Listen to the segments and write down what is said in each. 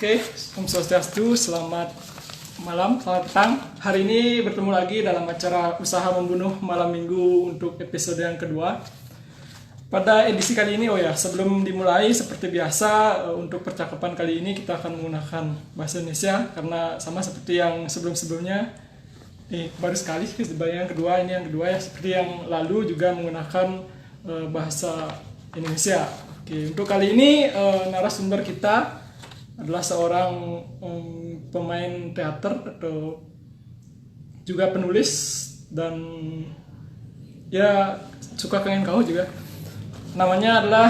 Oke, Om Swastiastu, selamat malam, selamat petang. Hari ini bertemu lagi dalam acara Usaha Membunuh Malam Minggu untuk episode yang kedua. Pada edisi kali ini, sebelum dimulai seperti biasa, untuk percakapan kali ini kita akan menggunakan bahasa Indonesia karena sama seperti yang sebelum-sebelumnya. Baru sekali yang kedua ya, seperti yang lalu juga menggunakan bahasa Indonesia. Oke, untuk kali ini narasumber kita adalah seorang pemain teater atau juga penulis dan ya suka kangen kau juga. Namanya adalah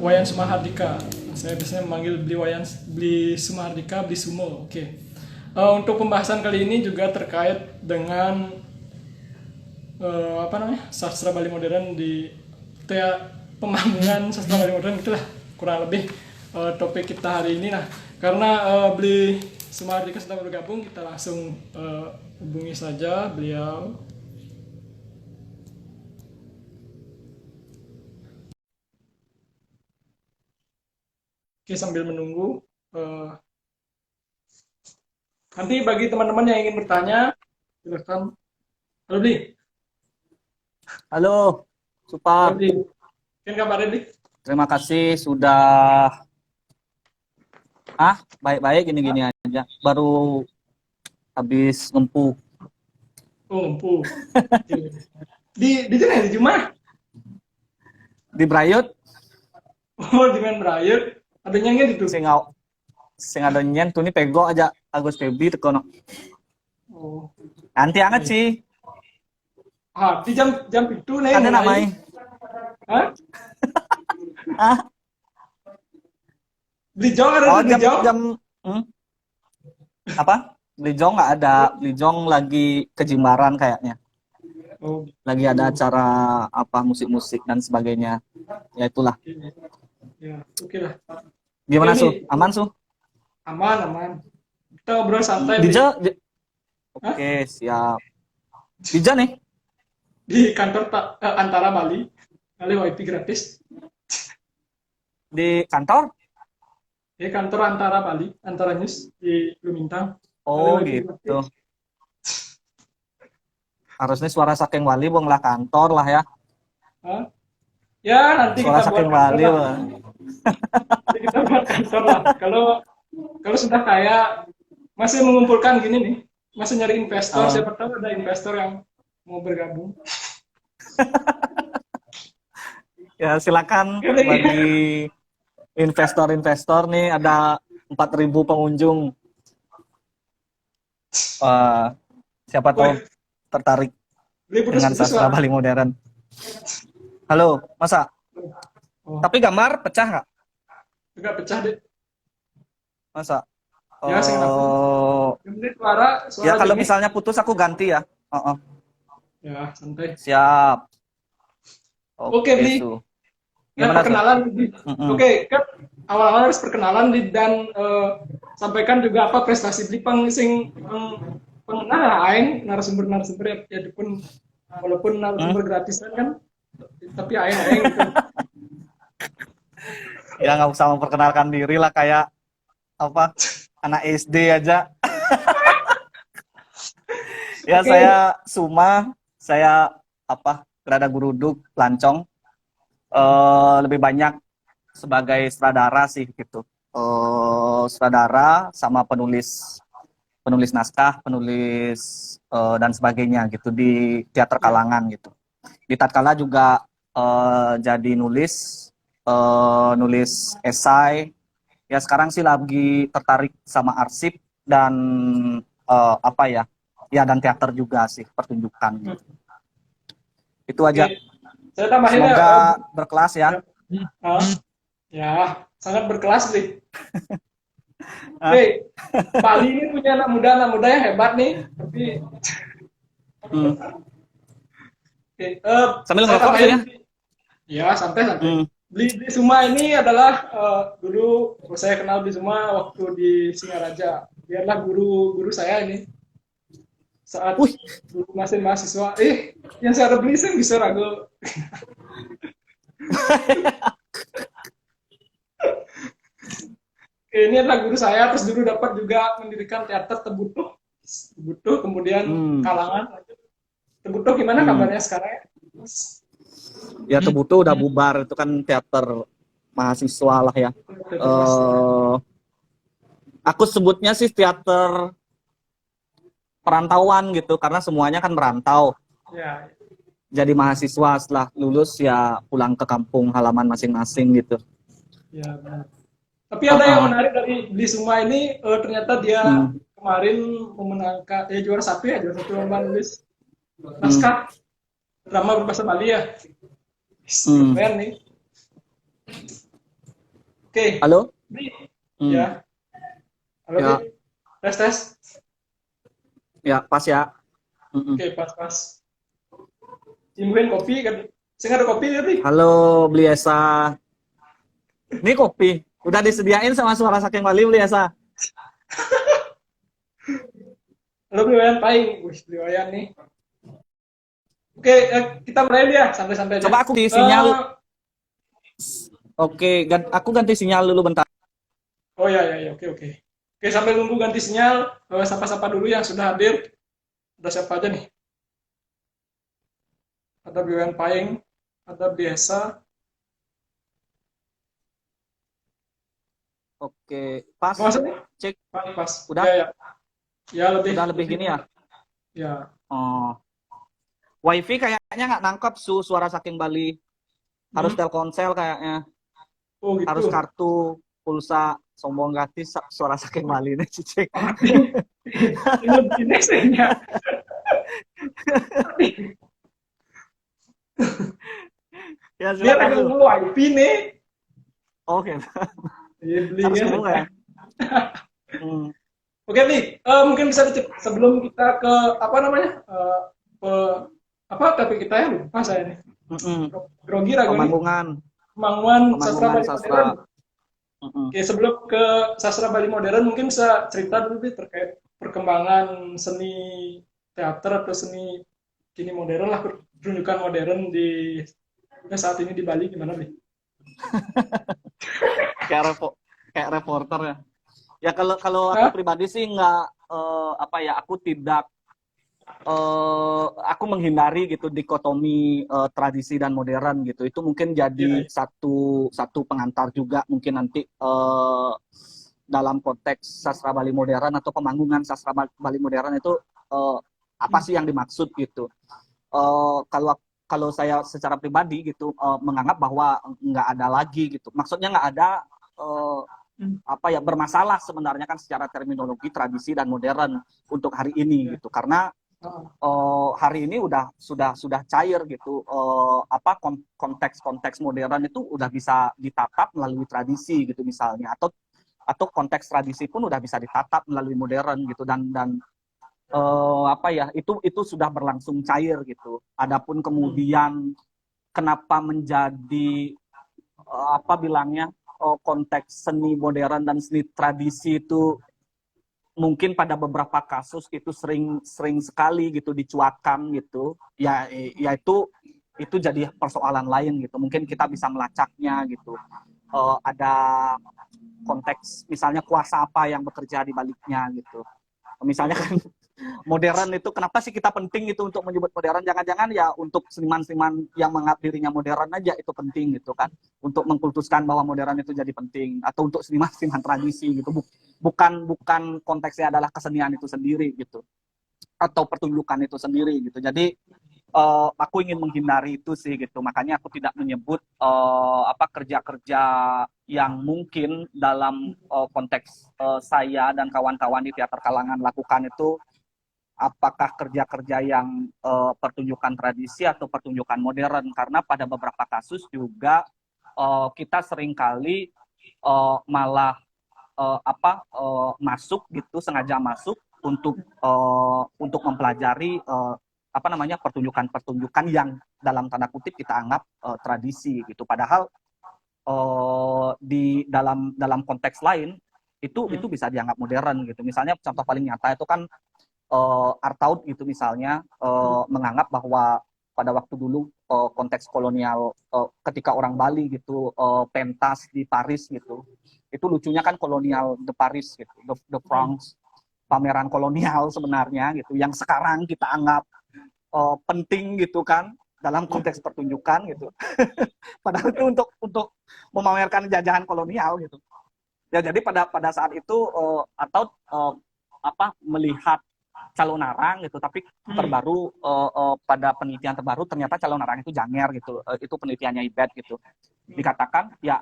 Wayan Sumahardika. Saya biasanya memanggil Bli Sumahardika, Bli Sumo. Oke. Untuk pembahasan kali ini juga terkait dengan sastra Bali modern di pemanggungan sastra Bali modern, itulah kurang lebih topik kita hari ini. Nah, karena Bli Sumahardika sedang bergabung, kita langsung hubungi saja beliau. Oke, sambil menunggu, nanti bagi teman-teman yang ingin bertanya, silakan. Halo Bli. Halo, Supa. Bli. Kan kabarnya Bli? Terima kasih sudah baik-baik gini-gini aja. Baru habis ngempu. Oh, ngempu. Di mana? Di Jumah? Di Brayut. Oh, di main Brayut. Ada nyanyi itu. Sing ada nyen tuh nih pego aja Agus Febi tekono. Oh. Nanti anget sih. Di jam itu nih. Ada namanya. Hah? Beli jong ada Oh, beli jong? Apa? Belijong nggak ada. Belijong lagi ke Jimbaran kayaknya. Oh. Lagi ada acara musik-musik dan sebagainya. Ya itulah. Ya, oke lah. Gimana, Su? Aman, Su? Aman. Kita ngobrol santai. Oke, siap. Dija nih? Di kantor Antara Bali. Kali WiFi gratis. Di kantor? Di kantor Antara Bali, Antara News di Lumintang. Oh gitu. Harusnya suara saking Wali lah kantor lah ya. Hah? Ya nanti suara kita saking buat Wali lah. Nanti kita buat kantor lah. Kalau sudah kaya, masih mengumpulkan gini nih, masih nyari investor. Siapa tahu ada investor yang mau bergabung. Ya silakan bagi investor nih, ada 4.000 pengunjung. Siapa tahu tertarik dengan sastra Bali modern. Halo, masa? Tapi gambar pecah nggak? Enggak pecah deh. Masa? Ya, suara ya kalau misalnya putus aku ganti ya. Ya, santai. Siap. Oke, Bli. Perkenalan. Oke, kan awal-awal harus perkenalan dan sampaikan juga apa prestasi Bli aing narasumber ya pun walaupun narasumber gratisan kan, tapi aing gitu. Ya nggak usah memperkenalkan diri lah, kayak anak SD aja. Ya okay. Saya Suma, saya Gerada Guruduk Lancong, lebih banyak sebagai sutradara sih gitu, sutradara sama penulis naskah, penulis dan sebagainya gitu di teater kalangan gitu. Di tatkala juga jadi nulis esai. Ya sekarang sih lagi tertarik sama arsip dan dan teater juga sih, pertunjukan gitu. Itu aja. Saya tambahin semoga berkelas ya. Ya, sangat berkelas nih. Oke, Bali ini punya anak muda yang hebat nih, tapi sambil ngerokok ya? Ya, santai. Bli Suma ini adalah dulu saya kenal Bli Suma waktu di Singaraja. Biarlah guru saya ini. Saat dulu masih mahasiswa, yang saya ada Bli saya bisa ragu. Ini adalah guru saya, terus dulu dapat juga mendirikan teater Tebutuh. Tebutuh, kemudian Hmm. Kalangan. Tebutuh gimana Hmm. kabarnya sekarang ya? Ya Tebutuh udah bubar, itu kan teater mahasiswa lah ya. Teater mahasiswa. eh aku sebutnya sih teater perantauan gitu, karena semuanya kan merantau. Ya, Jadi mahasiswa setelah lulus ya pulang ke kampung halaman masing-masing gitu. ya benar. Tapi ada yang Uh-uh. menarik dari Beli Suma ini, ternyata dia Hmm. kemarin memenangkan, juara satu ya, juara satu lomba nulis Hmm. naskah drama berbahasa Bali ya. Hmm. Keren nih. Oke, Halo? Bli. Hmm. Ya, halo Bli. Ya, Tes tes. ya pas ya. Mm-mm. Oke, pas pas. Imbuhin kopi kan. Saya nggak ada kopi ya Bli. Halo, Bliesa. Ini kopi. Udah disediain sama Suara Saking Bali, Bliesa. Halo Bli Wayan Paing. Wih, Bli Wayan nih. Oke, kita mulai ya, santai-santai aja. Coba aku di sinyal. Oke, aku ganti sinyal dulu bentar. Oh ya ya ya, oke oke. Oke, sambil nunggu ganti sinyal, sapa-sapa dulu yang sudah hadir. Ada siapa aja nih? Ada Bli Paing, ada Biasa. Oke, pas. Masuk nih? Cek. Pas, pas. Udah? Ya ya. Ya lebih Udah lebih gini ya? Ya. Oh. Wifi kayaknya nggak nangkep Suara Saking Bali. Harus Hmm. Telkomsel kayaknya. Oh Harus gitu. kartu, pulsa, sombong gratis Suara Saking Bali ini, Cicek. Oh, ini lebih next ya. Ya, Dia silakan pegang tuh. wifi nih. Oke. Iya, beli Harus ya. kebuka ya? Hmm. Oke, Li. Mungkin bisa sebelum kita ke apa namanya? Ke apa topik kita ya? Lupa saya nih. Mm-mm. Grogi ragu nih. Pemanggungan. Kemangguan sastra Pemanggungan Bali modern. sastra. Mm-mm. Oke, sebelum ke sastra Bali modern, mungkin bisa cerita dulu Li, terkait perkembangan seni teater atau seni kini modern lah, pertunjukan modern di saat ini di Bali gimana, Li? Kayak reporter ya. Ya kalau aku Hah? pribadi sih nggak apa ya, aku tidak aku menghindari gitu dikotomi tradisi dan modern gitu. Itu mungkin Iya, jadi iya. satu pengantar juga mungkin nanti dalam konteks sastra Bali modern atau pemanggungan sastra Bali modern itu apa sih yang dimaksud gitu. Kalau saya secara pribadi gitu menganggap bahwa nggak ada lagi gitu. Maksudnya nggak ada Hmm. apa ya, bermasalah sebenarnya kan secara terminologi tradisi dan modern untuk hari ini Iya. gitu, karena Ah, hari ini sudah cair gitu, apa konteks modern itu udah bisa ditatap melalui tradisi gitu misalnya, atau konteks tradisi pun udah bisa ditatap melalui modern gitu, dan apa ya, itu sudah berlangsung cair gitu. Adapun hmm. kemudian kenapa menjadi apa bilangnya, konteks seni modern dan seni tradisi itu mungkin pada beberapa kasus itu sering sekali gitu dicuatkan gitu, ya itu jadi persoalan lain gitu, mungkin kita bisa melacaknya gitu. Ada konteks misalnya kuasa apa yang bekerja di baliknya gitu, misalnya kan. Modern itu kenapa sih kita penting itu untuk menyebut modern, jangan-jangan ya untuk seniman-seniman yang menganggap dirinya modern aja itu penting gitu kan, untuk mengkultuskan bahwa modern itu jadi penting, atau untuk seniman-seniman tradisi gitu, bukan konteksnya adalah kesenian itu sendiri gitu, atau pertunjukan itu sendiri gitu. Jadi aku ingin menghindari itu sih gitu, makanya aku tidak menyebut apa kerja-kerja yang mungkin dalam konteks saya dan kawan-kawan di teater kalangan lakukan itu apakah kerja-kerja yang pertunjukan tradisi atau pertunjukan modern, karena pada beberapa kasus juga kita seringkali malah masuk gitu, sengaja masuk untuk mempelajari apa namanya, pertunjukan-pertunjukan yang dalam tanda kutip kita anggap tradisi gitu, padahal di dalam konteks lain itu bisa dianggap modern gitu. Misalnya contoh paling nyata itu kan Artaud gitu misalnya, menganggap bahwa pada waktu dulu konteks kolonial ketika orang Bali gitu pentas di Paris gitu. Itu lucunya kan kolonial de Paris gitu, the France, pameran kolonial sebenarnya gitu yang sekarang kita anggap penting gitu kan dalam konteks pertunjukan gitu. Padahal itu untuk memamerkan jajahan kolonial gitu. Ya jadi pada saat itu atau melihat calon arang gitu, tapi terbaru pada penelitian terbaru ternyata calon arang itu janger gitu. Itu penelitiannya IBET gitu. Dikatakan ya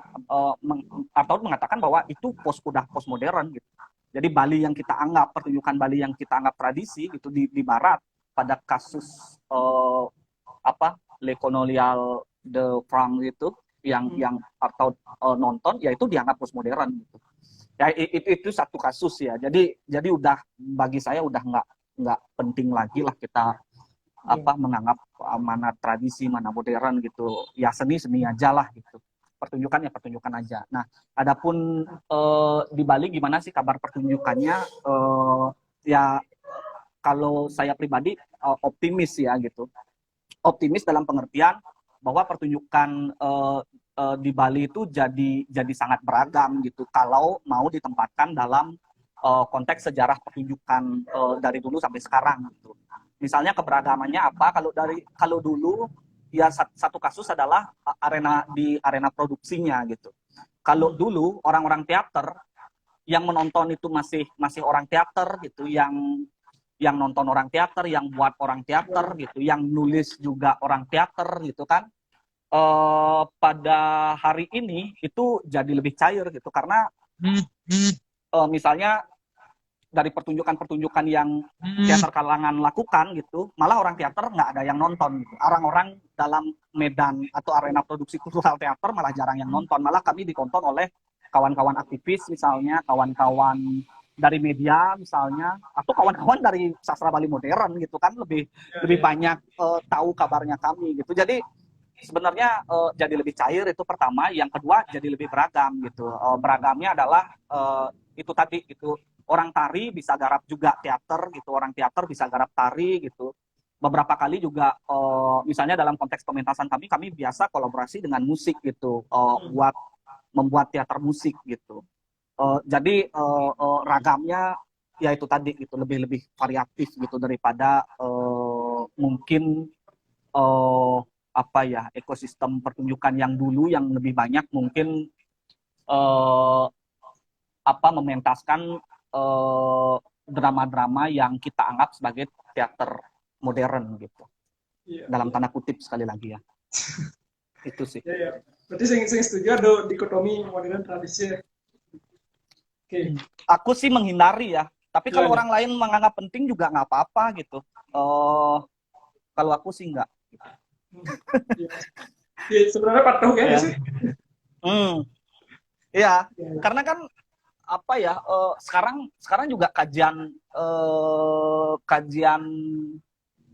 atau mengatakan bahwa itu udah postmodern gitu. Jadi Bali yang kita anggap pertunjukan Bali yang kita anggap tradisi gitu di barat pada kasus Le Colonial de France itu yang atau nonton ya itu dianggap postmodern gitu. Ya itu satu kasus ya. Jadi udah bagi saya udah nggak penting lagi lah kita menganggap mana tradisi mana modern gitu. Ya seni aja lah gitu. Pertunjukan ya pertunjukan aja. Nah, adapun di Bali gimana sih kabar pertunjukannya? Ya kalau saya pribadi optimis ya gitu. Optimis dalam pengertian bahwa pertunjukan di Bali itu jadi sangat beragam gitu kalau mau ditempatkan dalam konteks sejarah pertunjukan dari dulu sampai sekarang gitu. Misalnya keberagamannya apa? Kalau dulu ya satu kasus adalah arena produksinya gitu. Kalau dulu orang-orang teater yang menonton itu masih orang teater gitu, yang nonton orang teater, yang buat orang teater gitu, yang nulis juga orang teater gitu kan. Pada hari ini itu jadi lebih cair gitu karena misalnya dari pertunjukan-pertunjukan yang teater kalangan lakukan gitu, malah orang teater nggak ada yang nonton gitu. Orang-orang dalam medan atau arena produksi kultural teater malah jarang yang nonton, malah kami ditonton oleh kawan-kawan aktivis misalnya, kawan-kawan dari media misalnya, atau kawan-kawan dari sastra Bali modern gitu kan lebih banyak tahu kabarnya kami gitu. Jadi sebenarnya jadi lebih cair itu pertama, yang kedua jadi lebih beragam gitu. Beragamnya adalah itu tadi gitu, orang tari bisa garap juga teater gitu, orang teater bisa garap tari gitu. Beberapa kali juga misalnya dalam konteks pementasan kami biasa kolaborasi dengan musik gitu, buat membuat teater musik gitu. Jadi ragamnya ya itu tadi gitu, lebih variatif gitu daripada mungkin ekosistem pertunjukan yang dulu yang lebih banyak mungkin mementaskan drama-drama yang kita anggap sebagai teater modern gitu. Dalam tanda kutip sekali lagi ya. Itu sih. Ya. Berarti saya setuju ada dikotomi modern tradisi. Oke. Aku sih menghindari ya. Tapi kalau orang lain menganggap penting juga nggak apa-apa gitu. Kalau aku sih nggak. Ya, sebenarnya patuh kan sih. Iya, karena kan sekarang juga kajian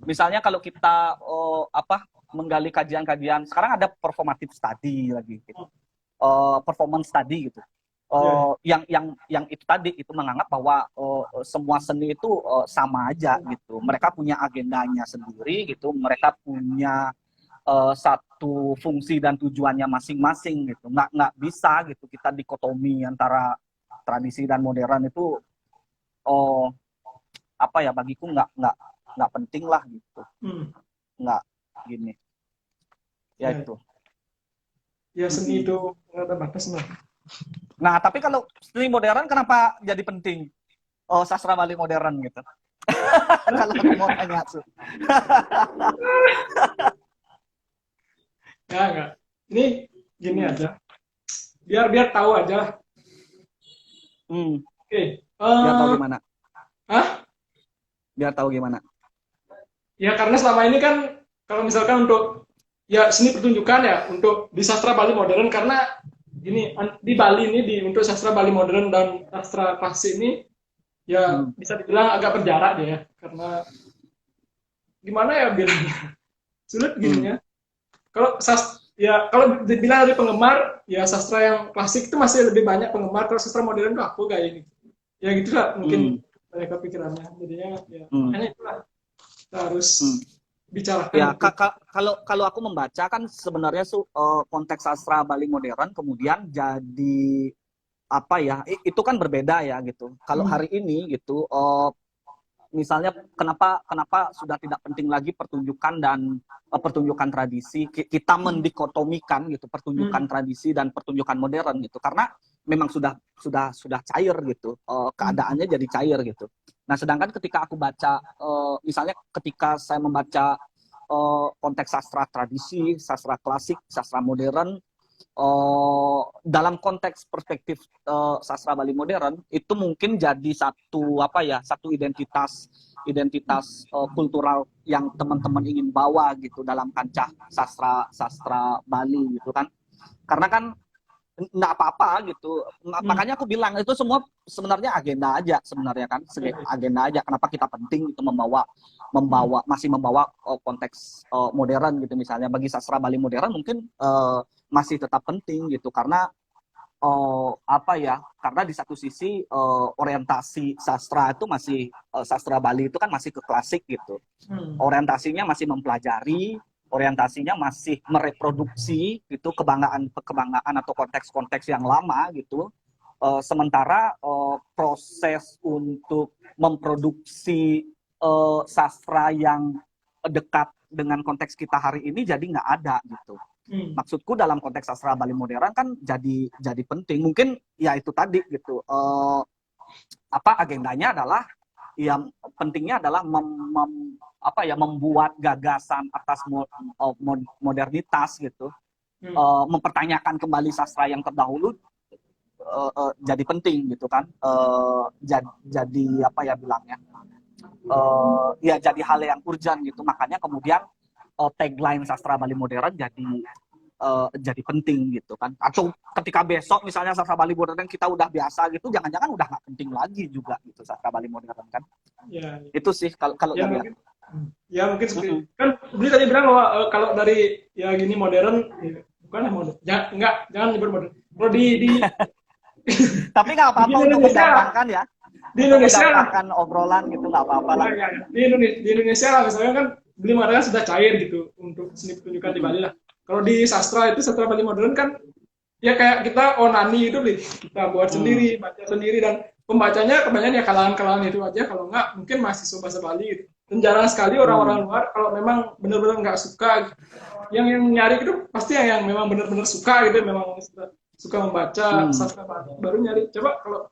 misalnya kalau kita menggali kajian-kajian, sekarang ada performative study lagi gitu. Performance study gitu. Yang itu tadi itu menganggap bahwa semua seni itu sama aja gitu. Mereka punya agendanya sendiri gitu. Mereka punya satu fungsi dan tujuannya masing-masing gitu. Nggak bisa gitu kita dikotomi antara tradisi dan modern itu bagiku nggak penting lah gitu. Nggak gini. Ya itu. Ya seni itu nggak ada batas lah. Nah, tapi kalau seni modern kenapa jadi penting? Sastra Bali modern gitu. Kalau aku mau tanya, Su. Ya, enggak. Ini gini aja. Biar tahu aja. Oke. Biar tahu gimana? Biar tahu gimana? Ya karena selama ini kan kalau misalkan untuk ya seni pertunjukan ya untuk di sastra Bali modern, karena gini di Bali ini untuk sastra Bali modern dan sastra klasik ini ya bisa dibilang agak berjarak deh ya, karena gimana ya bilangnya sulit gini ya. Kalau dibilang dari penggemar ya sastra yang klasik itu masih lebih banyak penggemar, kalau sastra modern itu aku kayak ini ya gitulah mungkin mereka pikirannya, jadinya ya hanya itulah kita harus bicarakan Ya, gitu. kalau kalau aku membaca kan sebenarnya konteks sastra Bali modern kemudian jadi apa ya? Itu kan berbeda ya gitu. Kalau Hmm. hari ini gitu, misalnya kenapa kenapa sudah tidak penting lagi pertunjukan dan pertunjukan tradisi, kita Hmm. mendikotomikan gitu pertunjukan Hmm. tradisi dan pertunjukan modern gitu, karena memang sudah cair gitu, Hmm. keadaannya jadi cair gitu. Nah sedangkan ketika aku baca, misalnya ketika saya membaca konteks sastra tradisi, sastra klasik, sastra modern, dalam konteks perspektif sastra Bali modern itu mungkin jadi satu apa ya, satu identitas identitas kultural yang teman-teman ingin bawa gitu dalam kancah sastra sastra Bali gitu kan, karena kan nggak apa-apa gitu. Hmm. Makanya aku bilang itu semua sebenarnya agenda aja sebenarnya kan, Iya, iya. agenda aja. Kenapa kita penting itu membawa Hmm. membawa masih membawa konteks modern gitu, misalnya bagi sastra Bali modern mungkin masih tetap penting gitu, karena apa ya, karena di satu sisi orientasi sastra itu masih sastra Bali itu kan masih ke klasik gitu, Hmm. orientasinya masih mempelajari, orientasinya masih mereproduksi itu kebanggaan atau konteks-konteks yang lama gitu. Sementara proses untuk memproduksi sastra yang dekat dengan konteks kita hari ini jadi nggak ada gitu. Hmm. Maksudku dalam konteks sastra Bali modern kan jadi penting. Mungkin ya itu tadi gitu. Apa agendanya adalah yang pentingnya adalah apa ya, membuat gagasan atas modernitas gitu, Hmm. mempertanyakan kembali sastra yang terdahulu, jadi penting gitu kan, jadi apa ya bilangnya, ya jadi hal yang urgent gitu, makanya kemudian tagline sastra Bali modern jadi penting gitu kan. Atau ketika besok misalnya sastra Bali modern kita udah biasa gitu, jangan-jangan udah nggak penting lagi juga gitu sastra Bali modern kan. Ya, Itu sih kalau kalau ya dari mungkin. aku. Ya mungkin Mm-mm. kan Beli tadi bilang bahwa kalau dari ya gini modern, ya, bukan ya modern. Ya, enggak, jangan nyebut modern. Kalau Tapi nggak di apa-apa untuk Indonesia, menggampangkan ya, di untuk Indonesia lah, menggampangkan obrolan gitu nggak apa-apa ya, lah. ya, ya. Di Indonesia lah misalnya kan Beli mengatakan sudah cair gitu untuk seni pertunjukan di Mm-mm. Bali lah. Kalau di sastra itu sastra Bali modern kan ya kayak kita onani itu Beli, kita buat Mm. sendiri, baca sendiri dan pembacanya kebanyakan ya kalangan-kalangan itu aja, kalau enggak mungkin mahasiswa bahasa Bali gitu. Dan jarang sekali orang-orang Mm. luar kalau memang benar-benar nggak suka, yang nyari itu pasti yang memang benar-benar suka gitu, memang suka membaca Mm. sastra Bali baru nyari. Coba kalau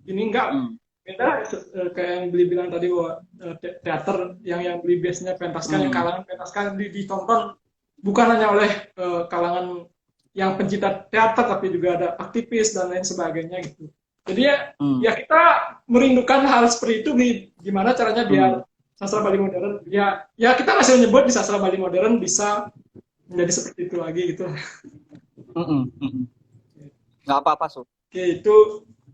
ini enggak, Mm. beda kayak yang Beli bilang tadi bahwa teater yang Beli biasanya pentaskan, yang Mm. kalangan pentaskan ditonton bukan hanya oleh kalangan yang pencinta teater tapi juga ada aktivis dan lain sebagainya gitu. Jadi ya, Mm. ya kita merindukan hal seperti itu. Gimana caranya Mm. biar sastra Bali modern ya, ya kita masih menyebut di sastra Bali modern bisa menjadi seperti itu lagi gitu. Mm. Mm. Nggak apa-apa, Su. Oke, itu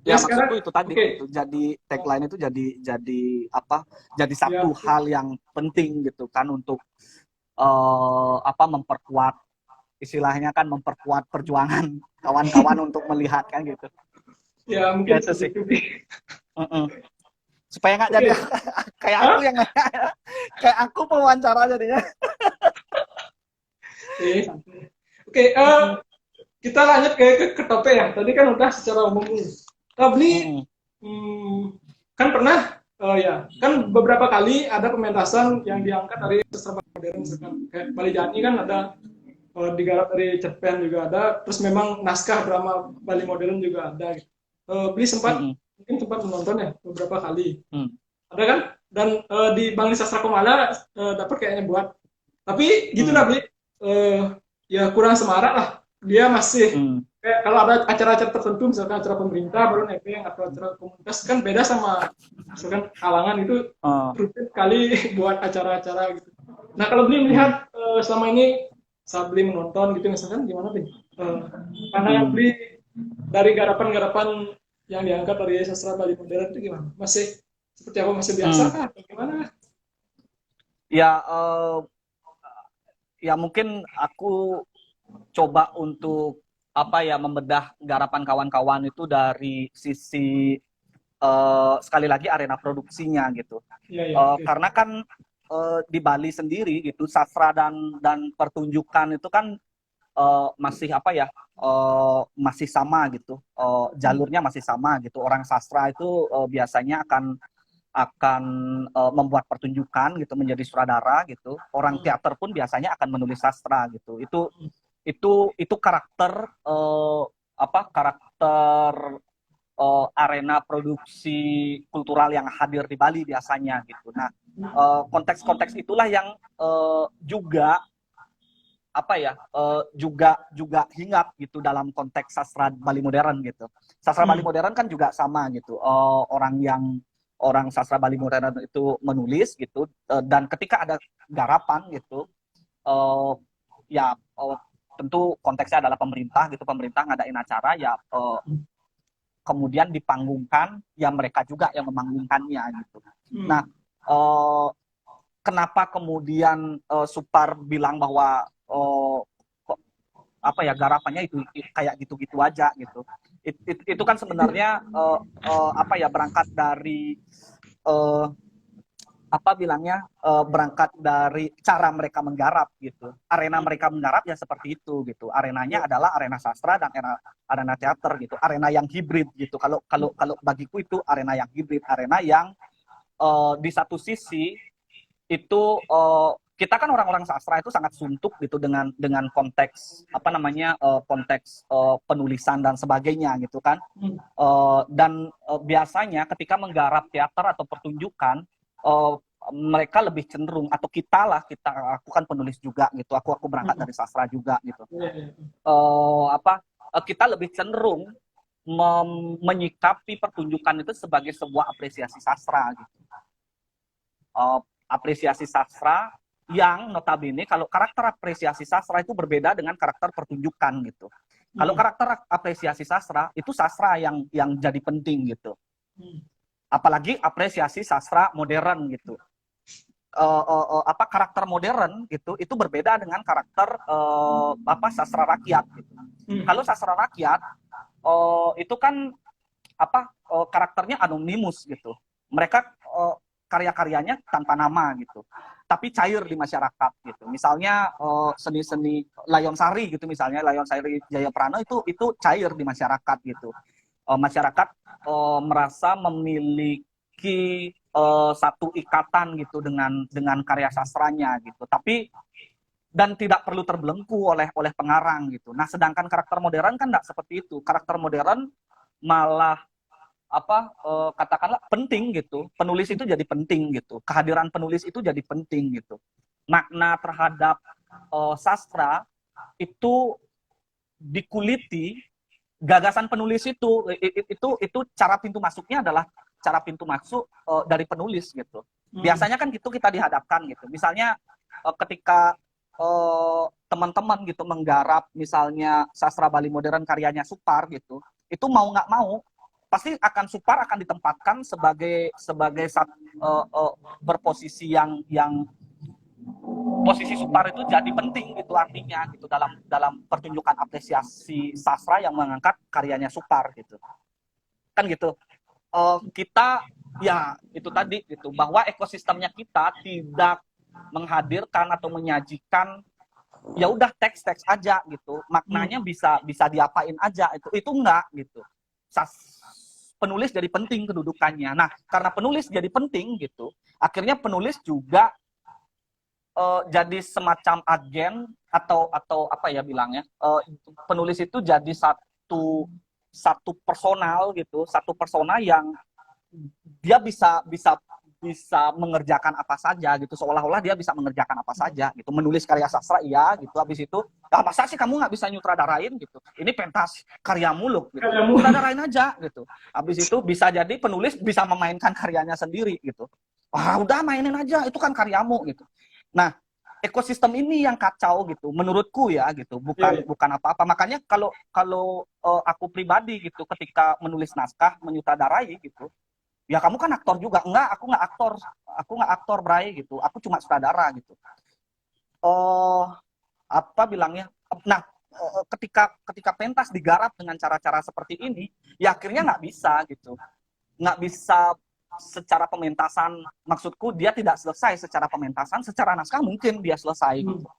ya Ya sekarang. maksudku itu tadi Oke. gitu, jadi tagline itu jadi apa, jadi Ya, satu hal yang penting gitu kan untuk apa, memperkuat, istilahnya kan memperkuat perjuangan kawan-kawan untuk melihat kan gitu. ya mungkin Ya itu seperti sih. itu. Mm-mm. Supaya nggak jadi Oke. kayak aku Hah? yang kayak aku pewawancara jadinya. Oke, santai. Oke, Mm-mm. kita lanjut ke topik ya. Tadi kan udah secara umum nih. Beli Mm-mm. kan pernah, ya kan beberapa kali ada pementasan yang diangkat dari sastra modern, misalkan kayak Bali Jani kan ada, digarap dari cerpen juga ada, terus memang naskah drama Bali modern juga ada gitu. Beli sempat Mm-mm. mungkin sempat menonton ya beberapa kali, Mm. ada kan, dan di Bangli Sastra Komala dapat kayaknya buat, tapi gitu lah Mm. Bli. Eh, ya kurang semarak lah, dia masih Mm. kayak kalau ada acara-acara tertentu misalkan acara pemerintah baru nebeng atau acara komunitas kan beda sama misalkan kalangan itu Uh, rutin kali buat acara-acara gitu. Nah kalau Bli mm. melihat selama ini saat Bli menonton gitu misalkan gimana Bli? Karena yang Mm. Bli dari garapan-garapan yang diangkat dari sastra Bali modern itu gimana? Masih seperti apa, masih biasa Mm. kah? Atau gimana? Ya ya mungkin aku coba untuk apa ya, membedah garapan kawan-kawan itu dari sisi sekali lagi arena produksinya gitu. Iya, iya, oke. Karena kan di Bali sendiri gitu, sastra dan pertunjukan itu kan masih apa ya, masih sama gitu, jalurnya masih sama gitu. Orang sastra itu biasanya akan membuat pertunjukan gitu, menjadi sutradara gitu. Orang teater pun biasanya akan menulis sastra gitu. Itu karakter, karakter arena produksi kultural yang hadir di Bali biasanya gitu. Nah, konteks-konteks itulah yang juga apa ya, juga hinggap gitu dalam konteks sastra Bali modern gitu. Sastra Bali modern kan juga sama gitu. Orang sastra Bali modern itu menulis gitu, dan ketika ada garapan gitu, uh, ya tentu konteksnya adalah pemerintah gitu, pemerintah ngadain acara ya, kemudian dipanggungkan ya mereka juga yang memanggungkannya gitu. Nah, kenapa kemudian Supar bilang bahwa apa ya, garapannya itu kayak gitu-gitu aja gitu. Itu kan sebenarnya apa ya, berangkat dari apa bilangnya, berangkat dari cara mereka menggarap gitu. Arena mereka menggarap ya seperti itu gitu. Arenanya adalah arena sastra dan arena teater gitu. Arena yang hibrid gitu. Kalau bagiku itu arena yang hibrid, arena yang di satu sisi itu kita kan orang-orang sastra itu sangat suntuk gitu dengan konteks apa namanya, konteks penulisan dan sebagainya gitu kan. Dan biasanya ketika menggarap teater atau pertunjukan, mereka lebih cenderung, atau aku kan penulis juga gitu, aku berangkat dari sastra juga gitu, kita lebih cenderung menyikapi pertunjukan itu sebagai sebuah apresiasi sastra gitu. Apresiasi sastra yang notabene kalau karakter apresiasi sastra itu berbeda dengan karakter pertunjukan gitu. Kalau karakter apresiasi sastra itu sastra yang jadi penting gitu. Apalagi apresiasi sastra modern gitu. Karakter modern gitu itu berbeda dengan karakter sastra rakyat gitu. Kalau sastra rakyat itu kan karakternya anonimus gitu. Mereka karya-karyanya tanpa nama gitu, tapi cair di masyarakat gitu. Misalnya seni-seni Layon Sari gitu, misalnya Layon Sari Jayaprana itu cair di masyarakat gitu. Masyarakat merasa memiliki satu ikatan gitu dengan karya sastranya gitu. Tapi dan tidak perlu terbelenggu oleh pengarang gitu. Nah, sedangkan karakter modern kan tidak seperti itu. Karakter modern malah katakanlah penting gitu. Penulis itu jadi penting gitu. Kehadiran penulis itu jadi penting gitu. Makna terhadap sastra itu dikuliti, gagasan penulis itu cara pintu masuknya adalah cara pintu masuk dari penulis gitu. Biasanya kan gitu kita dihadapkan gitu. Misalnya ketika teman-teman gitu menggarap misalnya sastra Bali modern karyanya Supar gitu, itu mau nggak mau pasti Supar akan ditempatkan sebagai berposisi yang posisi Supar itu jadi penting gitu, artinya gitu dalam pertunjukan apresiasi sastra yang mengangkat karyanya Supar gitu. Kan gitu. Kita ya itu tadi gitu, bahwa ekosistemnya kita tidak menghadirkan atau menyajikan ya udah teks aja gitu, maknanya bisa diapain aja, itu enggak gitu. Penulis jadi penting kedudukannya. Nah, karena penulis jadi penting gitu, akhirnya penulis juga jadi semacam agen atau apa ya bilangnya, penulis itu jadi satu personal gitu, satu persona yang dia bisa mengerjakan apa saja gitu, seolah-olah dia bisa mengerjakan apa saja gitu, menulis karya sastra iya gitu, habis itu masa sih kamu nggak bisa nyutradarain gitu, ini pentas karyamu loh gitu, nyutradarain aja gitu, habis itu bisa jadi penulis bisa memainkan karyanya sendiri gitu, udah mainin aja itu kan karyamu gitu. Nah, ekosistem ini yang kacau gitu menurutku ya gitu, bukan apa-apa. Makanya kalau aku pribadi gitu ketika menulis naskah, menyutradarai gitu, ya kamu kan aktor juga. Enggak, aku nggak aktor Bray gitu, aku cuma sutradara gitu. Apa bilangnya, nah ketika pentas digarap dengan cara-cara seperti ini, ya akhirnya nggak bisa gitu, nggak bisa secara pementasan, maksudku dia tidak selesai secara pementasan, secara naskah mungkin dia selesai gitu.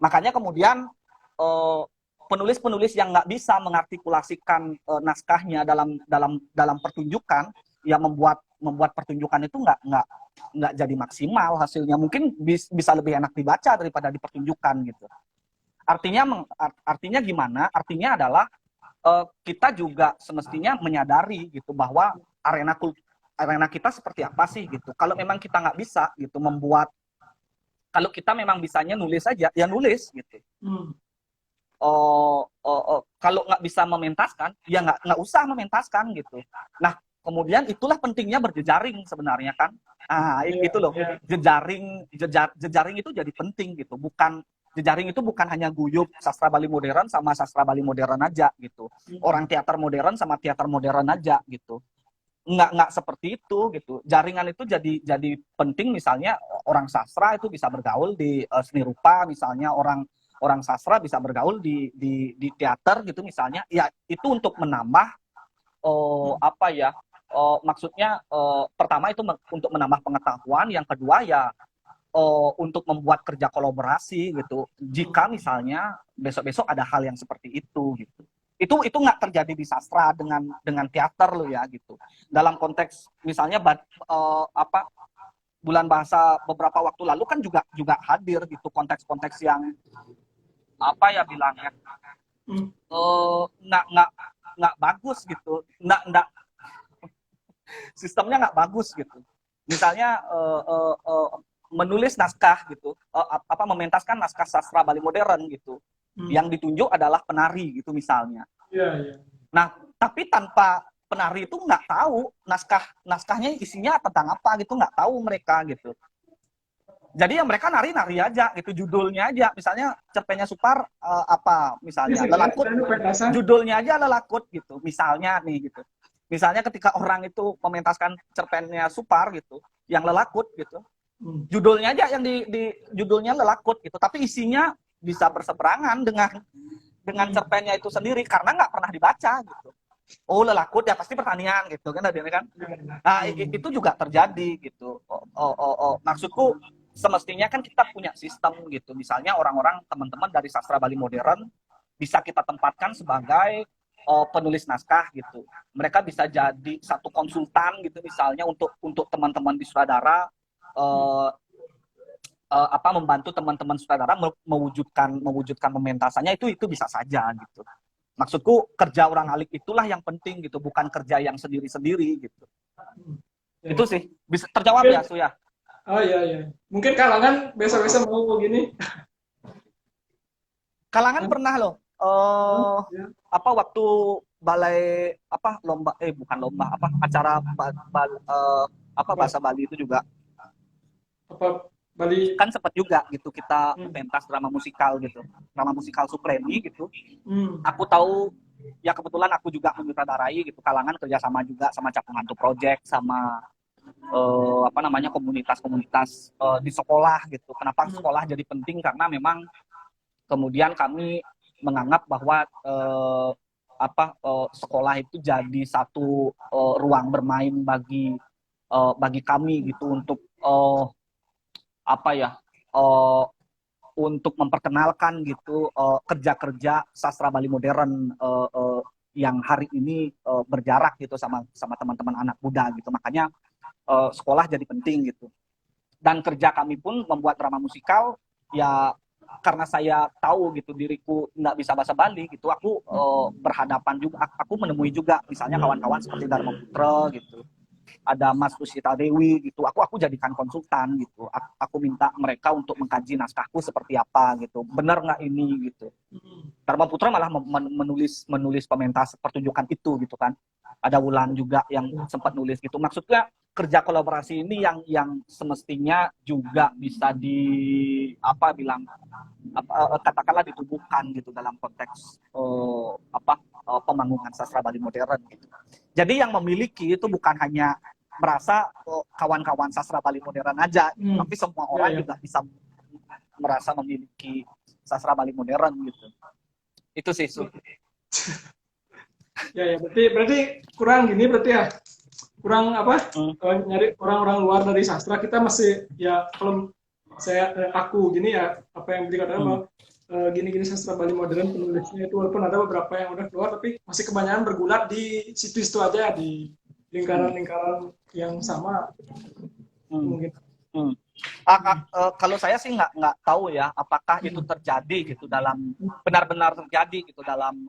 Makanya kemudian penulis-penulis yang nggak bisa mengartikulasikan naskahnya dalam pertunjukan, ya membuat pertunjukan itu nggak jadi maksimal hasilnya. Mungkin bisa lebih enak dibaca daripada dipertunjukkan gitu. Artinya gimana? Artinya adalah kita juga semestinya menyadari gitu bahwa arena kita seperti apa sih gitu. Kalau memang kita nggak bisa gitu kalau kita memang bisanya nulis aja, ya nulis gitu. Kalau nggak bisa mementaskan, ya nggak usah mementaskan gitu. Nah, kemudian itulah pentingnya berjejaring sebenarnya kan. Itu loh, jejaring itu jadi penting gitu. Jejaring itu bukan hanya guyup sastra Bali modern sama sastra Bali modern aja gitu. Orang teater modern sama teater modern aja gitu. Nggak seperti itu gitu. Jaringan itu jadi penting, misalnya orang sastra itu bisa bergaul di seni rupa, misalnya orang sastra bisa bergaul di teater gitu misalnya. Ya itu untuk menambah maksudnya pertama itu untuk menambah pengetahuan, yang kedua ya untuk membuat kerja kolaborasi gitu. Jika misalnya besok-besok ada hal yang seperti itu gitu. Itu nggak terjadi di sastra dengan teater lo ya gitu. Dalam konteks misalnya bulan bahasa beberapa waktu lalu kan juga hadir gitu konteks-konteks yang bilangnya nggak bagus gitu, nggak sistemnya nggak bagus gitu. Misalnya menulis naskah gitu, mementaskan naskah sastra Bali modern gitu, yang ditunjuk adalah penari gitu misalnya. Nah, tapi tanpa penari itu nggak tahu naskahnya isinya tentang apa gitu, nggak tahu mereka gitu. Jadi ya mereka nari-nari aja gitu, judulnya aja, misalnya cerpennya Supar misalnya Lelakut, judulnya aja Lelakut gitu, misalnya nih gitu. Misalnya ketika orang itu mementaskan cerpennya Supar gitu, yang Lelakut gitu, judulnya aja yang di judulnya Lelakut gitu, tapi isinya bisa berseberangan dengan cerpennya itu sendiri karena nggak pernah dibaca gitu. Oh, Lelakut ya pasti pertanian gitu kan, kan? Nah, itu juga terjadi gitu. Maksudku semestinya kan kita punya sistem gitu. Misalnya teman-teman dari sastra Bali modern bisa kita tempatkan sebagai penulis naskah gitu. Mereka bisa jadi satu konsultan gitu misalnya untuk teman-teman di Sutradara, membantu teman-teman Sutradara mewujudkan pementasannya, itu bisa saja gitu. Maksudku kerja orang alik itulah yang penting gitu, bukan kerja yang sendiri-sendiri gitu. Itu sih bisa terjawab ya Suya. Oh iya. Mungkin kalangan besok-besok mau begini. Kalangan pernah loh. Waktu balai lomba bukan lomba acara bahasa Bali itu juga. Bali kan sempat juga gitu kita pentas drama musikal Supremi gitu. Aku tahu ya, kebetulan aku juga menyutradarai gitu, kalangan kerjasama juga sama Capung Hantu Project, sama komunitas-komunitas di sekolah gitu. Kenapa sekolah jadi penting? Karena memang kemudian kami menganggap bahwa sekolah itu jadi satu ruang bermain bagi kami gitu, untuk untuk memperkenalkan gitu kerja-kerja sastra Bali modern yang hari ini berjarak gitu sama teman-teman anak muda gitu. Makanya sekolah jadi penting gitu. Dan kerja kami pun membuat drama musikal ya, karena saya tahu gitu diriku nggak bisa bahasa Bali gitu, aku berhadapan juga, aku menemui juga misalnya kawan-kawan seperti Dharma Putra gitu, ada Mas Tusita Dewi gitu, aku jadikan konsultan gitu, aku minta mereka untuk mengkaji naskahku seperti apa gitu, benar nggak ini gitu. Dharma Putra malah menulis pementas pertunjukan itu gitu kan. Ada Wulan juga yang sempat nulis gitu. Maksudnya kerja kolaborasi ini yang semestinya juga bisa katakanlah ditubuhkan gitu dalam konteks pembangunan sastra Bali modern gitu. Jadi yang memiliki itu bukan hanya merasa kawan-kawan sastra Bali modern aja, tapi semua orang juga bisa merasa memiliki sastra Bali modern gitu. Itu sih. Ya, berarti kurang gini berarti ya. kurang apa Hmm. nyari orang-orang luar dari sastra, kita masih ya kalau aku gini ya, apa yang dikatakan Hmm. bahwa gini-gini sastra Bali modern penulisnya itu walaupun ada beberapa yang udah keluar tapi masih kebanyakan bergulat di situ-situ aja, di Hmm. lingkaran-lingkaran yang sama itu Hmm. mungkin. Hmm. Kalau saya sih nggak tahu ya apakah itu terjadi gitu dalam benar-benar terjadi gitu dalam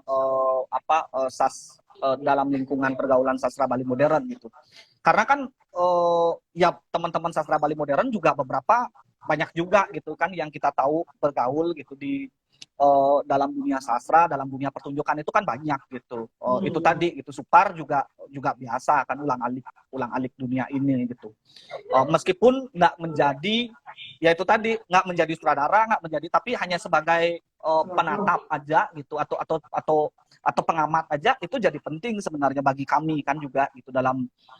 dalam lingkungan pergaulan sastra Bali modern gitu. Karena kan ya teman-teman sastra Bali modern juga beberapa banyak juga gitu kan yang kita tahu bergaul gitu di dalam dunia sastra, dalam dunia pertunjukan itu kan banyak gitu. Itu tadi gitu Supar juga biasa kan ulang-alik dunia ini gitu. Meskipun nggak menjadi ya itu tadi nggak menjadi sutradara nggak menjadi tapi hanya sebagai penatap aja gitu atau pengamat aja itu jadi penting sebenarnya bagi kami kan juga gitu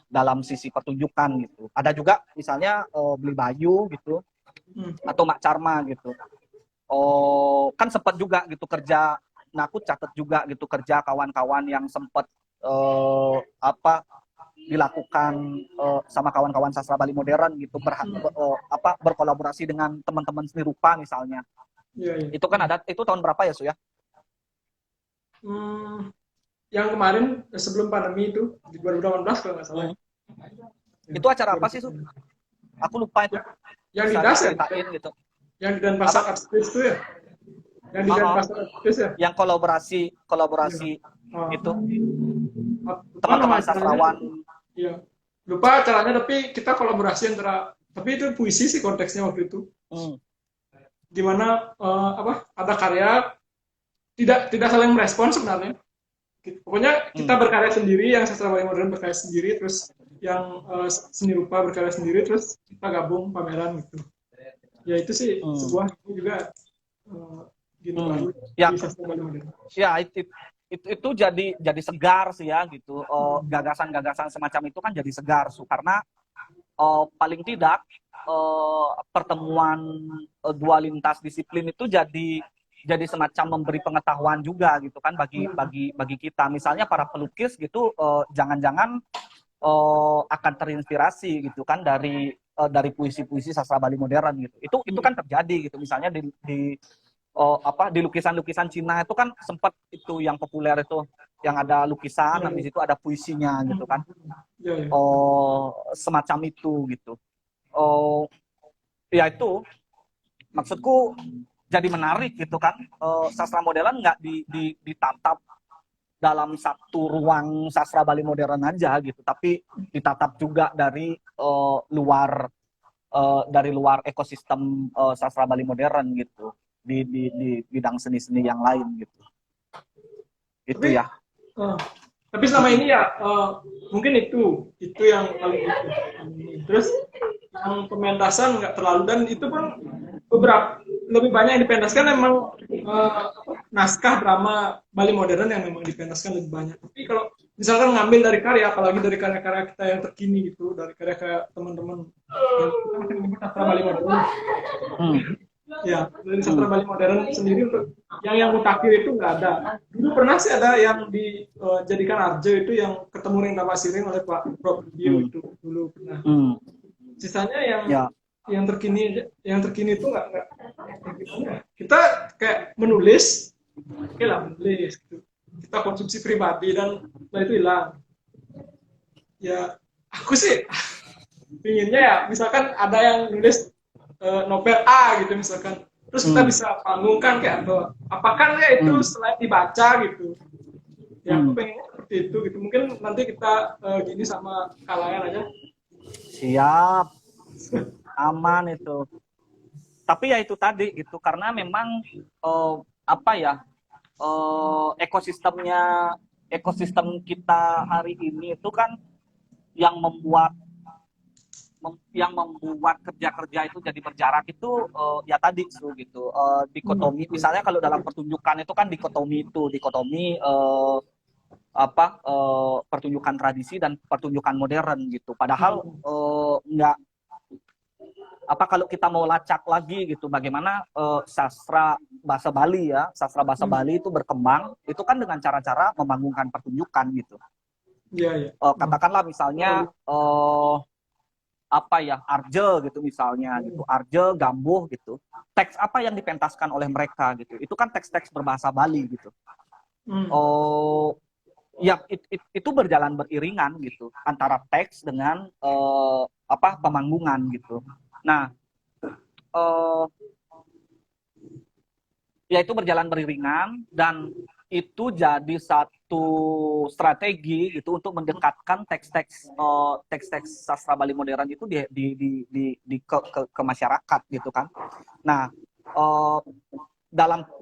dalam sisi pertunjukan gitu. Ada juga misalnya Beli Bayu gitu atau Mak Carma gitu. Kan sempat juga gitu kerja. Nah aku catat juga gitu kerja kawan-kawan yang sempat dilakukan sama kawan-kawan sastra Bali modern gitu berkolaborasi dengan teman-teman seni rupa misalnya. Iya, iya. Itu kan ada itu tahun berapa ya Su ya? Hmm, yang kemarin sebelum pandemi itu di 2018 kalau nggak salah. Hmm. Ya, Itu acara apa sih Su? 2018. Aku lupa itu. Ya, yang di Bisa DAS ya, diceritain gitu. yang di Denpasar Apa? Art Space itu ya, yang di Oh, Denpasar Art Space ya. yang Iya. kolaborasi Oh, itu lupa nama teman-teman acaranya. sastrawan. Iya. Lupa acaranya tapi kita kolaborasi antara, tapi itu puisi sih konteksnya waktu itu. Hmm. Di mana apa ada karya tidak saling merespon sebenarnya. Pokoknya kita Hmm. berkarya sendiri, yang sastra Bali modern berkarya sendiri, terus yang seni rupa berkarya sendiri, terus kita gabung pameran gitu. Ya itu sih Hmm. sebuah ini juga gini Hmm. baru Ya, di sastra Bali modern. ya itu jadi segar sih ya gitu. Gagasan-gagasan semacam itu kan jadi segar Su karena paling tidak pertemuan dua lintas disiplin itu jadi semacam memberi pengetahuan juga gitu kan bagi kita. Misalnya para pelukis gitu jangan-jangan akan terinspirasi gitu kan dari puisi-puisi sastra Bali modern gitu. Itu kan terjadi gitu. Misalnya di lukisan-lukisan Cina itu kan sempat itu yang populer itu yang ada lukisan, Ya, habis itu ada puisinya gitu kan. ya, ya. Semacam itu gitu. Oh, ya itu maksudku jadi menarik gitu kan. Sastra modern nggak ditatap dalam satu ruang sastra Bali modern aja gitu, tapi ditatap juga dari luar ekosistem sastra Bali modern gitu di bidang seni-seni yang lain gitu. Itu Tapi ya. uh, tapi selama ini ya mungkin itu yang paling itu. Terus yang pementasan nggak terlalu, dan itu pun beberapa lebih banyak yang dipentaskan memang naskah drama Bali modern yang memang dipentaskan lebih banyak. Tapi kalau misalkan ngambil dari karya, apalagi dari karya-karya kita yang terkini gitu, dari karya-karya teman-teman yang kita masih menyebut sastra Bali modern, Hmm. ya dari Hmm. sastra Bali modern sendiri untuk yang mutakhir itu nggak ada. Dulu pernah sih ada yang dijadikan Arjo itu yang ketemu Ring Siring oleh Pak Prof Dio Hmm. itu dulu pernah. Hmm. Sisanya Ya. yang terkini itu nggak gimana. Kita kayak menulis, oke lah menulis gitu. Kita konsumsi pribadi dan itu hilang. Ya aku sih pinginnya ya misalkan ada yang nulis novel A gitu misalkan, terus kita Hmm. bisa panggungkan kayak atau apakan ya itu Hmm. selain dibaca gitu. Ya aku Hmm. pengennya seperti itu gitu. Mungkin nanti kita gini sama kalian aja. Siap, aman itu. Tapi ya itu tadi gitu karena memang apa ya ekosistem kita hari ini itu kan yang membuat kerja-kerja itu jadi berjarak itu ya tadi gitu dikotomi misalnya kalau dalam pertunjukan itu kan dikotomi pertunjukan tradisi dan pertunjukan modern gitu padahal nggak kalau kita mau lacak lagi gitu bagaimana sastra bahasa Bali itu berkembang itu kan dengan cara-cara membangunkan pertunjukan gitu Iya, iya. Katakanlah misalnya apa ya, Arje gitu misalnya gitu, Arje, Gambuh gitu. Teks apa yang dipentaskan oleh mereka gitu. Itu kan teks-teks berbahasa Bali gitu. Hmm. Oh, ya itu berjalan beriringan gitu antara teks dengan apa, pemanggungan gitu. Nah, eh, ya itu berjalan beriringan dan itu jadi satu strategi gitu untuk mendekatkan teks-teks sastra Bali modern itu ke masyarakat gitu kan. Nah, eh,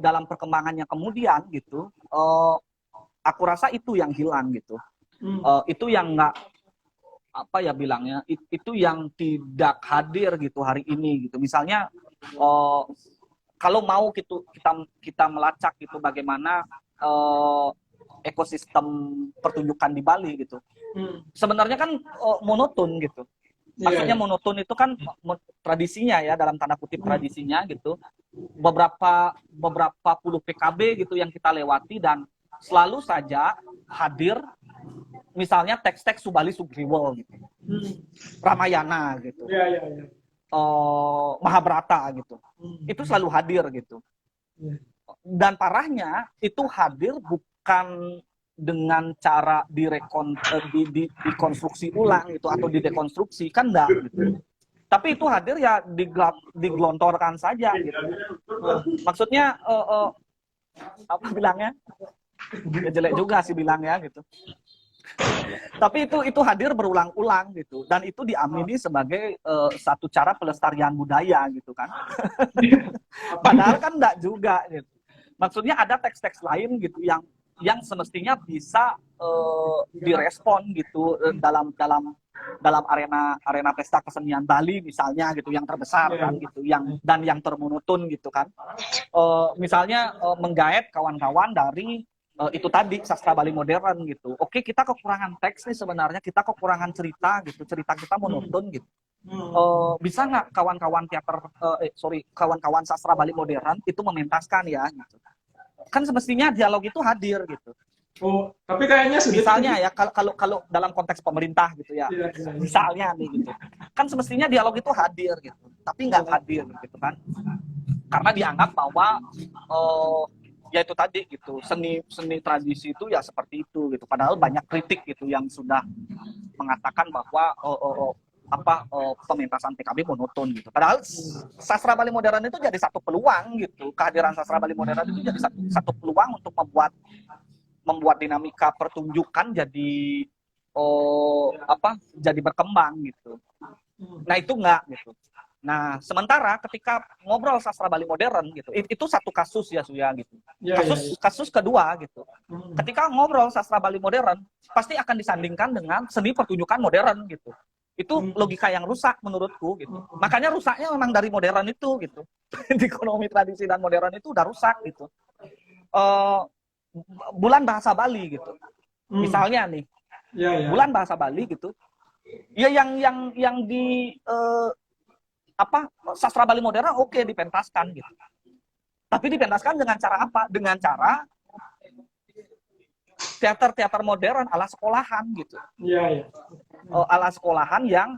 dalam perkembangannya kemudian gitu, aku rasa itu yang hilang gitu. Hmm. Itu yang nggak, apa ya bilangnya, itu yang tidak hadir gitu hari ini gitu. Misalnya kalau mau gitu kita melacak gitu bagaimana ekosistem pertunjukan di Bali gitu. Sebenarnya kan monoton gitu. Iya, Maksudnya iya. monoton itu kan tradisinya ya, dalam tanda kutip tradisinya gitu. Beberapa puluh PKB gitu yang kita lewati dan selalu saja hadir misalnya teks-teks Subali Sugriwo gitu, Ramayana gitu, Iya, iya, iya. Mahabharata gitu. Itu selalu hadir gitu. Iya. Dan parahnya itu hadir bukan dengan cara dikonstruksi ulang itu atau didekonstruksi, kan enggak gitu. Tapi itu hadir ya digelontorkan saja gitu. Maksudnya apa bilangnya? Ya jelek juga sih bilangnya gitu. Tapi itu hadir berulang-ulang gitu dan itu diamini sebagai satu cara pelestarian budaya gitu kan. Padahal kan enggak juga gitu. Maksudnya ada teks-teks lain gitu yang semestinya bisa direspon gitu dalam arena pesta kesenian Bali misalnya gitu, yang terbesar kan gitu, yang termonoton gitu kan. Misalnya menggaet kawan-kawan dari itu tadi sastra Bali modern gitu. Oke, kita kekurangan teks nih sebenarnya, kita kekurangan cerita gitu, cerita kita monoton gitu. Bisa nggak kawan-kawan kawan-kawan sastra Bali modern itu mementaskan ya gitu. Kan semestinya dialog itu hadir gitu. Oh, tapi kayaknya sudah. Misalnya ya, kalau dalam konteks pemerintah gitu ya, Iya, iya, iya. misalnya nih gitu, kan semestinya dialog itu hadir gitu, tapi nggak hadir gitu kan, karena dianggap bahwa ya itu tadi gitu, seni tradisi itu ya seperti itu gitu. Padahal banyak kritik gitu yang sudah mengatakan bahwa pementasan PKB monoton gitu. Padahal sastra Bali modern itu jadi satu peluang gitu. Kehadiran sastra Bali modern itu jadi satu peluang untuk membuat dinamika pertunjukan jadi jadi berkembang gitu. Nah, itu enggak gitu. Nah, sementara ketika ngobrol sastra Bali modern gitu, itu satu kasus ya Suya gitu. Ya, ya, ya. Kasus kedua gitu. Ketika ngobrol sastra Bali modern, pasti akan disandingkan dengan seni pertunjukan modern gitu. Itu logika yang rusak menurutku gitu. Makanya rusaknya memang dari modern itu gitu. Ekonomi tradisi dan modern itu udah rusak gitu. Bulan bahasa Bali gitu. Misalnya nih, Ya, ya. bulan bahasa Bali gitu. Ya yang di sastra Bali modern oke dipentaskan gitu. Tapi dipentaskan dengan cara apa? Dengan cara teater modern ala sekolahan gitu. Iya, iya. Ala sekolahan yang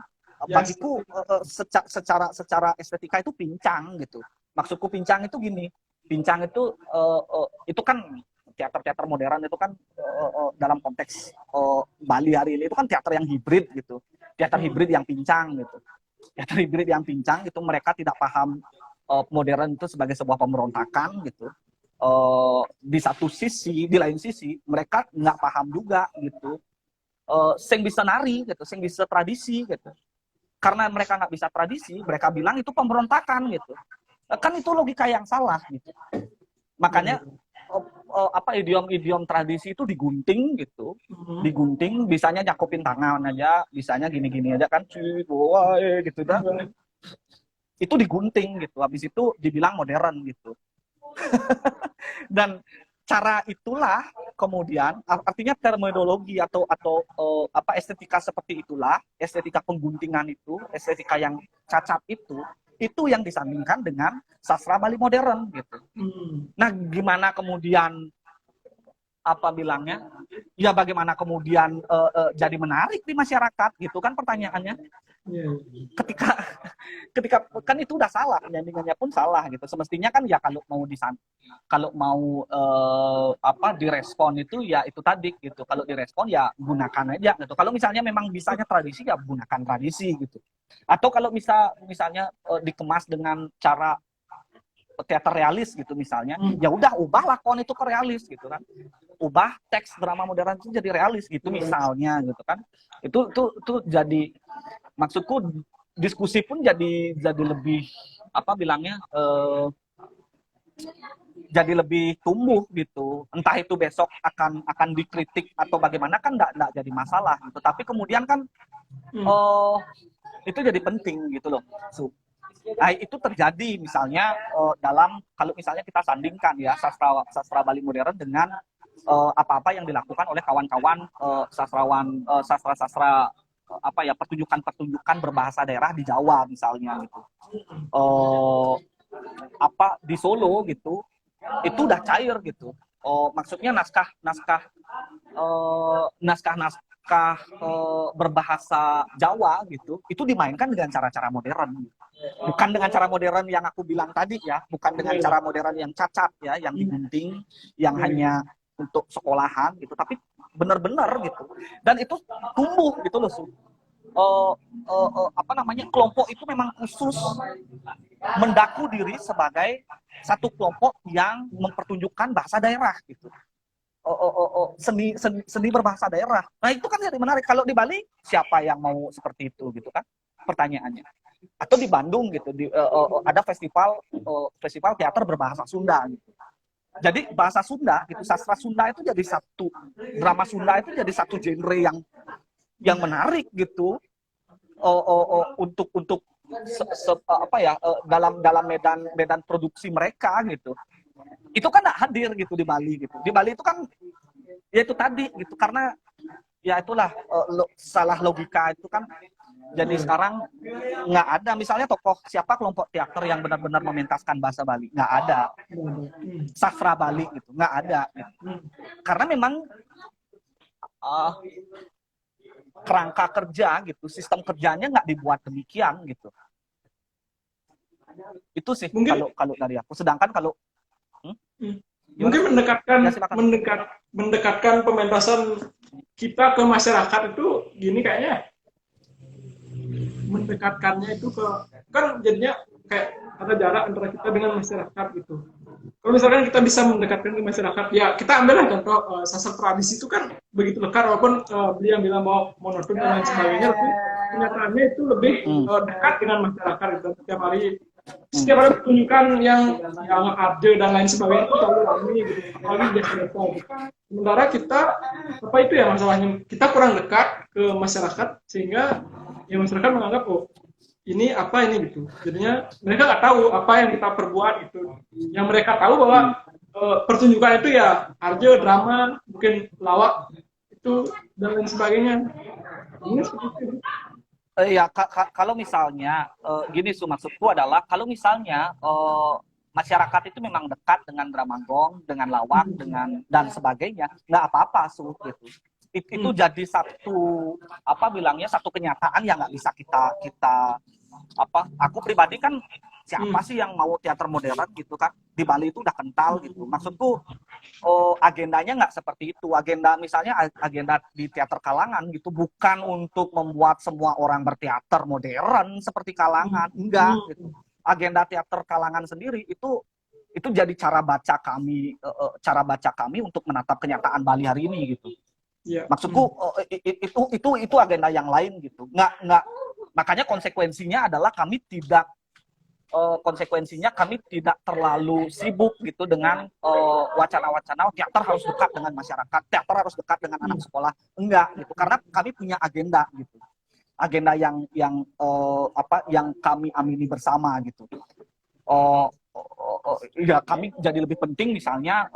bagiku secara estetika itu pincang gitu. Maksudku pincang itu gini. Pincang itu kan teater modern itu kan dalam konteks Bali hari ini itu kan teater yang hibrid gitu. Teater hibrid yang pincang gitu. Teater hibrid yang pincang itu mereka tidak paham modern itu sebagai sebuah pemberontakan gitu. Di satu sisi, di lain sisi mereka nggak paham juga gitu. Sing bisa nari gitu, sing bisa tradisi gitu. Karena mereka nggak bisa tradisi, mereka bilang itu pemberontakan gitu. Kan itu logika yang salah gitu. Makanya idiom tradisi itu digunting gitu, digunting, bisanya nyakupin tangan aja, bisanya gini-gini aja kan, gitu dah. Itu digunting gitu, habis itu dibilang modern gitu. Dan cara itulah kemudian artinya terminologi atau estetika seperti itulah, estetika pengguntingan itu, estetika yang cacat itu yang disandingkan dengan sastra Bali modern gitu. Nah, gimana kemudian ya bagaimana kemudian jadi menarik di masyarakat gitu kan pertanyaannya. Iya. ketika ketika kan itu udah salah, nyandingannya pun salah gitu. Semestinya kan ya kalau mau apa direspon itu ya itu tadi gitu. Kalau direspon ya gunakan aja gitu. Kalau misalnya memang bisanya tradisi ya gunakan tradisi gitu. Atau kalau misalnya dikemas dengan cara teater realis gitu misalnya, ya udah ubah lakon itu ke realis gitu kan. Ubah teks drama modern itu jadi realis gitu misalnya gitu kan. Itu jadi maksudku diskusi pun jadi lebih apa bilangnya jadi lebih tumbuh gitu. Entah itu besok akan dikritik atau bagaimana kan enggak jadi masalah gitu. Tapi kemudian kan itu jadi penting gitu loh. Nah, itu terjadi misalnya dalam kalau misalnya kita sandingkan ya sastra Bali modern dengan apa-apa yang dilakukan oleh kawan-kawan sastrawan sastra-sastra apa ya pertunjukan-pertunjukan berbahasa daerah di Jawa misalnya gitu. Apa di Solo gitu itu udah cair gitu. Maksudnya naskah berbahasa Jawa gitu itu dimainkan dengan cara-cara modern, bukan dengan cara modern yang aku bilang tadi ya, bukan dengan cara modern yang cacat ya, yang digunting, yang hanya untuk sekolahan gitu, tapi benar-benar gitu. Dan itu tumbuh gitu loh. Apa namanya, kelompok itu memang khusus mendaku diri sebagai satu kelompok yang mempertunjukkan bahasa daerah gitu. Seni berbahasa daerah. Nah itu kan jadi menarik. Kalau di Bali siapa yang mau seperti itu gitu kan pertanyaannya. Atau di Bandung gitu ada festival teater berbahasa Sunda gitu. Jadi bahasa Sunda gitu, sastra Sunda itu jadi satu, drama Sunda itu jadi satu genre yang menarik gitu untuk apa ya dalam medan produksi mereka gitu. Itu kan nggak hadir gitu di Bali gitu. Di Bali itu kan ya itu tadi gitu, karena ya itulah salah logika itu kan. Jadi sekarang nggak ada misalnya tokoh siapa kelompok teater yang benar-benar mementaskan bahasa Bali, nggak ada. Sastra Bali gitu nggak ada gitu. Karena memang kerangka kerja gitu, sistem kerjanya nggak dibuat demikian gitu. Itu sih kalau dari aku. Sedangkan kalau mungkin mendekatkan pementasan kita ke masyarakat itu gini kayaknya, mendekatkannya itu ke kan jadinya kayak ada jarak antara kita dengan masyarakat gitu. Kalau misalkan kita bisa mendekatkan ke masyarakat, ya kita ambillah contoh sastra tradisi itu kan begitu lekat, walaupun beliau bilang bahwa monoton dan lain sebagainya, tapi kenyataannya itu lebih dekat dengan masyarakat gitu. Setiap hari pertunjukan yang ada dan lain sebagainya itu selalu ramai gitu, apalagi di desa gitu. Sementara kita apa itu ya masalahnya, kita kurang dekat ke masyarakat sehingga ya masyarakat menganggap ini apa ini gitu. Jadinya mereka nggak tahu apa yang kita perbuat gitu. Yang mereka tahu bahwa pertunjukan itu ya arjo, drama, mungkin lawak itu dan lain sebagainya. Ini seperti itu. Ya kalau misalnya gini maksudku adalah kalau misalnya masyarakat itu memang dekat dengan drama gong, dengan lawak, dengan dan sebagainya, nggak apa-apa gitu. Itu jadi satu apa bilangnya satu kenyataan yang nggak bisa kita apa. Aku pribadi kan siapa sih yang mau teater modern gitu kan, di Bali itu udah kental gitu. Maksudku agendanya nggak seperti itu. Agenda misalnya agenda di teater kalangan gitu bukan untuk membuat semua orang berteater modern seperti kalangan, enggak gitu. Agenda teater kalangan sendiri itu jadi cara baca kami untuk menatap kenyataan Bali hari ini gitu. Yeah. Maksudku itu agenda yang lain gitu. Nggak makanya konsekuensinya adalah kami tidak terlalu sibuk gitu dengan wacana-wacana teater harus dekat dengan masyarakat, teater harus dekat dengan anak sekolah. Enggak gitu. Karena kami punya agenda gitu. Agenda yang kami amini bersama gitu. Ya kami jadi lebih penting misalnya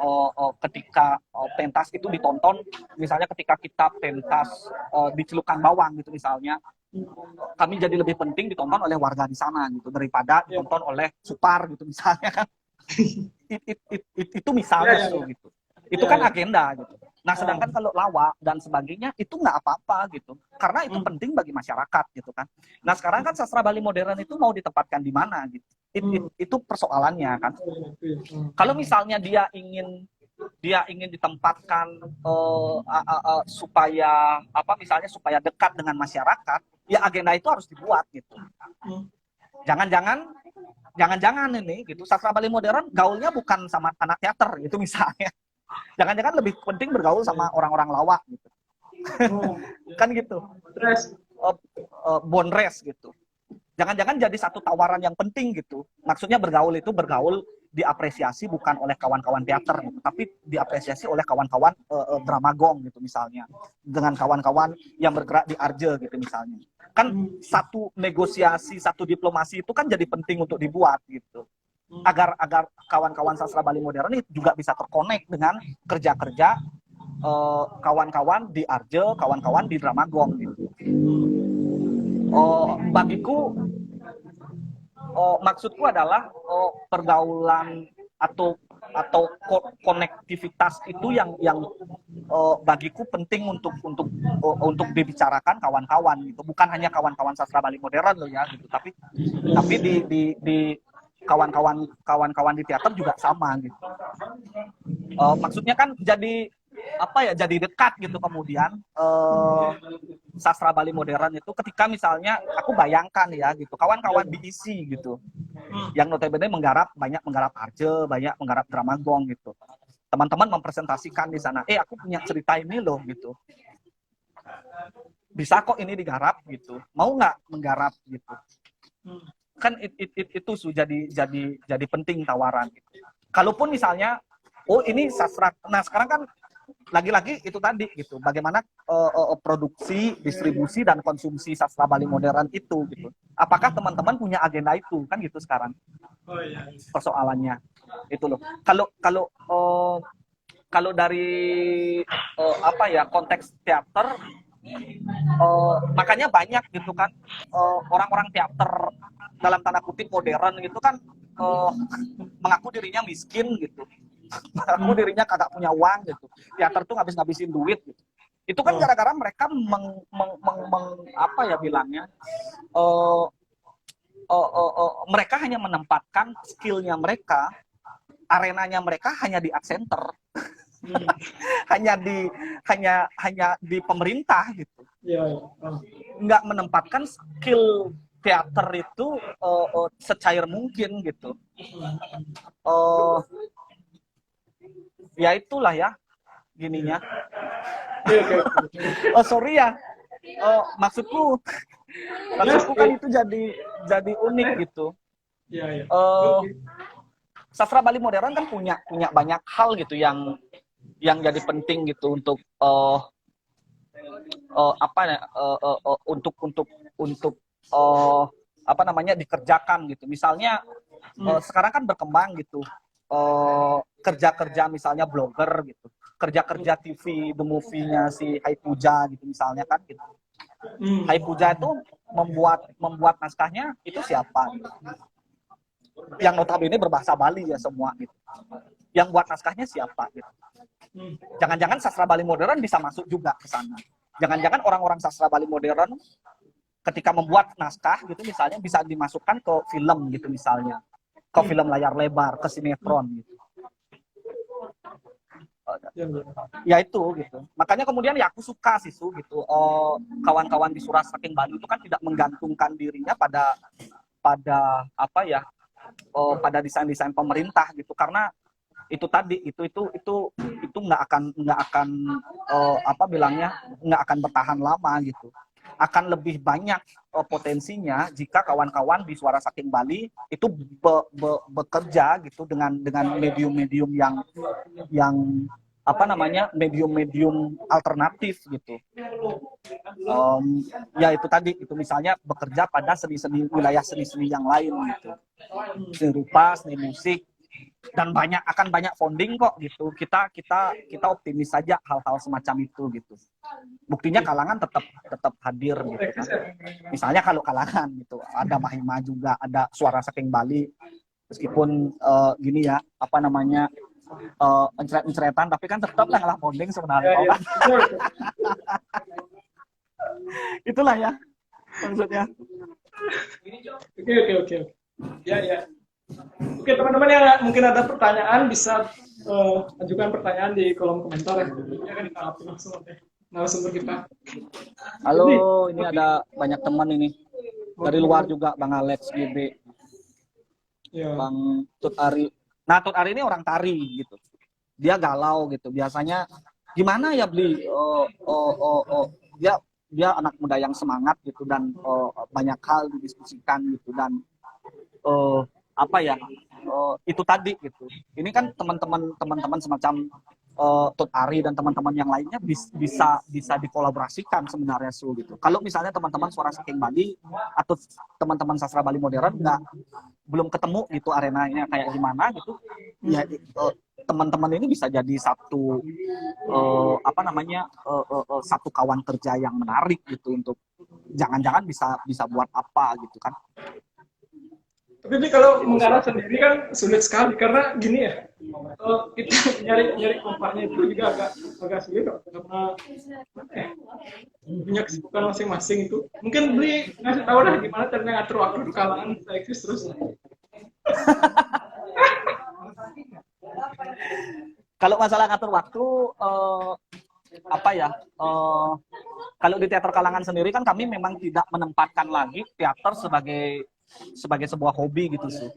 ketika pentas itu ditonton, misalnya ketika kita pentas di Celukan Bawang gitu misalnya, kami jadi lebih penting ditonton oleh warga di sana gitu daripada ditonton oleh Supar gitu misalnya kan. Itu misalnya gitu. Itu kan agenda gitu. Nah, sedangkan kalau lawak dan sebagainya itu nggak apa-apa gitu, karena itu penting bagi masyarakat gitu kan. Nah, sekarang kan sastra Bali modern itu mau ditempatkan di mana gitu. Itu persoalannya kan. Kalau misalnya dia ingin ditempatkan supaya apa misalnya supaya dekat dengan masyarakat, ya agenda itu harus dibuat gitu. Jangan-jangan ini gitu sastra Bali modern gaulnya bukan sama anak teater gitu misalnya. Jangan-jangan lebih penting bergaul sama orang-orang lawak gitu. Kan gitu. Bonres gitu. Jangan-jangan jadi satu tawaran yang penting gitu. Maksudnya bergaul diapresiasi bukan oleh kawan-kawan teater gitu, tapi diapresiasi oleh kawan-kawan dramagong gitu misalnya. Dengan kawan-kawan yang bergerak di Arje gitu misalnya. Kan satu negosiasi, satu diplomasi itu kan jadi penting untuk dibuat gitu. Agar kawan-kawan sastra Bali modern itu juga bisa terkonek dengan kerja-kerja kawan-kawan di Arje, kawan-kawan di Dramagong gitu. Bagiku maksudku adalah pergaulan atau konektivitas itu yang bagiku penting untuk dibicarakan kawan-kawan gitu, bukan hanya kawan-kawan sastra Bali modern loh ya gitu, tapi di kawan-kawan di teater juga sama gitu. Maksudnya kan jadi dekat gitu kemudian sastra Bali modern itu ketika misalnya aku bayangkan ya gitu kawan-kawan BEC gitu yang notabene banyak menggarap Arje, banyak menggarap Dramagong gitu. Teman-teman mempresentasikan di sana, aku punya cerita ini loh gitu. Bisa kok ini digarap gitu. Mau nggak menggarap gitu. Kan itu jadi penting tawaran gitu. Kalaupun misalnya ini sastra. Nah, sekarang kan lagi-lagi itu tadi gitu. Bagaimana produksi, distribusi dan konsumsi sastra Bali modern itu gitu. Apakah teman-teman punya agenda itu? Kan gitu sekarang. Persoalannya. Itu loh. Kalau dari konteks teater makanya banyak gitu kan orang-orang teater dalam tanda kutip modern gitu kan mengaku dirinya miskin gitu, mengaku dirinya kagak punya uang gitu, teater tuh ngabisin duit gitu. Itu kan gara-gara mereka mereka hanya menempatkan skillnya mereka, arenanya mereka hanya di art center. hanya di pemerintah gitu. Nggak menempatkan skill teater itu secair mungkin gitu. Ya itulah ya gininya. Sorry ya. Maksudku kan itu jadi unik gitu. Sastra Bali modern kan punya banyak hal gitu yang jadi penting gitu untuk dikerjakan gitu. Misalnya sekarang kan berkembang gitu kerja-kerja misalnya blogger gitu, kerja-kerja TV The Movie-nya si Hai Puja gitu misalnya kan gitu. Hai Puja itu membuat naskahnya itu siapa gitu. Yang notabene berbahasa Bali ya semua gitu. Yang buat naskahnya siapa gitu. Jangan-jangan sastra Bali modern bisa masuk juga ke sana. Jangan-jangan orang-orang sastra Bali modern ketika membuat naskah gitu misalnya bisa dimasukkan ke film gitu misalnya. Ke film layar lebar, ke sinetron gitu. Ya itu gitu. Makanya kemudian ya aku suka sih gitu. Kawan-kawan di Suara Saking Bali itu kan tidak menggantungkan dirinya pada pada desain-desain pemerintah gitu, karena itu tadi itu nggak akan nggak akan bertahan lama gitu. Akan lebih banyak potensinya jika kawan-kawan di Suara Saking Bali itu bekerja gitu dengan medium-medium yang medium-medium alternatif gitu. Ya itu tadi itu misalnya bekerja pada wilayah seni-seni yang lain gitu. Seni rupa, seni musik, dan akan banyak founding kok gitu. Kita optimis saja hal-hal semacam itu gitu. Buktinya kalangan tetap hadir gitu kan. Misalnya kalau kalangan gitu ada Mahima juga, ada Suara Saking Bali, meskipun encret-encretan, tapi kan tetap lah ngalah bonding sebenarnya. Ya, ya. Betul. Itulah ya maksudnya. Oke, oke, oke. Ya, ya. Oke, teman-teman yang mungkin ada pertanyaan bisa ajukan pertanyaan di kolom komentar ya. Ya kan kita upload langsung nanti narasumber kita. Halo, ini ada banyak teman ini dari luar juga, Bang Alex GB, Ya. Bang Tut Ari. Nah, Tut Ari ini orang tari gitu. Dia galau gitu. Biasanya gimana ya Bli? Dia anak muda yang semangat gitu dan banyak hal didiskusikan gitu dan apa ya? Itu tadi gitu. Ini kan teman-teman semacam Tut Ari dan teman-teman yang lainnya bisa dikolaborasikan sebenarnya gitu. Kalau misalnya teman-teman Suara Saking Bali atau teman-teman sastra Bali modern belum ketemu gitu arenanya kayak gimana gitu, ya teman-teman ini bisa jadi satu satu kawan kerja yang menarik gitu untuk jangan-jangan bisa buat apa gitu kan. Tapi ini kalau mengarah sendiri kan sulit sekali karena gini ya, kita nyari komparnya itu juga agak sulit kok, karena punya kesibukan masing-masing itu. Mungkin Beli ngasih tahu dah gimana caranya ngatur waktu di kalangan eksis terus. Kalau masalah ngatur waktu, kalau di teater kalangan sendiri kan kami memang tidak menempatkan lagi teater sebagai sebuah hobi gitu sih,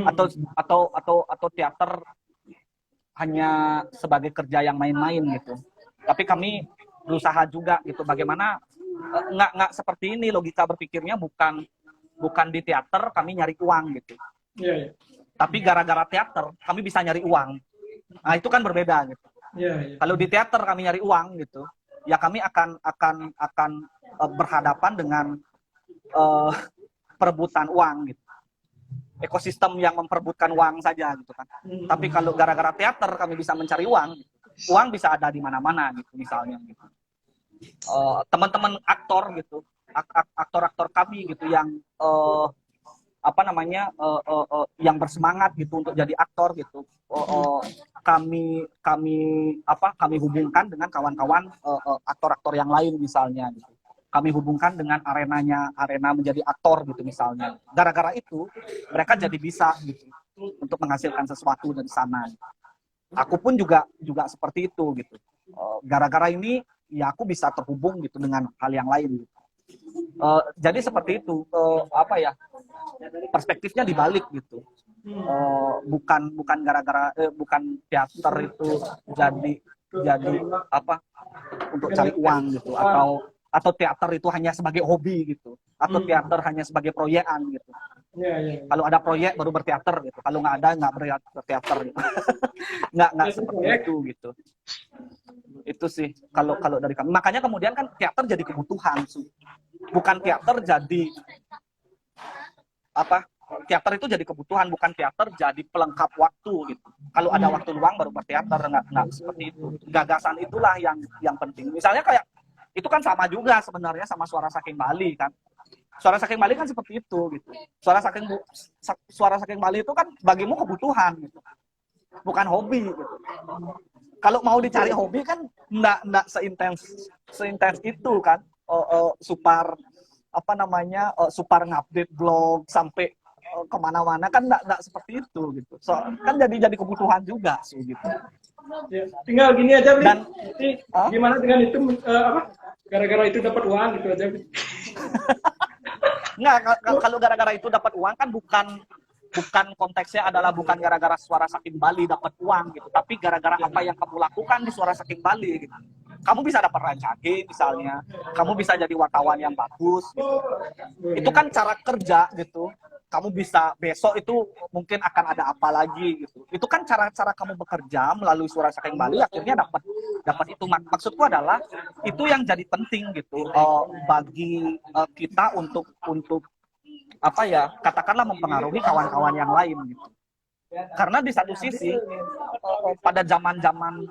atau teater hanya sebagai kerja yang main-main gitu. Tapi kami berusaha juga gitu bagaimana nggak seperti ini logika berpikirnya, bukan di teater kami nyari uang gitu. Iya, iya. Tapi gara-gara teater kami bisa nyari uang. Nah, itu kan berbeda gitu. Iya, iya. Kalau di teater kami nyari uang gitu, ya kami akan berhadapan dengan perebutan uang gitu. Ekosistem yang memperebutkan uang saja gitu kan. Tapi kalau gara-gara teater kami bisa mencari uang, uang bisa ada di mana-mana gitu misalnya gitu. Teman-teman aktor gitu, aktor-aktor kami gitu yang yang bersemangat gitu untuk jadi aktor gitu. Kami hubungkan dengan kawan-kawan aktor-aktor yang lain misalnya gitu. Kami hubungkan dengan arena menjadi aktor gitu misalnya. Gara-gara itu mereka jadi bisa gitu untuk menghasilkan sesuatu dari sana. Aku pun juga seperti itu gitu. Gara-gara ini ya aku bisa terhubung gitu dengan hal yang lain gitu. Jadi seperti itu, perspektifnya dibalik gitu. Bukan gara-gara bukan teater itu jadi untuk cari uang gitu, atau teater itu hanya sebagai hobi gitu, atau teater hanya sebagai proyekan gitu. Ya. Kalau ada proyek baru berteater gitu, kalau nggak ada nggak berteater gitu. nggak seperti itu gitu. Itu sih kalau dari kami. Makanya kemudian kan teater jadi kebutuhan, bukan teater jadi teater itu jadi kebutuhan, bukan teater jadi pelengkap waktu gitu. Kalau ada waktu luang baru berteater, nggak seperti itu. Gagasan itulah yang penting. Misalnya kayak itu kan sama juga sebenarnya sama Suara Saking Bali kan. Suara Saking Bali kan seperti itu gitu. Suara Saking Bali itu kan bagimu kebutuhan gitu, bukan hobi gitu. Kalau mau dicari hobi kan nggak seintens itu kan. Supar ngupdate blog sampai kemana-mana kan nggak seperti itu gitu. Kan jadi kebutuhan juga sih gitu. Ya, tinggal gini aja, Bli. Dan gimana dengan itu gara-gara itu dapat uang gitu aja, Bli. Nggak, kalau gara-gara itu dapat uang kan bukan konteksnya adalah bukan gara-gara Suara Saking Bali dapat uang gitu, tapi gara-gara apa yang kamu lakukan di Suara Saking Bali gitu. Kamu bisa dapat rancake misalnya, kamu bisa jadi wartawan yang bagus gitu. Itu kan cara kerja gitu. Kamu bisa besok itu mungkin akan ada apa lagi gitu. Itu kan cara kamu bekerja melalui Suara Saking Bali akhirnya dapat itu. Maksudku adalah itu yang jadi penting gitu bagi kita untuk katakanlah mempengaruhi kawan-kawan yang lain gitu. Karena di satu sisi pada zaman-zaman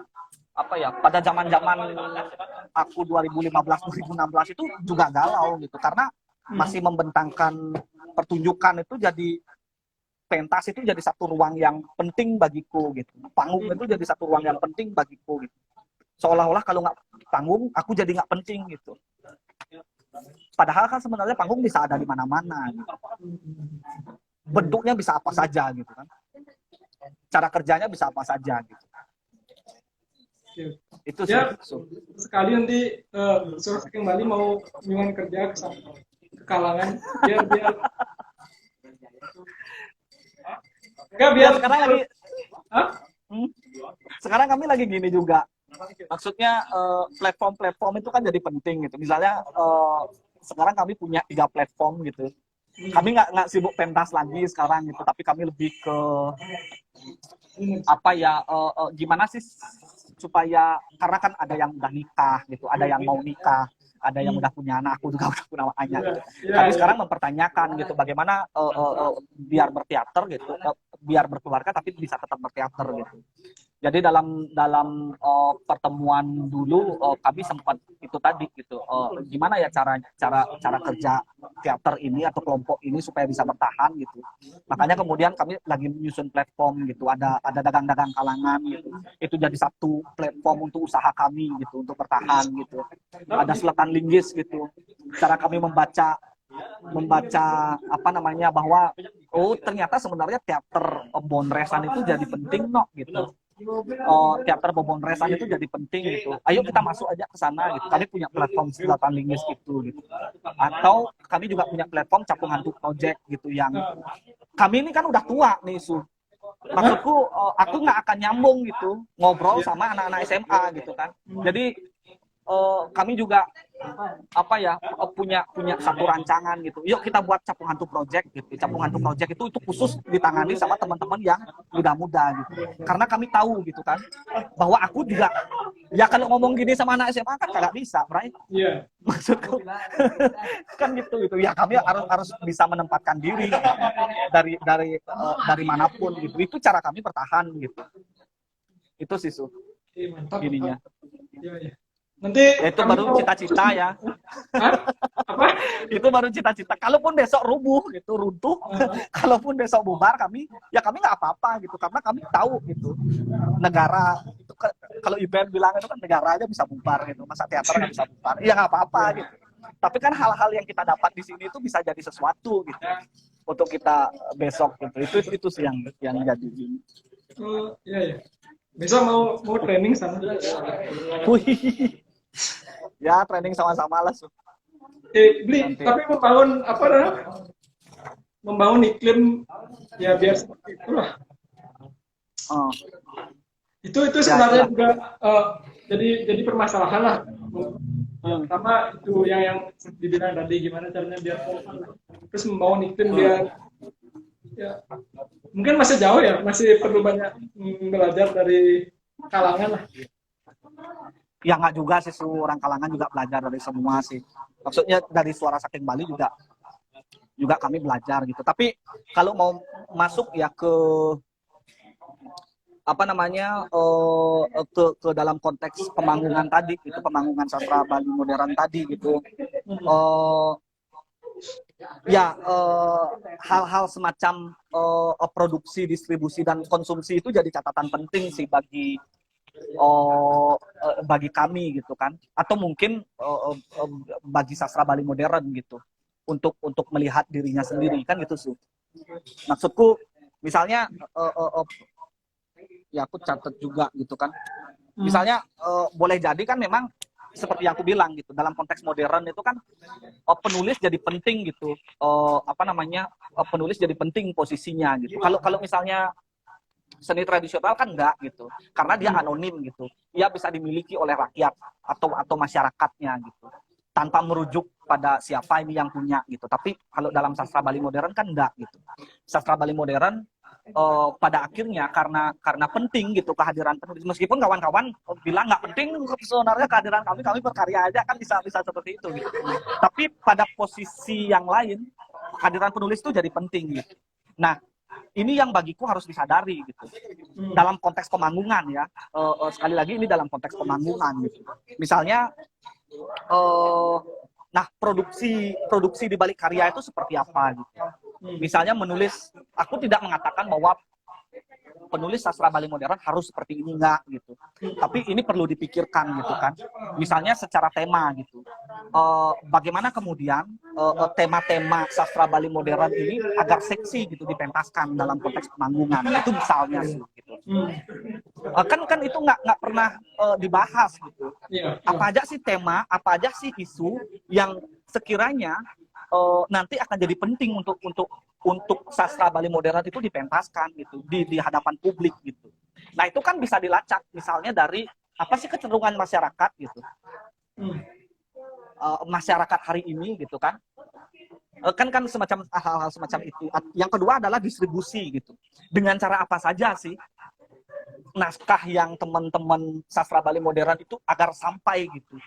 aku 2015-2016 itu juga galau gitu, karena masih membentangkan pertunjukan itu pentas itu jadi satu ruang yang penting bagiku gitu. Panggung itu jadi satu ruang yang penting bagiku gitu. Seolah-olah kalau nggak panggung, aku jadi nggak penting gitu. Padahal kan sebenarnya panggung bisa ada di mana-mana. Gitu. Bentuknya bisa apa saja gitu kan. Cara kerjanya bisa apa saja gitu. Itu sih. Ya, sekali nanti Suara Saking Bali mau kunjungan kerja ke sana, ke Kalangan, biar biar enggak biar Sekarang lagi Hah? sekarang kami lagi gini juga. Maksudnya platform-platform itu kan jadi penting gitu. Misalnya sekarang kami punya 3 platform gitu. Kami nggak sibuk pentas lagi sekarang gitu, tapi kami lebih ke apa ya, gimana sih supaya, karena kan ada yang udah nikah gitu, ada yang mau nikah, ada yang udah punya anak, aku juga udah punya anaknya gitu. Kami sekarang mempertanyakan gitu bagaimana biar berteater gitu, biar berkeluarga tapi bisa tetap berteater gitu. Jadi dalam pertemuan dulu kami sempat itu tadi gitu, gimana ya cara kerja teater ini atau kelompok ini supaya bisa bertahan gitu. Makanya kemudian kami lagi menyusun platform gitu, ada dagang-dagang kalangan gitu. Itu jadi satu platform untuk usaha kami gitu, untuk bertahan gitu. Ada Selatan Linggis gitu. Cara kami membaca apa namanya, bahwa ternyata sebenarnya teater Bonresan itu jadi penting gitu. Teater Bonresan itu jadi penting gitu. Ayo kita masuk aja ke sana gitu. Kami punya platform Selatan Linggis gitu. Atau kami juga punya platform Capung Hantu Project gitu, yang kami ini kan udah tua nih maksudku aku nggak akan nyambung gitu ngobrol sama anak-anak SMA gitu kan. Jadi kami juga apa ya, punya satu rancangan gitu. Yuk kita buat Capung Hantu Project gitu. Capung Hantu Project itu khusus ditangani sama teman-teman yang muda-muda gitu. Karena kami tahu gitu kan bahwa aku juga ya kalau ngomong gini sama anak SMA kan kagak bisa, right? Iya. Maksudku kan gitu. Ya kami harus bisa menempatkan diri dari manapun gitu. Itu cara kami bertahan gitu. Itu sih Mantap. ininya. Iya. Nanti Itu baru cita-cita ya. Hah? Apa? Itu baru cita-cita. Kalaupun besok runtuh, kalaupun besok bubar kami nggak apa-apa gitu, karena kami tahu gitu negara itu kalau IBM bilang itu kan negara aja bisa bubar gitu, masa teater nggak bisa bubar, ya nggak apa-apa gitu. Tapi kan hal-hal yang kita dapat di sini itu bisa jadi sesuatu gitu untuk kita besok gitu. Itu sih yang jadi ini. Iya. Besok mau training sana. Wih. Ya training sama-sama lah. Beli, tapi membangun iklim ya biar seperti itulah. Itu sebenarnya juga jadi permasalahan lah. Pertama itu yang dibilang tadi, gimana caranya biar terus membangun iklim biar ya mungkin masih jauh ya, masih perlu banyak belajar dari kalangan lah. Ya nggak juga sih, orang kalangan juga belajar dari semua sih. Maksudnya dari Suara Saking Bali juga kami belajar gitu. Tapi kalau mau masuk ya ke apa namanya ke dalam konteks pemanggungan tadi gitu, pemanggungan sastra Bali modern tadi gitu. Hal-hal semacam produksi, distribusi dan konsumsi itu jadi catatan penting sih bagi kami gitu kan, atau mungkin bagi sastra Bali modern gitu, untuk melihat dirinya sendiri kan gitu sih. Maksudku misalnya ya aku catat juga gitu kan, misalnya boleh jadi kan memang seperti yang aku bilang gitu, dalam konteks modern itu kan penulis jadi penting gitu, penulis jadi penting posisinya gitu. Kalau misalnya seni tradisional kan enggak gitu, karena dia anonim gitu, dia bisa dimiliki oleh rakyat atau masyarakatnya gitu, tanpa merujuk pada siapa ini yang punya gitu. Tapi kalau dalam sastra Bali modern kan enggak gitu. Sastra Bali modern pada akhirnya karena penting gitu kehadiran penulis, meskipun kawan-kawan bilang nggak penting sebenarnya kehadiran kami berkarya aja kan bisa seperti itu gitu. Tapi pada posisi yang lain kehadiran penulis itu jadi penting gitu. Nah, ini yang bagiku harus disadari gitu. Dalam konteks pemanggungan ya, sekali lagi ini dalam konteks pemanggungan gitu. Misalnya, produksi di balik karya itu seperti apa gitu. Misalnya menulis Aku tidak mengatakan bahwa penulis sastra Bali modern harus seperti ini, enggak gitu. Tapi ini perlu dipikirkan gitu kan. Misalnya secara tema gitu. Bagaimana kemudian tema-tema sastra Bali modern ini agar seksi gitu dipentaskan dalam konteks pemanggungan. Itu misalnya sih gitu. Kan itu nggak pernah dibahas gitu. Apa aja sih tema, apa aja sih isu yang sekiranya nanti akan jadi penting untuk sastra Bali modern itu dipentaskan gitu di hadapan publik gitu. Nah itu kan bisa dilacak misalnya dari apa sih kecenderungan masyarakat gitu, masyarakat hari ini gitu kan, kan semacam hal-hal semacam itu. Yang kedua adalah distribusi gitu. Dengan cara apa saja sih naskah yang teman-teman sastra Bali modern itu agar sampai gitu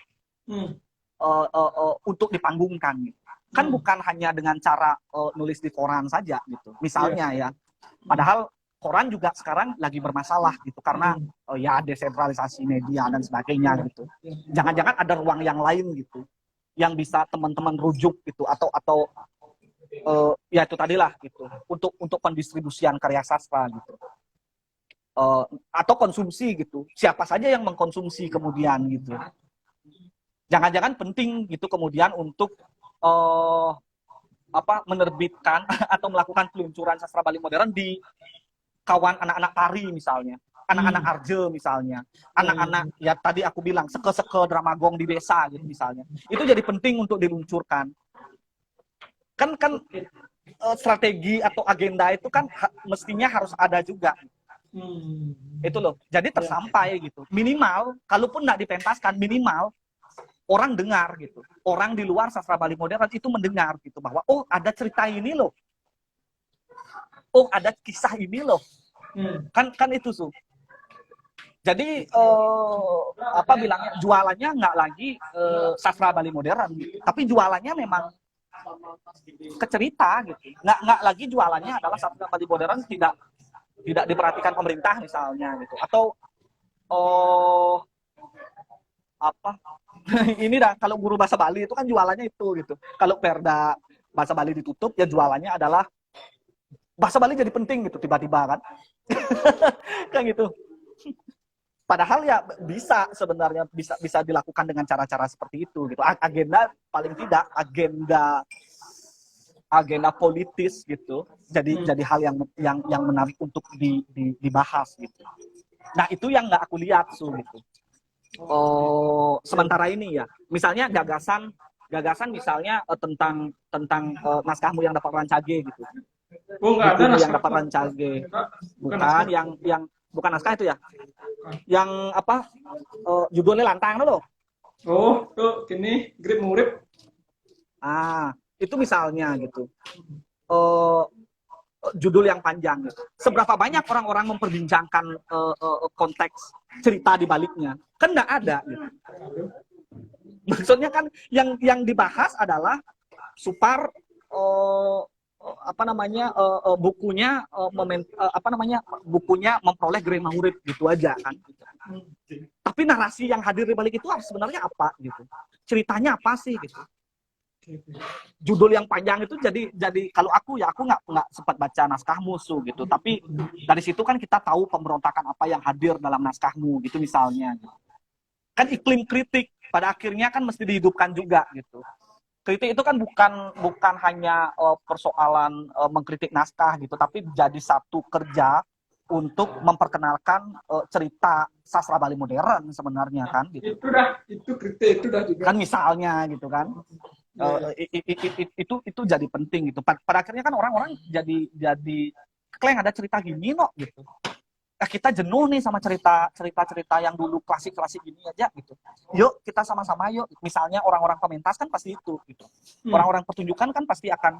untuk dipanggungkan gitu. Kan bukan hanya dengan cara nulis di koran saja gitu. Misalnya ya. Padahal koran juga sekarang lagi bermasalah gitu karena ya desentralisasi media dan sebagainya gitu. Jangan-jangan ada ruang yang lain gitu yang bisa teman-teman rujuk gitu atau ya itu tadilah gitu untuk pendistribusian karya sastra gitu. Atau konsumsi gitu. Siapa saja yang mengkonsumsi kemudian gitu. Jangan-jangan penting gitu kemudian untuk menerbitkan atau melakukan peluncuran sastra Bali modern di kawan anak-anak tari misalnya, anak-anak arje misalnya, anak-anak ya tadi aku bilang seke-seke dramagong di desa gitu misalnya. Itu jadi penting untuk diluncurkan. Kan strategi atau agenda itu kan mestinya harus ada juga. Itu loh. Jadi tersampai gitu. Minimal kalaupun nggak dipentaskan, minimal orang dengar gitu. Orang di luar sastra Bali modern itu mendengar gitu bahwa oh ada cerita ini loh. Oh ada kisah ini loh. Kan itu Su. Jadi apa bilangnya jualannya nggak lagi sastra Bali modern, tapi jualannya memang ke cerita gitu. Nggak lagi jualannya adalah sastra Bali modern tidak diperhatikan pemerintah misalnya gitu. Atau ini dah kalau guru bahasa Bali itu kan jualannya itu gitu. Kalau Perda bahasa Bali ditutup ya jualannya adalah bahasa Bali jadi penting gitu tiba-tiba kan. Kayak gitu. Padahal ya bisa sebenarnya bisa dilakukan dengan cara-cara seperti itu gitu. Agenda paling tidak agenda politis gitu. Jadi hal yang menarik untuk dibahas gitu. Nah, itu yang nggak aku lihat gitu. Sementara ini ya, misalnya gagasan misalnya tentang naskahmu yang dapat rancage gitu. Nggak ada yang dapat rancage. Bukan yang bukan naskah itu ya. Yang apa? Judulnya lantang loh. Oh, tuh gini, grip murip. Itu misalnya gitu. Judul yang panjang gitu. Seberapa banyak orang-orang memperbincangkan konteks cerita di baliknya? Kan nggak ada gitu. Maksudnya kan yang dibahas adalah Supar bukunya bukunya memperoleh Grema Murid gitu aja kan. Tapi narasi yang hadir di balik itu sebenarnya apa gitu? Ceritanya apa sih gitu? Judul yang panjang itu jadi kalau aku nggak sempat baca naskahmu Su gitu, tapi dari situ kan kita tahu pemberontakan apa yang hadir dalam naskahmu gitu misalnya. Kan iklim kritik pada akhirnya kan mesti dihidupkan juga gitu. Kritik itu kan bukan hanya persoalan mengkritik naskah gitu, tapi jadi satu kerja untuk memperkenalkan cerita sastra Bali modern sebenarnya kan gitu. Itu kritik itu dah juga. Kan misalnya gitu kan. Itu jadi penting gitu. Pada akhirnya kan orang-orang jadi kleng ada cerita gini no gitu. Kita jenuh nih sama cerita yang dulu klasik gini aja gitu. Yuk kita sama-sama yuk. Misalnya orang-orang pementas kan pasti itu gitu. Orang-orang pertunjukan kan pasti akan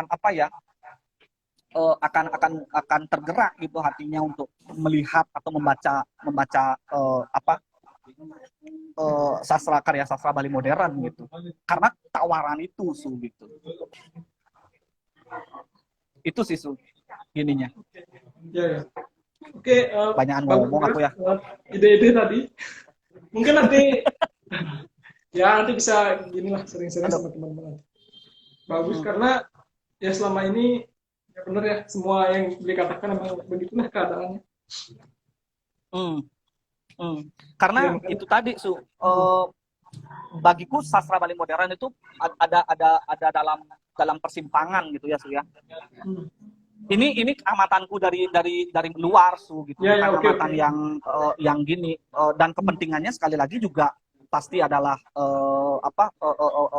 apa ya? Akan tergerak gitu hatinya untuk melihat atau membaca karya sastra Bali modern gitu. Karena tawaran itu Su gitu. Itu sih Su ininya. Ya. Oke, banyakan ngomong aku ya. Ide-ide tadi. Mungkin nanti nanti bisa ginilah sering-sering sama teman-teman. Bagus karena ya selama ini benar ya, semua yang dikatakan memang begitulah keadaannya. Hmm, hmm. Karena Dan kan, itu tadi bagiku sastra Bali modern itu ada dalam persimpangan gitu ya Su ya. hmm. Ini amatanku dari luar gitu, Ya ya, bukan oke amatan oke. yang gini. Dan kepentingannya sekali lagi juga pasti adalah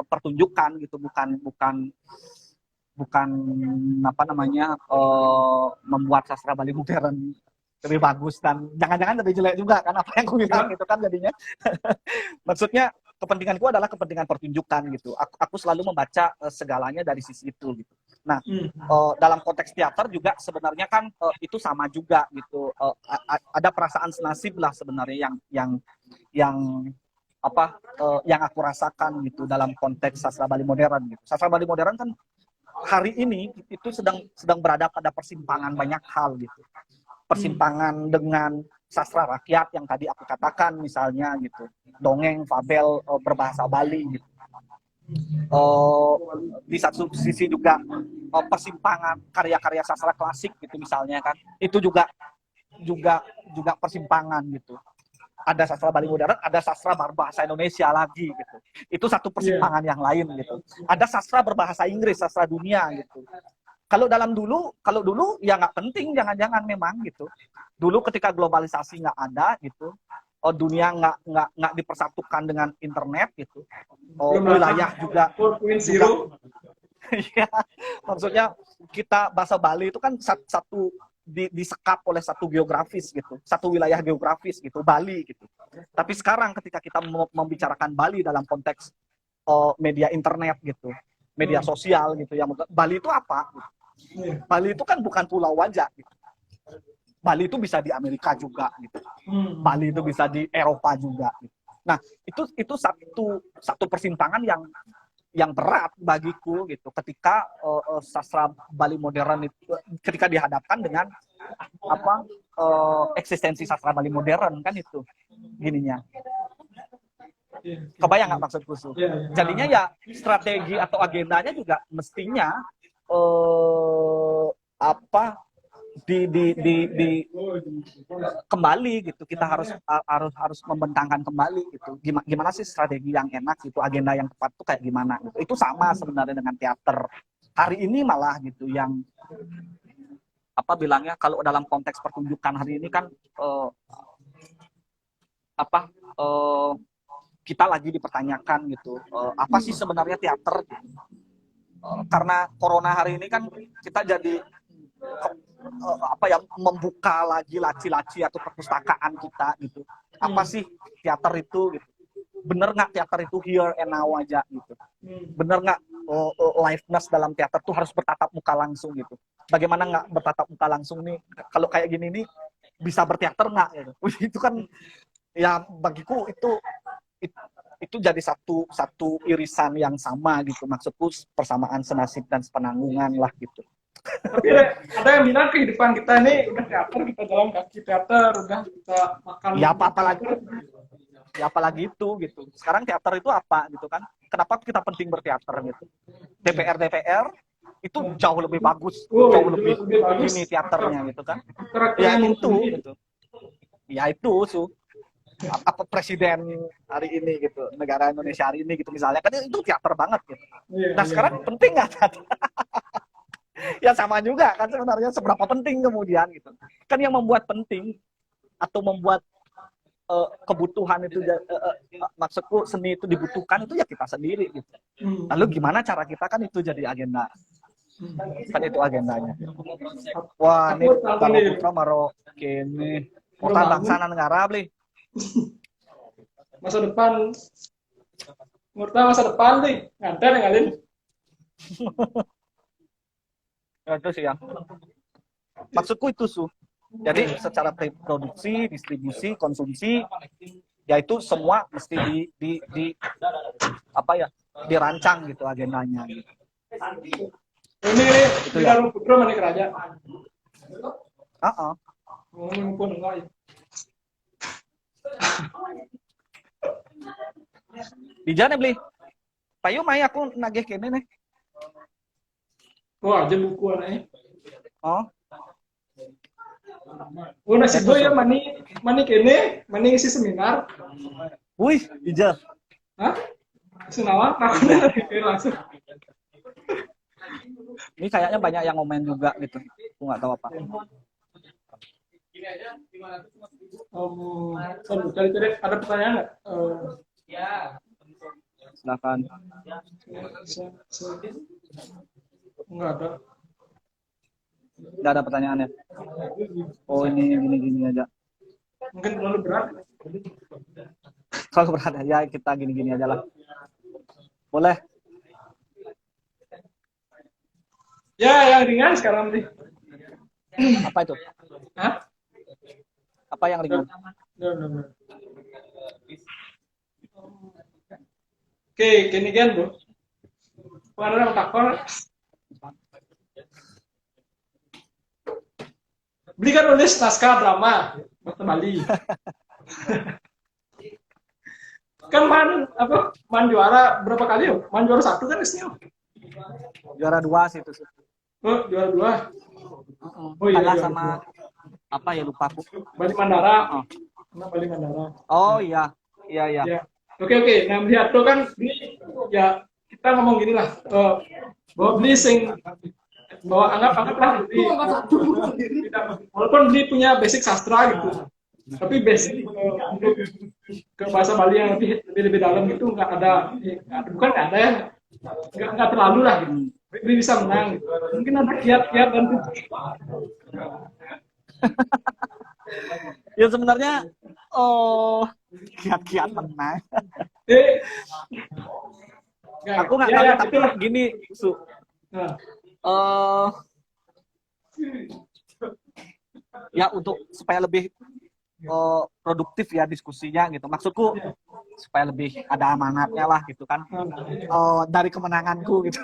pertunjukan gitu, bukan bukan bukan apa namanya membuat sastra Bali modern lebih bagus dan jangan-jangan lebih jelek juga kan apa yang aku bilang Ya. gitu kan jadinya. Maksudnya kepentinganku adalah kepentingan pertunjukan gitu. Aku selalu membaca segalanya dari sisi itu gitu. Nah, Hmm. dalam konteks teater juga sebenarnya kan itu sama juga gitu. Ada perasaan senasib lah sebenarnya yang yang aku rasakan gitu dalam konteks sastra Bali modern gitu. Sastra Bali modern kan hari ini itu sedang berada pada persimpangan banyak hal gitu. Persimpangan dengan sastra rakyat yang tadi aku katakan misalnya gitu, dongeng, fabel berbahasa Bali gitu. Di satu sisi juga persimpangan karya-karya sastra klasik gitu misalnya kan, itu juga juga juga persimpangan gitu. Ada sastra Bali modern, ada sastra berbahasa Indonesia lagi gitu. Itu satu Iya. persimpangan yang lain gitu. Ada sastra berbahasa Inggris, sastra dunia gitu. Kalau dulu ya nggak penting, jangan-jangan memang gitu. Dulu ketika globalisasi nggak ada gitu, dunia nggak dipersatukan dengan internet gitu, Belum wilayah datang juga 4.0. ya, maksudnya kita bahasa Bali itu kan satu disekap oleh satu geografis gitu, satu wilayah geografis gitu, Bali gitu. Tapi sekarang ketika kita membicarakan Bali dalam konteks media internet gitu, media Hmm. sosial gitu, yang Bali itu apa? Iya. Bali itu kan bukan pulau aja gitu. Bali itu bisa di Amerika juga gitu. Hmm. Bali itu bisa di Eropa juga gitu. Nah, itu satu persimpangan yang berat bagiku gitu ketika sastra Bali modern itu ketika dihadapkan dengan eksistensi sastra Bali modern kan itu gininya. Iya. Kebayang nggak maksudku Su? Iya, iya. Jadinya ya strategi atau agendanya juga mestinya eh, apa di kembali gitu. Kita harus membentangkan kembali gitu. Gimana sih strategi yang enak gitu, agenda yang tepat tuh kayak gimana gitu. Itu sama sebenarnya dengan teater. Hari ini malah gitu yang bilangnya kalau dalam konteks pertunjukan hari ini kan apa eh, kita lagi dipertanyakan gitu. Apa sih sebenarnya teater? Karena corona hari ini kan kita jadi membuka lagi laci-laci atau perpustakaan kita gitu. Apa sih teater itu gitu? Bener nggak teater itu here and now aja gitu? Bener nggak liveness dalam teater tuh harus bertatap muka langsung gitu? Bagaimana nggak bertatap muka langsung nih? Kalau kayak gini nih bisa berteater nggak gitu? Itu kan ya bagiku itu jadi satu irisan yang sama gitu. Maksudku persamaan senasib dan sepenanggungan lah gitu. Tapi ada yang bilang kehidupan kita ini udah teater, kita jalan kaki teater, udah kita makan Ya apalagi teater. ya apalagi itu gitu. Sekarang teater itu apa gitu kan? Kenapa kita penting berteater gitu? DPR itu jauh lebih bagus, jauh lebih bagus. ini teaternya gitu kan? Karakternya Ya itu mumpuni. gitu. Ya itu apa presiden hari ini gitu, negara Indonesia hari ini gitu misalnya kan itu teater banget gitu. Iya, Nah iya. sekarang penting nggak teater? Ya sama juga kan sebenarnya seberapa penting kemudian gitu. Kan yang membuat penting atau membuat kebutuhan itu maksudku seni itu dibutuhkan itu ya kita sendiri gitu. Lalu gimana cara kita kan itu jadi agenda. Kan itu agendanya. Wah, ini Aku tahu Baro nih, Putra Maro kene. baru Kota bangun. bangsa negara beli. Masa depan, Murta masa depan nih, nganter ngalin. Ya, itu sih ya. Maksudku itu jadi secara produksi, distribusi, konsumsi, yaitu semua mesti di dirancang gitu agendanya. Ini Itu di ya. dalam putra mana kerajaan. Ngomong pun enggak ya. Di jane beli. Payu mai aku nagih kene nih. Wah, aja buku anaknya. Oh, Oh nasi gue ya mani kene, mani ngisi seminar. wih, hijau. Hah? Senawan, aku langsung. Ini kayaknya banyak yang ngomen juga gitu. Aku nggak tahu apa. Cari-cari ada pertanyaan nggak? Silakan. Nggak ada. Nggak ada pertanyaannya. Oh, ini gini-gini aja. Mungkin terlalu berat. Kalau berat ya kita gini-gini aja lah. Boleh. Ya, yang ringan sekarang nih. Apa itu? Hah? Apa yang ringan? No. Oke, gini kan, Bu. Pengadaan takor. Beli kan nulis naskah drama Bakti Bali. Kan man juara berapa kali yo? Man juara 1 kan istilahnya. Juara 2 sih itu. Oh, juara 2. Oh iya, Kalah juara sama 2. apa ya, lupa aku. Bali Mandara. Oh. Bali Mandara. Oh iya. Iya. Ya. Oke. Nah, melihat tuh kan ini ya kita ngomong gini lah. Bahwa beli bahwa anggaplah beli walaupun beli punya basic sastra gitu. Tapi basic untuk ke bahasa Bali yang lebih dalam gitu nggak ada ya. Nggak terlalu lah gitu. Beli bisa menang gitu. Mungkin ada kiat-kiat dan Ya sebenarnya kiat-kiat menang. Aku nggak tahu, tapi gini, Su. Ya untuk supaya lebih produktif ya diskusinya gitu. Maksudku supaya lebih ada amanatnya lah gitu kan. Dari kemenanganku gitu.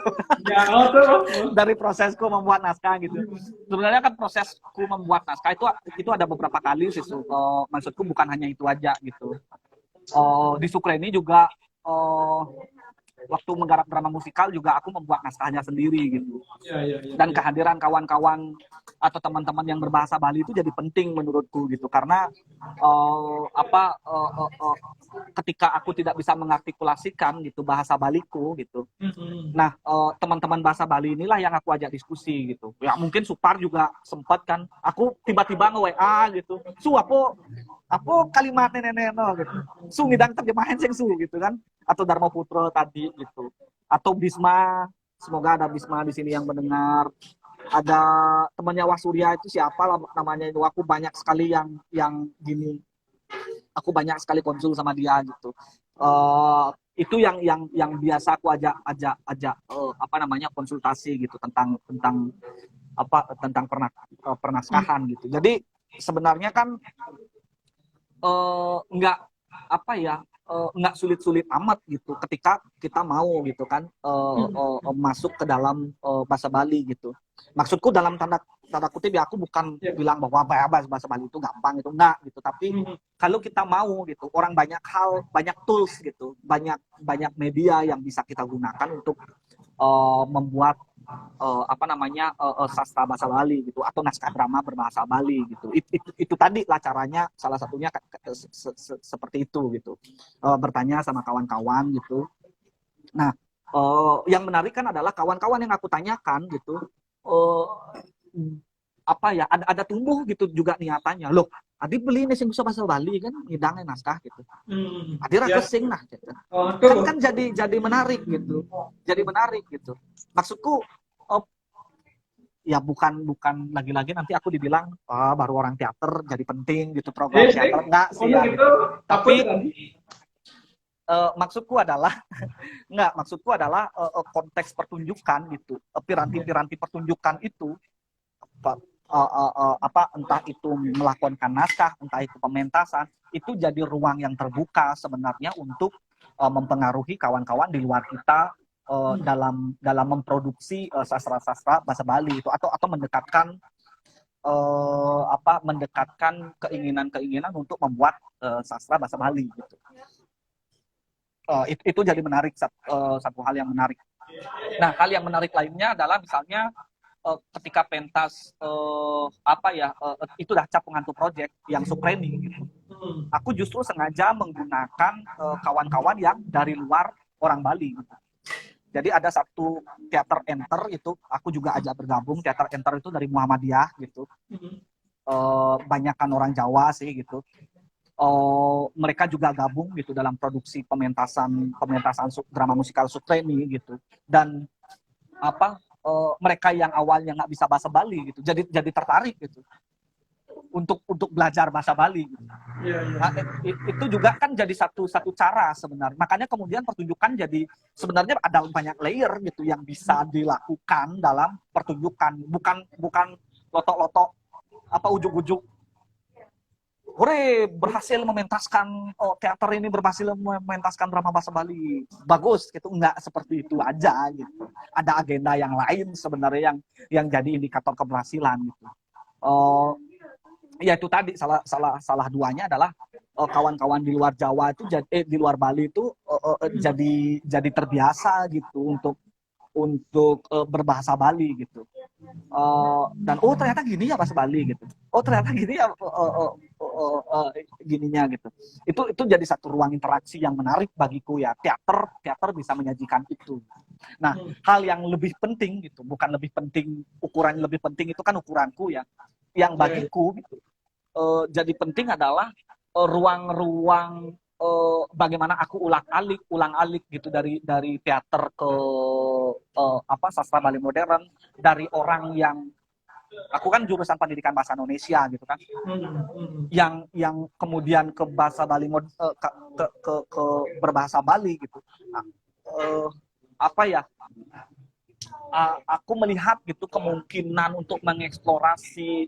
Dari prosesku membuat naskah gitu. Sebenarnya kan prosesku membuat naskah itu ada beberapa kali sih. Maksudku bukan hanya itu aja gitu. Di Sukreni juga waktu menggarap drama musikal juga aku membuat naskahnya sendiri gitu. Dan kehadiran kawan-kawan atau teman-teman yang berbahasa Bali itu jadi penting menurutku gitu, karena ketika aku tidak bisa mengartikulasikan gitu bahasa Baliku gitu. Nah, teman-teman bahasa Bali inilah yang aku ajak diskusi gitu. Ya mungkin Supar juga sempat kan, aku tiba-tiba nge-WA gitu. Su, apa kalimat nenek gitu. Su ngidang terjemahan sing Su gitu kan. Atau Dharma Putra tadi gitu. Atau Bisma, semoga ada Bisma di sini yang mendengar. Ada temannya Wasurya itu siapa namanya itu, aku banyak sekali yang gini. Aku banyak sekali konsul sama dia gitu. Itu yang biasa aku ajak konsultasi gitu tentang pernaskahan gitu. Jadi sebenarnya kan nggak sulit-sulit amat gitu ketika kita mau gitu kan masuk ke dalam bahasa Bali gitu. Maksudku dalam tanda kutip ya, aku bukan bilang bahwa bahasa Bali itu gampang, itu enggak gitu, tapi kalau kita mau gitu, orang banyak tools gitu, banyak media yang bisa kita gunakan untuk membuat sastra bahasa Bali gitu, atau naskah drama berbahasa Bali gitu. Itu tadi lah caranya, salah satunya seperti itu gitu. Bertanya sama kawan-kawan gitu. Nah, yang menarik kan adalah kawan-kawan yang aku tanyakan gitu, ada tumbuh gitu juga niatannya. Loh, Adi beli nih sing bisa bahasa Bali kan ngidangnya naskah gitu. Adi raga sing nah gitu. Kan jadi menarik gitu. Jadi menarik gitu. Maksudku ya bukan lagi-lagi nanti aku dibilang baru orang teater jadi penting gitu program teater, enggak sih ya gitu. Tapi maksudku adalah konteks pertunjukan gitu, piranti pertunjukan itu entah itu melakonkan naskah, entah itu pementasan, itu jadi ruang yang terbuka sebenarnya untuk mempengaruhi kawan-kawan di luar kita dalam memproduksi sastra-sastra bahasa Bali itu, atau mendekatkan keinginan untuk membuat sastra bahasa Bali gitu. Itu jadi menarik, satu hal yang menarik. Nah, hal yang menarik lainnya adalah misalnya ketika pentas itu dah cap pengantu project yang Supreni gitu. Aku justru sengaja menggunakan kawan-kawan yang dari luar orang Bali gitu. Jadi ada satu teater enter itu aku juga ajak bergabung. Teater enter itu dari Muhammadiyah gitu. Banyakan orang Jawa sih gitu. Mereka juga gabung gitu dalam produksi pementasan drama musikal Supreni gitu. Dan mereka yang awalnya nggak bisa bahasa Bali gitu, jadi tertarik gitu untuk belajar bahasa Bali. Gitu. Nah, itu juga kan jadi satu cara sebenarnya. Makanya kemudian pertunjukan jadi sebenarnya ada banyak layer gitu yang bisa dilakukan dalam pertunjukan. Bukan lotok-lotok ujuk-ujuk. Hore, berhasil mementaskan teater ini berhasil mementaskan drama bahasa Bali. Bagus gitu, enggak seperti itu aja gitu. Ada agenda yang lain sebenarnya yang jadi indikator keberhasilan gitu. Ya itu tadi salah duanya adalah kawan-kawan di luar Jawa itu di luar Bali itu jadi terbiasa gitu untuk berbahasa Bali gitu. Dan ternyata gini ya bahasa Bali gitu. Ternyata gini ya gininya gitu. Itu jadi satu ruang interaksi yang menarik bagiku ya. Teater bisa menyajikan itu. Nah, hal yang lebih penting gitu, bukan lebih penting, ukuran lebih penting itu kan ukuranku ya. Yang bagiku gitu. Jadi penting adalah ruang-ruang bagaimana aku ulang-alik gitu dari teater ke sastra Bali modern, dari orang yang aku kan jurusan pendidikan bahasa Indonesia gitu kan, yang kemudian ke bahasa Bali ke berbahasa Bali gitu. Aku melihat gitu kemungkinan untuk mengeksplorasi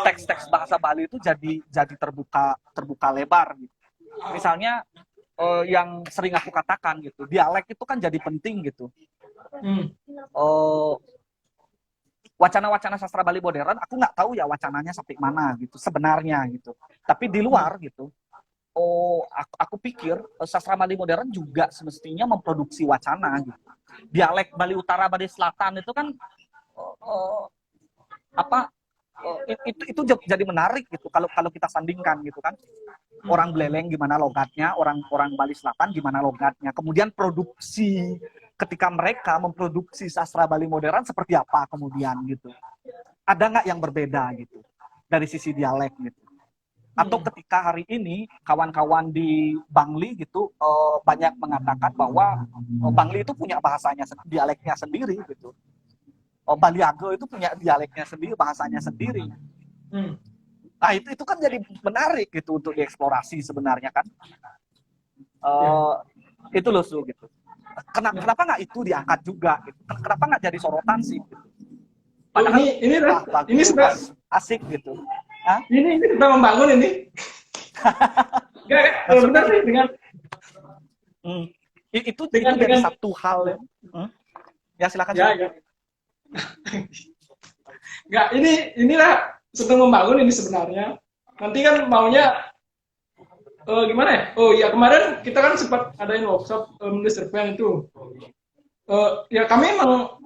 teks-teks bahasa Bali itu jadi terbuka lebar gitu. Misalnya yang sering aku katakan gitu, dialek itu kan jadi penting gitu. Wacana-wacana sastra Bali modern, aku nggak tahu ya wacananya sampai mana gitu sebenarnya gitu. Tapi di luar gitu, aku pikir sastra Bali modern juga semestinya memproduksi wacana gitu. Dialek Bali Utara, Bali Selatan itu kan itu jadi menarik gitu kalau kita sandingkan gitu kan. Orang Beleleng gimana logatnya, orang Bali Selatan gimana logatnya. Kemudian produksi ketika mereka memproduksi sastra Bali modern seperti apa kemudian gitu. Ada nggak yang berbeda gitu dari sisi dialek gitu. Atau ketika hari ini kawan-kawan di Bangli gitu banyak mengatakan bahwa Bangli itu punya bahasanya, dialeknya sendiri gitu. Baliago itu punya dialeknya sendiri, bahasanya sendiri. Nah itu kan jadi menarik gitu untuk dieksplorasi sebenarnya kan. Itu loh gitu. Kenapa nggak itu diangkat juga? Gitu? Kenapa nggak jadi sorotan sih? Gitu? Padahal ini sudah asik gitu. Ini kita membangun ini. Benar nih dengan itu jadi satu hal ya silakan. Ya. Nggak, inilah sedang membangun ini sebenarnya. Nanti kan maunya gimana ya? Oh iya, kemarin kita kan sempat adain workshop menulis cerpen itu. Ya kami emang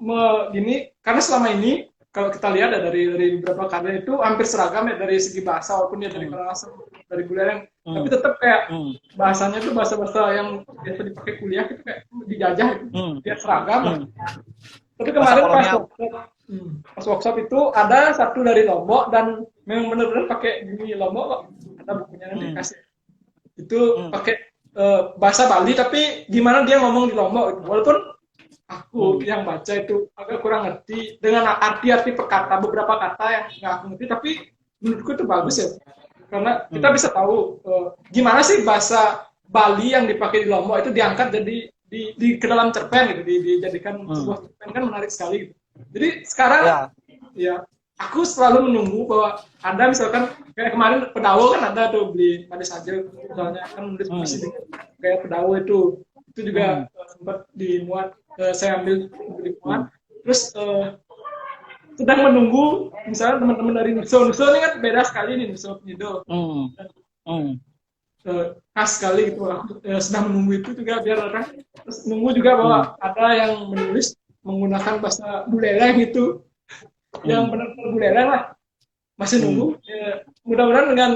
gini, karena selama ini kalau kita lihat dari beberapa karya itu hampir seragam ya dari segi bahasa, walaupun dia dari Karangasem, dari Buleleng, tapi tetap kayak bahasanya tuh bahasa-bahasa yang biasa dipakai kuliah itu kayak dijajah itu, dia seragam lah. Tapi kemarin pas workshop itu ada satu dari Lombok dan memang benar-benar pakai gini Lombok kok, kata bukunya nanti kasih. Itu pakai bahasa Bali tapi gimana dia ngomong di Lombok gitu. Walaupun aku yang baca itu agak kurang ngerti dengan arti-arti perkata, beberapa kata yang nggak aku ngerti, tapi menurutku itu bagus ya, karena kita bisa tahu gimana sih bahasa Bali yang dipakai di Lombok itu diangkat jadi di ke dalam cerpen gitu, dijadikan sebuah cerpen, kan menarik sekali gitu. Jadi sekarang ya aku selalu menunggu bahwa Anda misalkan kayak kemarin Pedawo kan ada tuh beli pada saja misalnya kan menulis puisi dengan kayak Pedawo itu juga sempat dimuat, saya ambil dimuat. Terus sedang menunggu misalnya teman-teman dari Nuso ini kan beda sekali nih, Nuso Penyido khas sekali gitu. Aku sedang menunggu itu juga biar orang terus nunggu juga bahwa ada yang menulis menggunakan bahasa Buleleng itu yang Hmm. benar-benar budaya lah. Masih Hmm. nunggu. Ya, mudah-mudahan dengan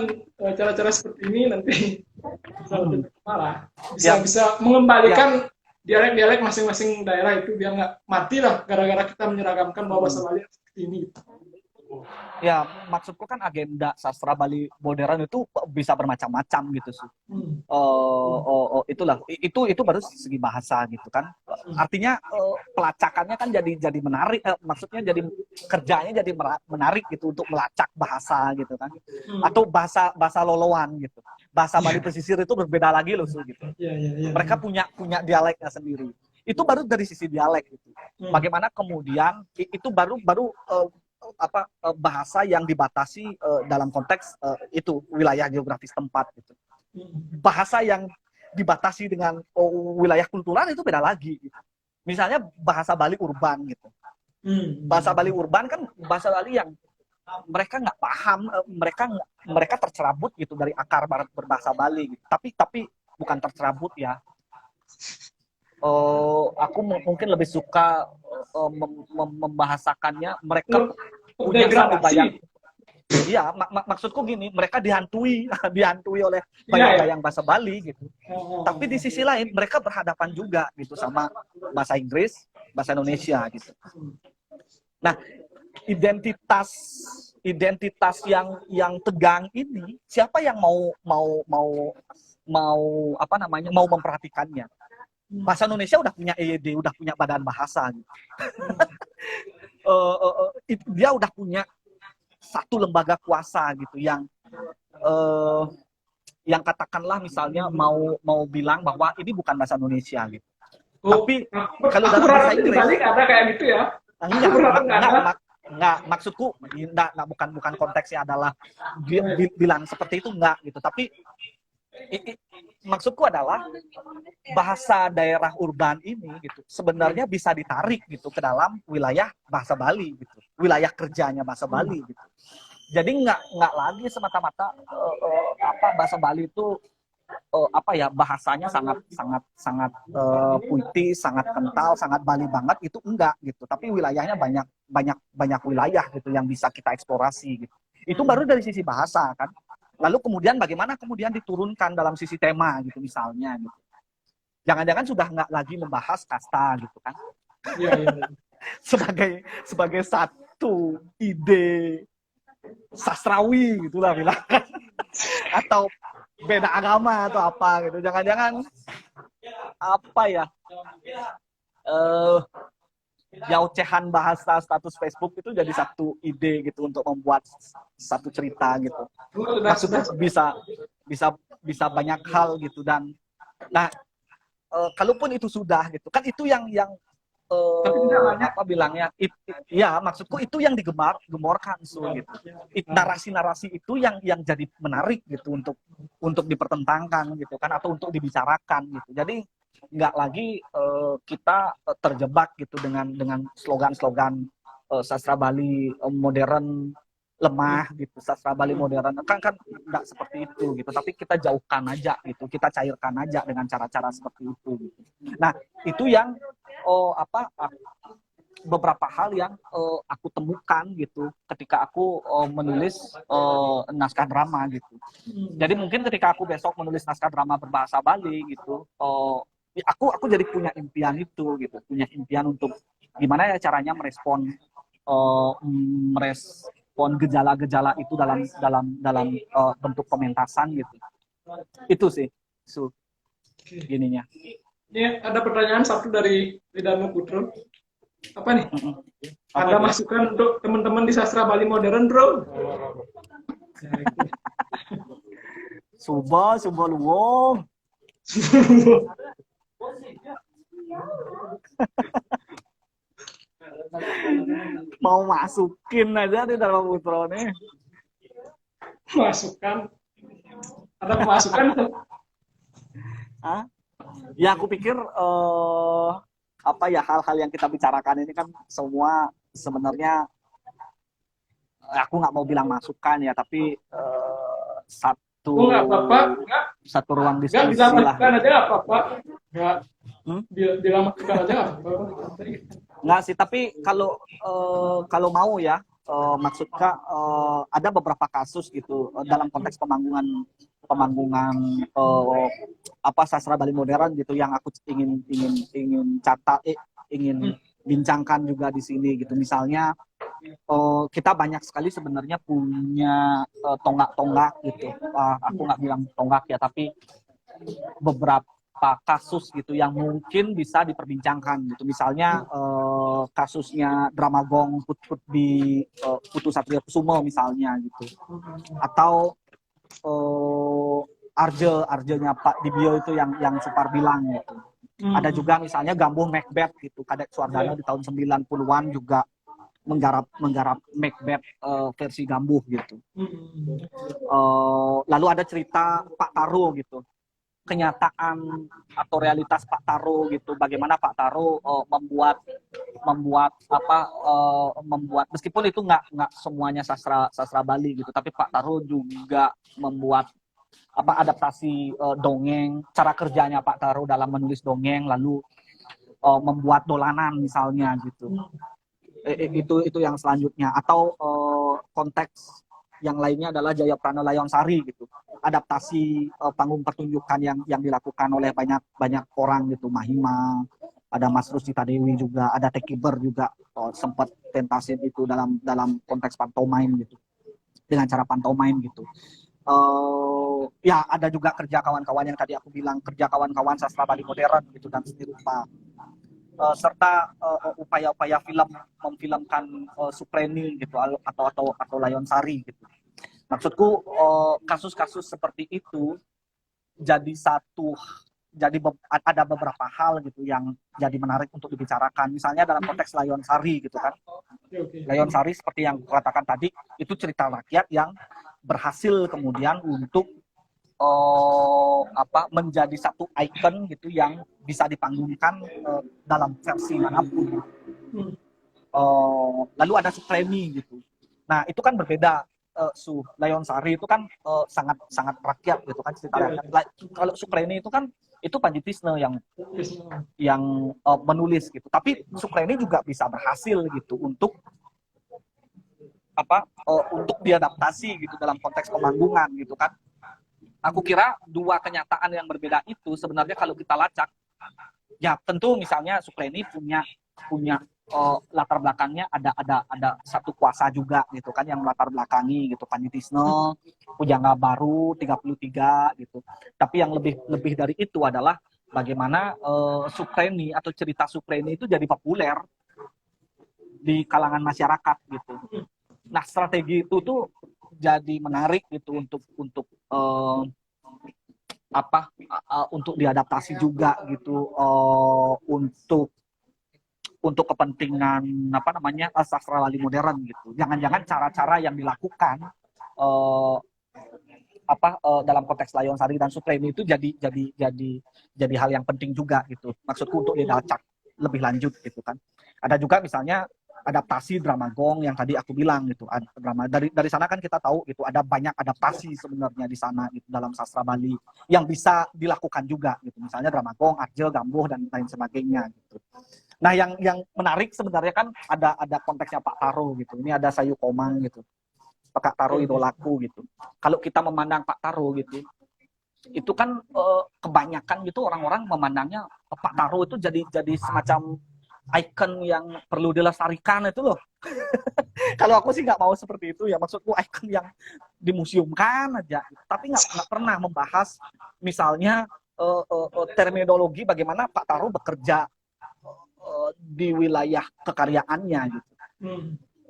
cara-cara seperti ini nanti bisa lebih Hmm. berkembang, bisa Ya, bisa ya. mengembalikan dialek-dialek masing-masing daerah itu biar nggak mati lah gara-gara kita menyeragamkan bahwa bahasa Hmm. Bali seperti ini. Ya, maksudku kan agenda sastra Bali modern itu bisa bermacam-macam gitu sih. Hmm. Itulah itu baru segi bahasa gitu kan, artinya pelacakannya kan jadi menarik, maksudnya jadi kerjanya jadi menarik gitu untuk melacak bahasa gitu kan, Hmm. atau bahasa bahasa loloan gitu, bahasa Bali Ya, pesisir itu berbeda lagi loh gitu, ya, ya, ya, mereka ya. punya dialeknya sendiri, itu baru dari sisi dialek gitu. Hmm. Bagaimana kemudian itu baru baru bahasa yang dibatasi dalam konteks itu wilayah geografis tempat gitu. Hmm. Bahasa yang dibatasi dengan wilayah kultural itu beda lagi gitu. Misalnya bahasa Bali urban gitu. Hmm. Bahasa Bali urban kan bahasa Bali yang mereka nggak paham, mereka tercerabut gitu dari akar berbahasa Bali gitu. Tapi bukan tercerabut ya. Aku mungkin lebih suka membahasakannya, mereka punya satu Degradasi. bayang. Iya, maksudku gini, mereka dihantui dihantui oleh Iya, ya. bayang-bayang bahasa Bali gitu. Oh, oh, Tapi di oh. sisi lain mereka berhadapan juga gitu sama bahasa Inggris, bahasa Indonesia gitu. Nah, identitas identitas yang tegang ini, siapa yang mau apa namanya, mau memperhatikannya? Bahasa Indonesia udah punya EYD, udah punya badan bahasa gitu. Dia udah punya satu lembaga kuasa gitu yang katakanlah misalnya mau bilang bahwa ini bukan bahasa Indonesia gitu. Oh, Tapi kalau aku dalam bahasa berharapnya di Inggris, Bali nggak ada kayak gitu ya. Aku enggak, berharap nggak ada. enggak, maksudku enggak, bukan konteksnya adalah bilang seperti itu, enggak gitu. Tapi maksudku adalah bahasa daerah urban ini gitu sebenarnya bisa ditarik gitu ke dalam wilayah bahasa Bali gitu, wilayah kerjanya bahasa Bali gitu. Jadi nggak lagi semata-mata bahasa Bali itu apa ya, bahasanya sangat sangat sangat puitis, sangat kental, sangat Bali banget, itu enggak gitu. Tapi wilayahnya banyak banyak banyak wilayah gitu yang bisa kita eksplorasi gitu. Itu baru dari sisi bahasa kan. Lalu kemudian bagaimana kemudian diturunkan dalam sisi tema gitu misalnya gitu. Jangan-jangan sudah nggak lagi membahas kasta gitu kan. Iya, iya. Sebagai satu ide sastrawi gitulah bilang, atau beda agama atau apa gitu. Jangan-jangan apa ya, ya ocehan bahasa status Facebook itu jadi satu ide gitu untuk membuat satu cerita gitu. Maksudnya bisa banyak hal gitu. Dan nah, kalaupun itu sudah gitu kan, itu yang Tapi tidak banyak. apa bilangnya, ya maksudku itu yang digemorkan gitu. Narasi-narasi itu yang jadi menarik gitu untuk dipertentangkan gitu kan, atau untuk dibicarakan gitu. Jadi nggak lagi kita terjebak gitu dengan slogan-slogan sastra Bali modern lemah gitu, sastra Bali modern kan nggak seperti itu gitu. Tapi kita jauhkan aja gitu, kita cairkan aja dengan cara-cara seperti itu gitu. Nah, itu yang beberapa hal yang aku temukan gitu ketika aku menulis naskah drama gitu. Jadi mungkin ketika aku besok menulis naskah drama berbahasa Bali gitu, aku jadi punya impian itu gitu, punya impian untuk gimana ya caranya merespon gejala-gejala itu dalam bentuk pementasan gitu. Itu sih gininya. Ini ada pertanyaan satu dari Ridano Putro. Apa nih? Apa Ada dia? masukan untuk teman-teman di sastra Bali modern, bro? Suba luwung. Mau masukin aja di dalam Putro nih. Masukan. Ada pemasukan tuh. Hah? Ya aku pikir apa ya, hal-hal yang kita bicarakan ini kan semua sebenarnya, aku nggak mau bilang masukan ya, tapi Oh, nggak apa-apa. satu ruang Nggak diskusi bisa lah. masukan aja nggak apa-apa. Nggak Hmm? bilang masukan aja nggak apa-apa. Nggak sih, tapi kalau mau ya, maksud Kak, ada beberapa kasus gitu dalam konteks pemanggungan sastra Bali modern gitu yang aku ingin catat, ingin bincangkan juga di sini gitu. Misalnya kita banyak sekali sebenarnya punya tonggak-tonggak gitu. Aku nggak bilang tonggak ya, tapi beberapa kasus gitu yang mungkin bisa diperbincangkan gitu. Misalnya kasusnya Dramagong Put di Putu Satria Kusumo misalnya gitu. Atau Arjenya Pak Dibio itu yang Supar bilang gitu. Ada juga misalnya Gambuh Macbeth gitu. Kadek Suardana di tahun 90-an juga menggarap Macbeth versi Gambuh gitu. Lalu ada cerita Pak Taro gitu, kenyataan atau realitas Pak Taro gitu, bagaimana Pak Taro membuat meskipun itu nggak semuanya sastra Bali gitu, tapi Pak Taro juga membuat adaptasi dongeng, cara kerjanya Pak Taro dalam menulis dongeng, lalu membuat dolanan misalnya gitu. Itu yang selanjutnya. Atau konteks yang lainnya adalah Jayaprana Layang Sari gitu, adaptasi panggung pertunjukan yang dilakukan oleh banyak orang gitu. Mahima, ada Mas Rusita Dewi juga, ada Tekiber juga sempat tentasin itu dalam konteks pantomime gitu, dengan cara pantomime gitu. Ya ada juga kerja kawan-kawan yang tadi aku bilang, kerja kawan-kawan sastra Bali modern gitu dan seni rupa. Serta upaya-upaya memfilmkan Supreni gitu atau Layon Sari gitu. Maksudku kasus-kasus seperti itu ada beberapa hal gitu yang jadi menarik untuk dibicarakan. Misalnya dalam konteks Layon Sari gitu kan. Layon Sari seperti yang katakan tadi, itu cerita rakyat yang berhasil kemudian untuk menjadi satu ikon gitu yang bisa dipanggungkan dalam versi manapun. Lalu ada Supremi gitu. Nah itu kan berbeda. Layon Sari itu kan sangat sangat rakyat gitu kan, cerita rakyat. Kalau Supreni itu kan itu Panji Tisne yang menulis gitu. Tapi Supreni juga bisa berhasil gitu untuk untuk diadaptasi gitu dalam konteks pemanggungan gitu kan. Aku kira dua kenyataan yang berbeda itu sebenarnya kalau kita lacak, ya tentu misalnya Supreni punya latar belakangnya ada satu kuasa juga gitu kan yang latar belakangi gitu, Panji Tisno, Pujangga Baru 33 gitu. Tapi yang lebih dari itu adalah bagaimana Supreni atau cerita Supreni itu jadi populer di kalangan masyarakat gitu. Nah strategi itu tuh jadi menarik gitu untuk untuk diadaptasi juga gitu, untuk kepentingan sastra Bali modern gitu. Jangan-jangan cara-cara yang dilakukan dalam konteks Layon Sari dan Supremi itu jadi hal yang penting juga gitu. Maksudku untuk dilacak lebih lanjut gitu kan. Ada juga misalnya adaptasi Dramagong yang tadi aku bilang gitu. Drama dari sana kan kita tahu gitu ada banyak adaptasi sebenarnya di sana gitu dalam sastra Bali yang bisa dilakukan juga gitu. Misalnya Dramagong, Arjel, Gambuh dan lain sebagainya gitu. Nah, yang menarik sebenarnya kan ada konteksnya Pak Taro gitu. Ini ada Sayu Komang gitu. Pak Taro idolaku gitu. Kalau kita memandang Pak Taro gitu, itu kan kebanyakan gitu orang-orang memandangnya Pak Taro itu jadi semacam ikon yang perlu dilestarikan itu loh. Kalau aku sih nggak mau seperti itu ya, maksudku ikon yang dimuseumkan aja, tapi nggak pernah membahas misalnya terminologi bagaimana Pak Taro bekerja di wilayah kekaryaannya gitu.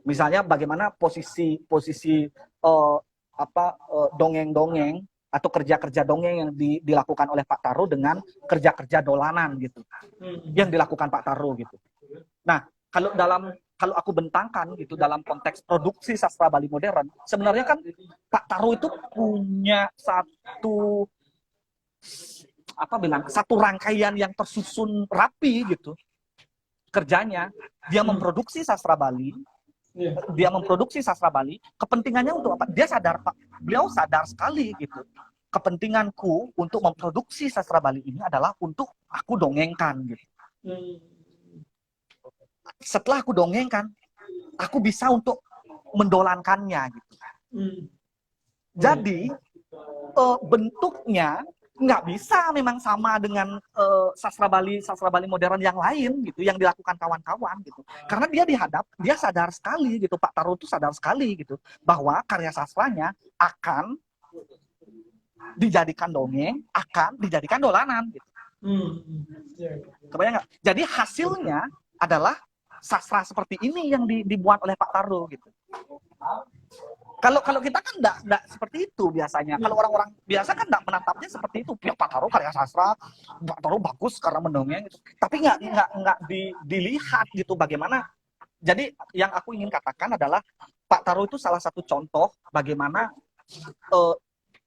Misalnya bagaimana posisi dongeng-dongeng atau kerja-kerja dongeng yang dilakukan oleh Pak Taro dengan kerja-kerja dolanan gitu, yang dilakukan Pak Taro gitu. Nah, kalau aku bentangkan gitu dalam konteks produksi sastra Bali modern, sebenarnya kan Pak Taro itu punya satu rangkaian yang tersusun rapi gitu kerjanya. Dia memproduksi sastra Bali. Dia memproduksi sastra Bali, kepentingannya untuk apa? Beliau sadar sekali gitu. Kepentinganku untuk memproduksi sastra Bali ini adalah untuk aku dongengkan gitu. setelah aku dongengkan, aku bisa untuk mendolankannya gitu. Jadi bentuknya nggak bisa memang sama dengan sastra Bali modern yang lain gitu, yang dilakukan kawan-kawan gitu. Karena dia sadar sekali gitu, Pak Taro itu sadar sekali gitu bahwa karya sastranya akan dijadikan dongeng, akan dijadikan dolanan gitu. Kebayang nggak? Jadi hasilnya adalah sastra seperti ini yang dibuat oleh Pak Taro gitu. Kalau kita kan enggak seperti itu biasanya. Kalau orang-orang biasa kan enggak menatapnya seperti itu. Ya, Pak Taro karya sastra, Pak Taro bagus karena mendongeng gitu. Tapi enggak dilihat gitu bagaimana. Jadi yang aku ingin katakan adalah Pak Taro itu salah satu contoh bagaimana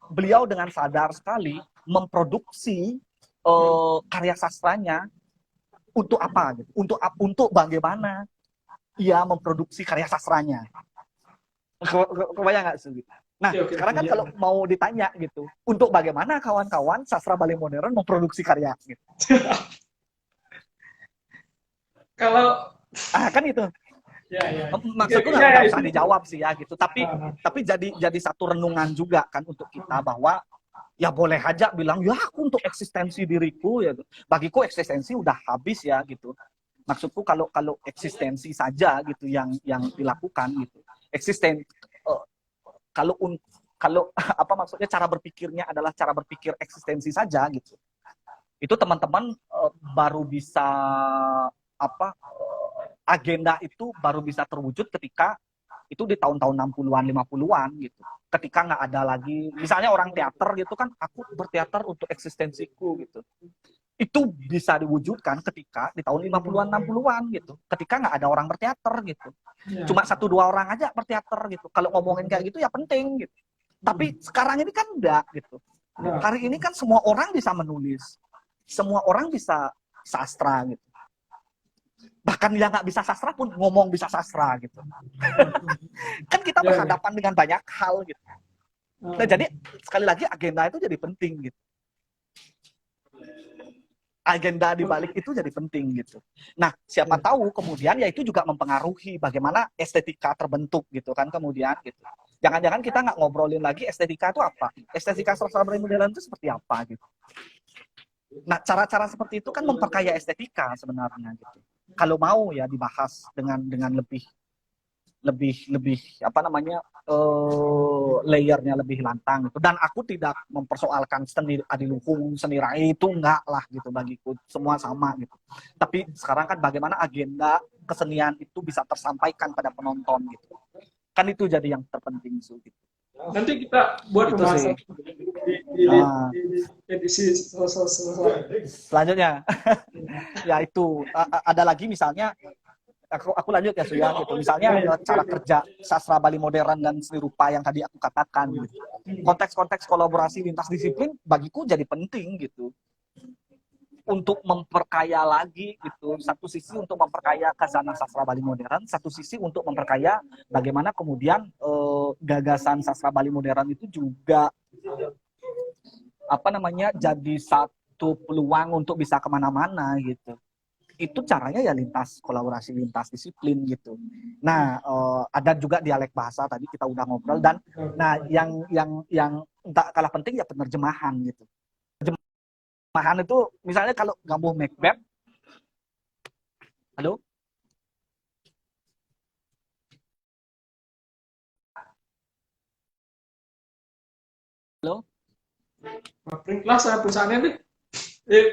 beliau dengan sadar sekali memproduksi karya sastranya untuk apa gitu. Untuk bagaimana ia memproduksi karya sastranya. Kebayang nggak sih? Nah, sekarang kan kalau mau ditanya gitu, untuk bagaimana kawan-kawan sastra Bali modern memproduksi karya gitu. Kalau kan itu. Ya. Maksudku nggak usah dijawab sih ya gitu. Tapi jadi satu renungan juga kan untuk kita bahwa ya boleh aja bilang ya aku untuk eksistensi diriku ya. Bagiku eksistensi udah habis ya gitu. Maksudku kalau eksistensi saja gitu yang dilakukan gitu. Kalau apa maksudnya cara berpikirnya adalah cara berpikir eksistensi saja gitu. Itu teman-teman baru bisa agenda itu baru bisa terwujud ketika itu di tahun-tahun 60-an, 50-an gitu. Ketika nggak ada lagi, misalnya orang teater gitu kan, aku berteater untuk eksistensiku gitu. Itu bisa diwujudkan ketika di tahun 50-an, 60-an gitu. Ketika nggak ada orang berteater gitu. Cuma 1-2 orang aja berteater gitu. Kalau ngomongin kayak gitu ya penting gitu. Tapi sekarang ini kan enggak gitu. Hari ini kan semua orang bisa menulis. Semua orang bisa sastra gitu. Bahkan yang nggak bisa sastra pun ngomong bisa sastra gitu. Kan kita berhadapan dengan banyak hal gitu. Nah, jadi sekali lagi agenda itu jadi penting gitu. Agenda di balik itu jadi penting gitu. Nah, siapa tahu kemudian ya itu juga mempengaruhi bagaimana estetika terbentuk gitu kan kemudian gitu. Jangan-jangan kita nggak ngobrolin lagi estetika itu apa? Estetika sastra Bali modern itu seperti apa gitu. Nah, cara-cara seperti itu kan memperkaya estetika sebenarnya gitu. Kalau mau ya dibahas dengan lebih apa namanya layernya lebih lantang gitu. Dan aku tidak mempersoalkan seni adiluhung, seni rai itu enggak lah gitu bagiku, semua sama gitu. Tapi sekarang kan bagaimana agenda kesenian itu bisa tersampaikan pada penonton gitu. Kan itu jadi yang terpenting gitu. Nanti kita buat pembahasan di edisi selanjutnya. Ya itu ada lagi misalnya aku lanjut ya Suya gitu. Misalnya cara kerja sastra Bali modern dan seni rupa yang tadi aku katakan gitu. Konteks-konteks kolaborasi lintas disiplin bagiku jadi penting gitu. Untuk memperkaya lagi gitu. Satu sisi untuk memperkaya khazanah sastra Bali modern, satu sisi untuk memperkaya bagaimana kemudian gagasan sastra Bali modern itu juga apa namanya jadi satu peluang untuk bisa kemana-mana gitu. Itu caranya ya kolaborasi lintas disiplin gitu. Nah, ada juga dialek bahasa tadi kita udah ngobrol dan nah yang tak kalah penting ya penerjemahan gitu. Penerjemahan itu misalnya kalau Gambuh Macbeth, halo? Halo? Printlah perusahaannya deh.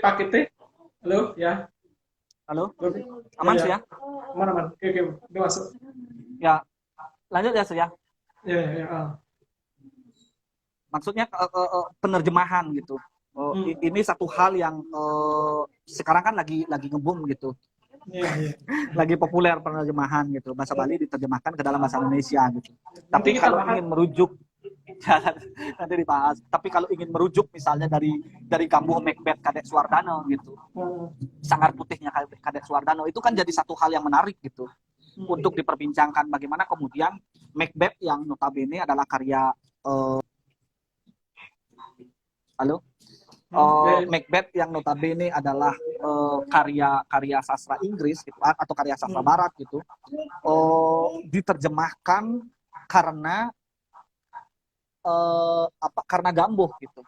Paketnya. Halo, ya. Halo? Aman sih ya? Aman. Oke, udah masuk. Ya, lanjut ya Suya. Ya. Maksudnya penerjemahan gitu. Ini satu hal yang sekarang kan lagi ngebum gitu. Lagi populer penerjemahan gitu. Bahasa Bali diterjemahkan ke dalam bahasa Indonesia gitu. Tapi kalau ingin merujuk nanti dibahas. Tapi kalau ingin merujuk misalnya dari Gambuh Macbeth Kadek Suwardana gitu. Sangar putihnya Kadek Suwardana itu kan jadi satu hal yang menarik gitu. Untuk diperbincangkan bagaimana kemudian Macbeth yang notabene adalah karya halo? Macbeth yang notabene adalah karya sastra Inggris gitu, atau karya sastra Barat gitu, diterjemahkan karena karena Gambuh gitu,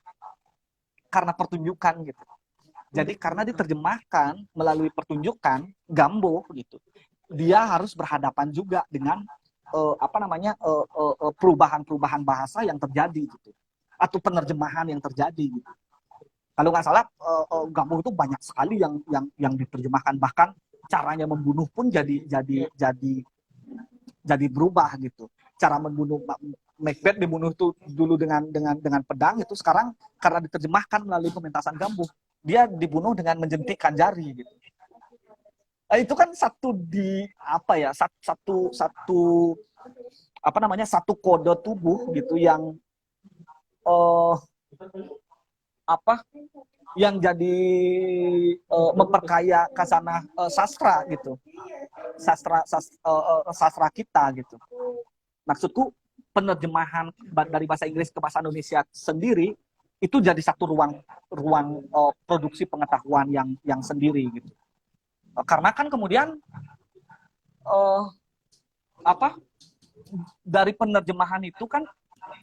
karena pertunjukan gitu. Jadi karena diterjemahkan melalui pertunjukan Gambuh gitu, dia harus berhadapan juga dengan perubahan-perubahan bahasa yang terjadi gitu, atau penerjemahan yang terjadi gitu. Kalau nggak salah, Gambuh itu banyak sekali yang diterjemahkan, bahkan caranya membunuh pun jadi berubah gitu. Cara membunuh Macbeth dibunuh tuh dulu dengan pedang, itu sekarang karena diterjemahkan melalui pementasan Gambuh, dia dibunuh dengan menjentikkan jari gitu. Itu kan satu kode tubuh gitu yang yang jadi memperkaya khasanah sastra gitu, sastra kita gitu. Maksudku, penerjemahan dari bahasa Inggris ke bahasa Indonesia sendiri itu jadi satu ruang produksi pengetahuan yang sendiri gitu. Karena kan kemudian dari penerjemahan itu kan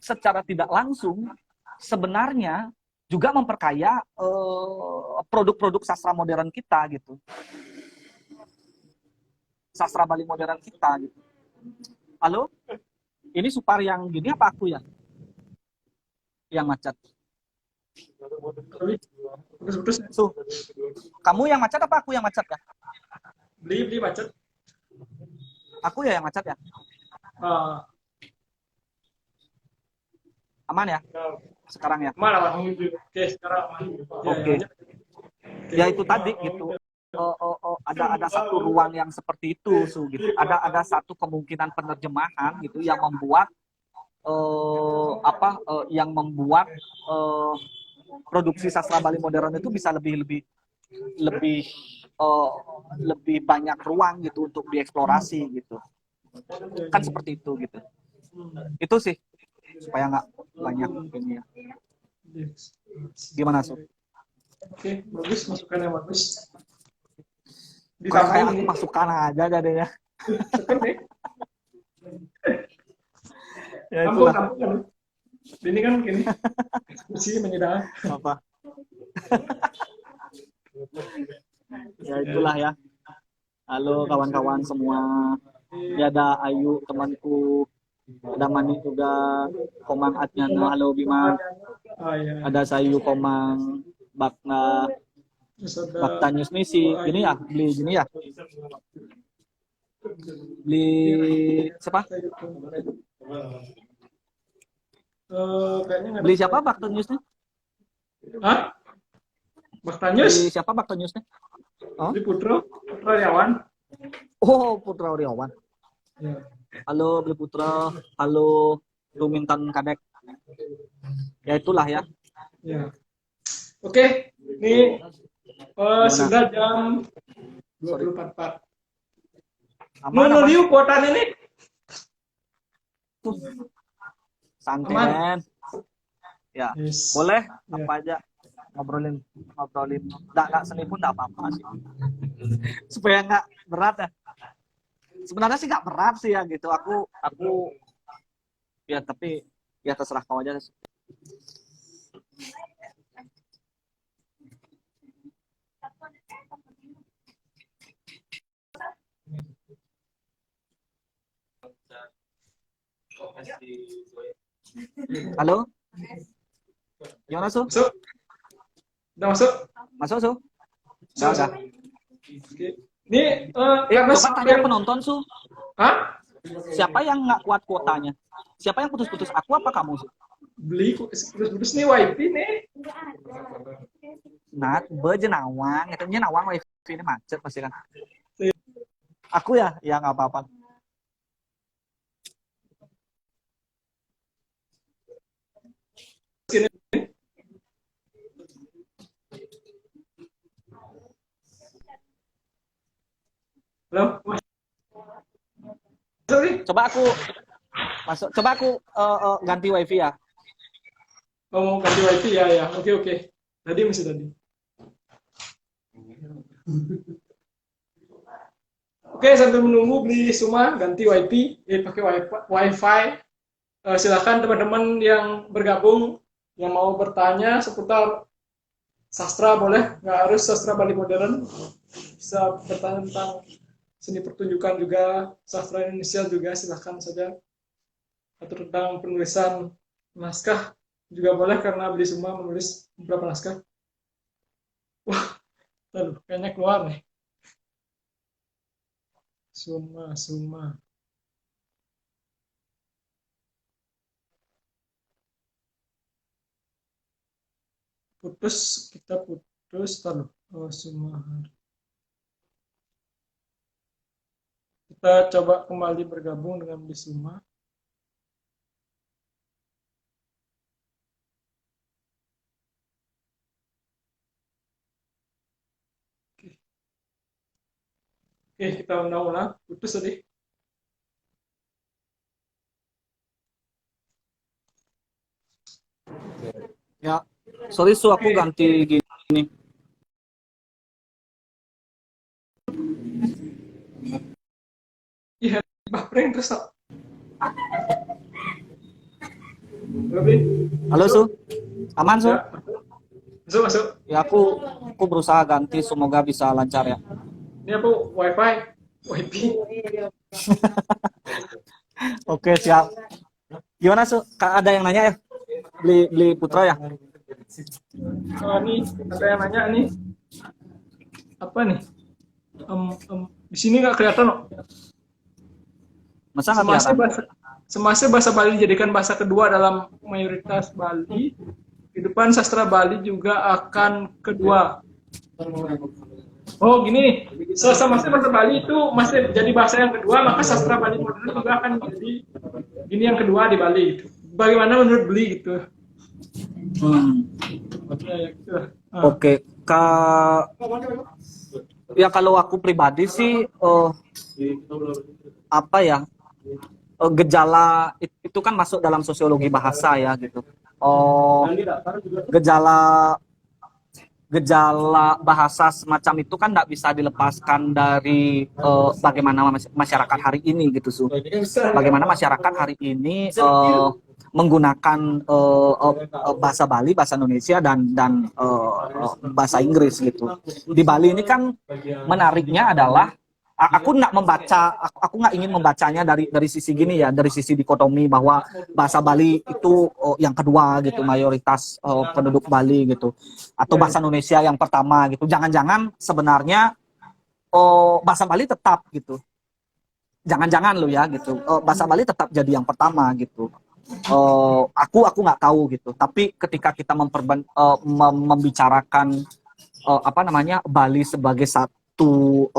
secara tidak langsung sebenarnya juga memperkaya produk-produk sastra modern kita gitu, sastra Bali modern kita gitu. Halo, ini Supar yang gini apa aku ya yang macet? Kamu yang macet apa aku yang macet ya? Beli macet. Aku ya yang macet ya? Aman ya? Sekarang ya? Malah oke, sekarang aman. Oke. Ya itu tadi gitu. Ada satu ruang yang seperti itu, gitu. Ada satu kemungkinan penerjemahan gitu yang membuat produksi sastra Bali modern itu bisa lebih banyak ruang gitu untuk dieksplorasi gitu. Kan seperti itu gitu. Itu sih supaya nggak banyak ini ya. Gimana, Sob? Oke, bagus, masukannya bagus. Kok kayak aku masukkan aja jadinya. Ya itulah. Ampun. Ini kan gini. Diskusi menyedah. Apa? Ya itulah ya. Halo kawan-kawan semua. Ya ada Ayu temanku. Ada Mani juga, Komang Adnyana, halo Bima. Ada Sayu Komang, Bakta News Misi. Gini ya, beli gini ya. Beli siapa? Beli siapa Bakta Newsnya? Hah? Bakta News? Beli siapa Bakta Newsnya? Oh? Beli Putra Riawan. Oh, Putra Riawan. Ya. Halo Beli Putra, halo Lumintan Kadek. Ya itulah ya. Ya. Oke, ini sudah jam 24.4. Nunu kuotaan ini. Santai men. Ya, yes. Boleh apa aja ngobrolin. Nggak seni pun nggak apa-apa sih. Supaya nggak berat ya. Sebenarnya sih nggak berat sih ya gitu. Aku ya tapi ya terserah kau aja. Halo? Gimana, Su? Masuk. Udah masuk? Masuk, Su? Udah. Ini coba tanya penonton, Su. Hah? Siapa yang nggak kuat kuotanya? Siapa yang putus-putus? Aku apa kamu, Su? Beli putus-putus nih wifi nih. Nah, bejenawang. Katanya nawang wifi ini macet pasti kan. Aku ya nggak apa-apa. Halo? Coba aku masuk. Coba aku ganti wifi ya. Oh, ganti wifi ya. Oke. Tadi masih tadi. Oke, sambil menunggu beli Suma ganti pakai wifi. Silakan teman-teman yang bergabung yang mau bertanya seputar sastra boleh, nggak harus sastra Bali modern, bisa bertanya tentang seni pertunjukan juga, sastra Indonesia juga silakan saja, atau tentang penulisan naskah juga boleh karena beli Suma menulis beberapa naskah. Wah, aduh, kayaknya keluar nih. Suma. Kita putus, taruh. Oh, Suma. Kita coba kembali bergabung dengan Bisuma. Oke, kita ulang-ulang. Putus tadi. Ya, sorry Su, aku ganti gini. Iya, prank terus. Halo Su, aman Su? Ya, masuk. Ya aku berusaha ganti, semoga bisa lancar ya. Ini apa? Wifi. Oke, siap. Gimana Su? Ada yang nanya ya? Beli Putra ya? Nih ada yang nanya nih. Apa nih? Di sini nggak kelihatan loh. Masa nggak kelihatan? Semasa bahasa Bali dijadikan bahasa kedua dalam mayoritas Bali, kehidupan sastra Bali juga akan kedua. Oh gini, semasa bahasa Bali itu masih jadi bahasa yang kedua, maka sastra Bali modern juga akan menjadi gini yang kedua di Bali. Gitu. Bagaimana menurut Beli gitu? Oke, ya kalau aku pribadi sih apa ya, gejala itu kan masuk dalam sosiologi bahasa ya gitu. Gejala bahasa semacam itu kan tidak bisa dilepaskan dari bagaimana masyarakat hari ini gitu Su. Bagaimana masyarakat hari ini menggunakan bahasa Bali, bahasa Indonesia dan bahasa Inggris gitu. Di Bali ini kan menariknya adalah aku nggak ingin membacanya dari sisi gini ya, dari sisi dikotomi bahwa bahasa Bali itu yang kedua gitu, mayoritas penduduk Bali gitu, atau bahasa Indonesia yang pertama gitu. Jangan-jangan sebenarnya bahasa Bali tetap gitu. Jangan-jangan lo ya gitu. Bahasa Bali tetap jadi yang pertama gitu. Aku nggak tahu gitu. Tapi ketika kita membicarakan apa namanya Bali sebagai satu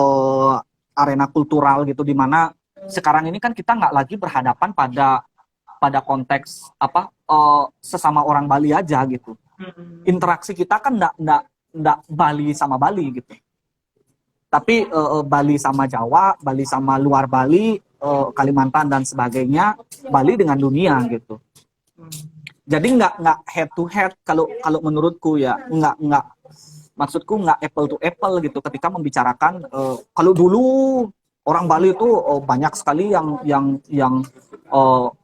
arena kultural gitu, di mana sekarang ini kan kita nggak lagi berhadapan pada konteks apa sesama orang Bali aja gitu. Interaksi kita kan nggak Bali sama Bali gitu. Tapi Bali sama Jawa, Bali sama luar Bali, Kalimantan dan sebagainya, Bali dengan dunia gitu. Jadi nggak head to head kalau menurutku ya, nggak maksudku nggak apple to apple gitu ketika membicarakan kalau dulu orang Bali itu banyak sekali yang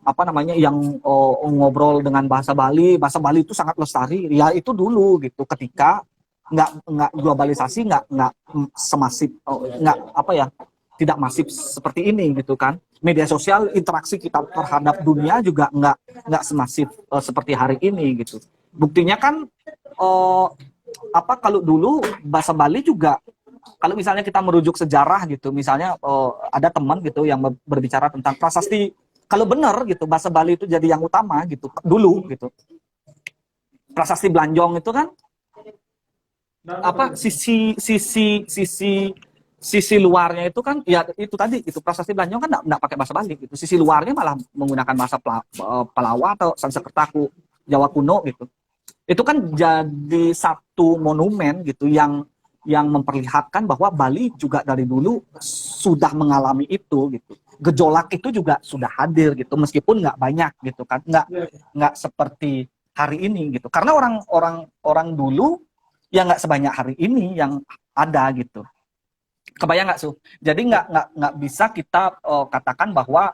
apa namanya yang ngobrol dengan bahasa Bali itu sangat lestari ya, itu dulu gitu, ketika nggak globalisasi, nggak semasif, nggak apa ya, tidak masif seperti ini gitu kan. Media sosial, interaksi kita terhadap dunia juga nggak semasif seperti hari ini gitu. Buktinya kan apa, kalau dulu bahasa Bali juga, kalau misalnya kita merujuk sejarah gitu, misalnya ada teman gitu yang berbicara tentang prasasti, kalau benar gitu bahasa Bali itu jadi yang utama gitu dulu gitu. Prasasti Blanjong itu kan apa, sisi luarnya itu kan ya itu tadi gitu, prasasti Blanjong kan enggak pakai bahasa Bali gitu. Sisi luarnya malah menggunakan bahasa Palawa atau Sanskerta Jawa kuno gitu. Itu kan jadi satu monumen gitu yang memperlihatkan bahwa Bali juga dari dulu sudah mengalami itu gitu. Gejolak itu juga sudah hadir gitu, meskipun nggak banyak gitu kan, nggak seperti hari ini gitu. Karena orang dulu ya nggak sebanyak hari ini yang ada gitu. Kebayang nggak, Su? Jadi nggak bisa kita katakan bahwa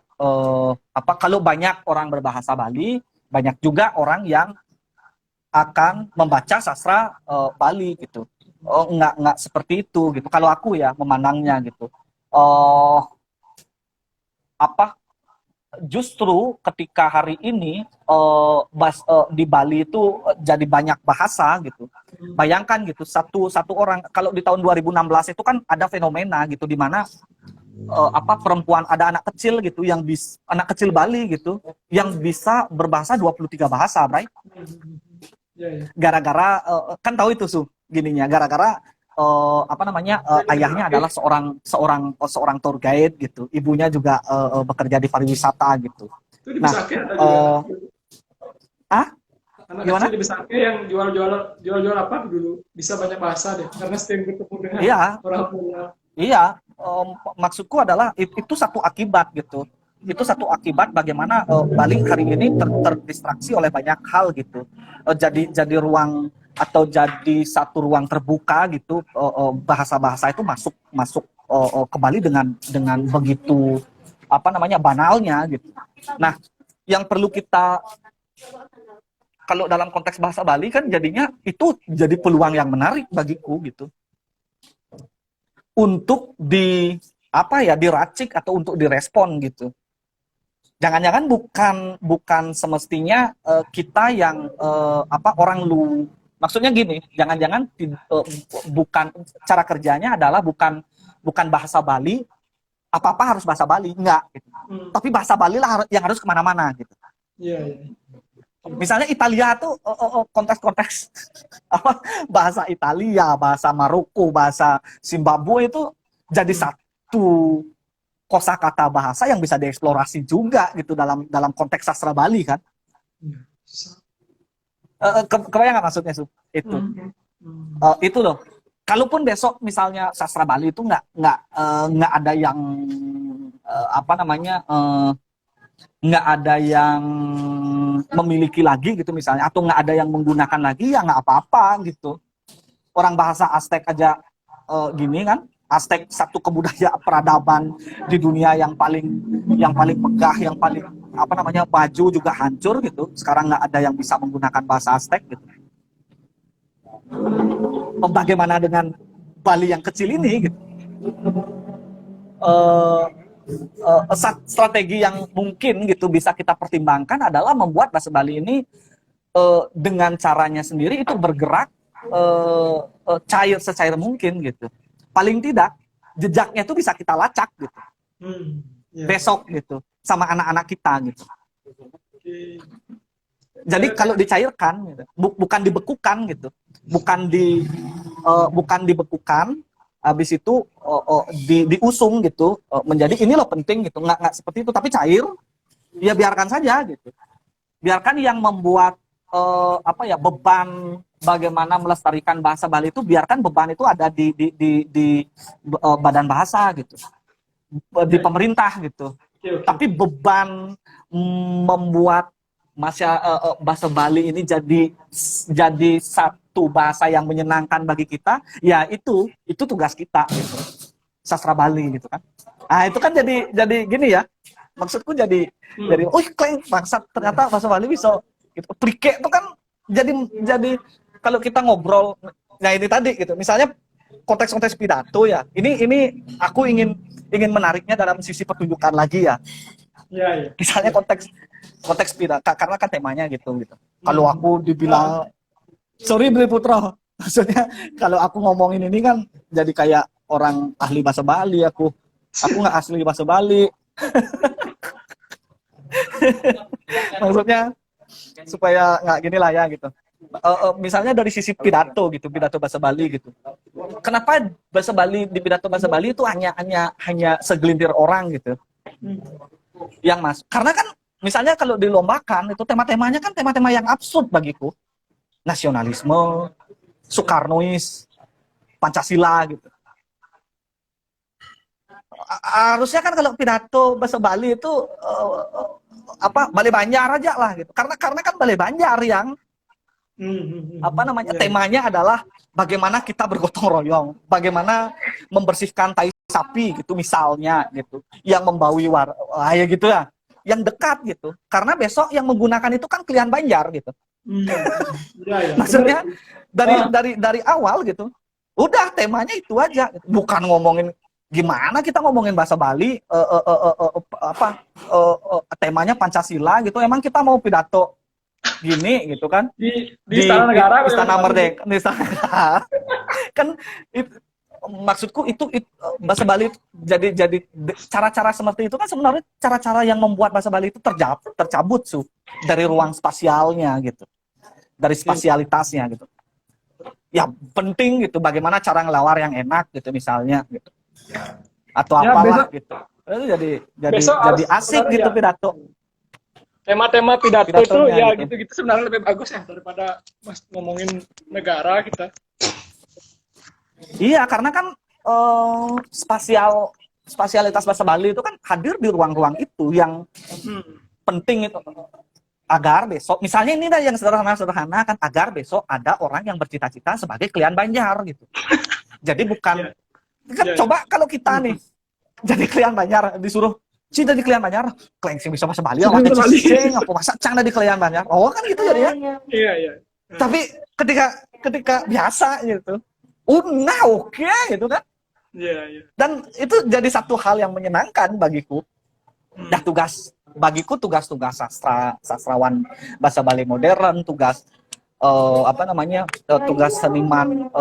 apa kalau banyak orang berbahasa Bali, banyak juga orang yang akan membaca sastra Bali gitu. Oh, nggak seperti itu gitu. Kalau aku ya memandangnya gitu. Oh, apa justru ketika hari ini di Bali itu jadi banyak bahasa gitu. Bayangkan gitu satu satu orang kalau di tahun 2016 itu kan ada fenomena gitu di mana apa perempuan ada anak kecil gitu yang anak kecil Bali gitu yang bisa berbahasa 23 bahasa, Bray. Ya, ya. Gara-gara kan tahu itu gininya gara-gara apa namanya ayahnya adalah seorang tour guide gitu, ibunya juga bekerja di pariwisata gitu. Itu di Nah, Besake ada juga. Anak Gimana? kecil di Besake yang jual-jual apa dulu bisa banyak bahasa deh karena sering bertemu dengan Iya, orang tua. iya. Maksudku adalah itu satu akibat gitu. Itu satu akibat bagaimana Bali hari ini terdistraksi oleh banyak hal gitu. Jadi ruang atau jadi satu ruang terbuka gitu, bahasa-bahasa itu masuk masuk ke Bali dengan begitu apa namanya banalnya gitu. Nah, yang perlu kita kalau dalam konteks bahasa Bali kan jadinya itu jadi peluang yang menarik bagiku gitu untuk apa ya diracik atau untuk direspon gitu. Jangan-jangan bukan semestinya kita yang apa orang lu maksudnya gini, jangan-jangan bukan cara kerjanya adalah bukan bahasa Bali, apa-apa harus bahasa Bali, enggak gitu. Tapi bahasa Bali lah yang harus kemana-mana gitu. Iya, iya. Misalnya Italia tuh konteks-konteks apa bahasa Italia, bahasa Maroko, bahasa Zimbabwe itu jadi satu kosakata bahasa yang bisa dieksplorasi juga gitu dalam konteks sastra Bali kan. Kebayang nggak maksudnya itu? Itu loh. Kalaupun besok misalnya sastra Bali itu nggak ada yang apa namanya nggak ada yang memiliki lagi gitu misalnya atau nggak ada yang menggunakan lagi ya nggak apa-apa gitu. Orang bahasa Aztec aja gini kan, Aztec satu kebudayaan peradaban di dunia yang paling megah, yang paling apa namanya baju juga hancur gitu. Sekarang nggak ada yang bisa menggunakan bahasa Aztec gitu. Bagaimana dengan Bali yang kecil ini gitu? Strategi yang mungkin gitu bisa kita pertimbangkan adalah membuat bahasa Bali ini dengan caranya sendiri itu bergerak cair secair mungkin gitu. Paling tidak jejaknya itu bisa kita lacak gitu. Besok gitu sama anak-anak kita gitu. Jadi kalau dicairkan gitu, bukan dibekukan gitu. Bukan dibekukan habis itu diusung gitu menjadi ini loh penting gitu. Nggak seperti itu tapi cair ya biarkan saja gitu. Biarkan yang membuat apa ya beban bagaimana melestarikan bahasa Bali itu biarkan beban itu ada di badan bahasa gitu di pemerintah gitu. Tapi beban membuat bahasa Bali ini jadi satu bahasa yang menyenangkan bagi kita ya itu tugas kita gitu. Sastra Bali gitu kan. Nah itu kan jadi gini ya maksudku jadi kleng bangsat ternyata bahasa Bali bisa gitu. Plike itu kan jadi kalau kita ngobrol nah ini tadi gitu misalnya konteks pidato ya ini aku ingin menariknya dalam sisi pertunjukan lagi ya. Ya. Misalnya konteks pidato karena kan temanya gitu. Kalau aku dibilang sorry Beli Putra maksudnya kalau aku ngomongin ini kan jadi kayak orang ahli bahasa Bali aku nggak asli bahasa Bali. Maksudnya supaya nggak gini lah ya gitu. Misalnya dari sisi pidato bahasa Bali gitu. Kenapa di pidato bahasa Bali itu hanya segelintir orang gitu yang masuk? Karena kan misalnya kalau dilombakan itu tema-temanya kan tema-tema yang absurd bagiku. Nasionalisme, Soekarnois, Pancasila gitu. Harusnya kan kalau pidato bahasa Bali itu apa Bali Banjar aja lah gitu. Karena kan Bali Banjar Apa namanya, Ya. temanya adalah bagaimana kita bergotong royong, bagaimana membersihkan tai sapi gitu misalnya gitu, yang membawi ya gitu ya, yang dekat gitu, karena besok yang menggunakan itu kan klien Banjar gitu. Ya, ya, benar. Maksudnya dari Ah, dari awal gitu, udah temanya itu aja gitu. Bukan ngomongin gimana kita ngomongin bahasa Bali, temanya Pancasila gitu, emang kita mau pidato gini gitu kan, di di Istana Negara bagaimana Istana Bali? Merdeka, di Istana kan maksudku itu bahasa Bali itu jadi cara-cara seperti itu kan sebenarnya cara-cara yang membuat bahasa Bali itu tercabut dari ruang spasialnya gitu, dari spasialitasnya gitu. Ya penting gitu, bagaimana cara ngelawar yang enak gitu misalnya gitu, atau Ya, apalah besok gitu. Itu besok harus jadi asik sebenarnya gitu ya, pidato tema-tema pidato itu pidatonya ya gitu. gitu-gitu sebenarnya lebih bagus ya daripada mas ngomongin negara kita. Iya, karena kan spasialitas bahasa Bali itu kan hadir di ruang-ruang itu yang Hmm. penting itu, agar besok misalnya ini dah yang sederhana kan, agar besok ada orang yang bercita-cita sebagai klien Banjar gitu. Jadi bukan Ya, kan, ya, ya. coba kalau kita nih jadi klien Banjar disuruh Ci jadi klien Banjar, klien sih bisa bahasa Bali Sudah awak Bali. cing apa masa cang di klien Banjar. Oh kan gitu jadi ya. Iya, iya. Hmm. Tapi ketika biasa gitu, nah oke gitu kan. Iya, iya. Dan itu jadi satu hal yang menyenangkan bagiku. Dah tugas sastrawan bahasa Bali modern, tugas tugas seniman,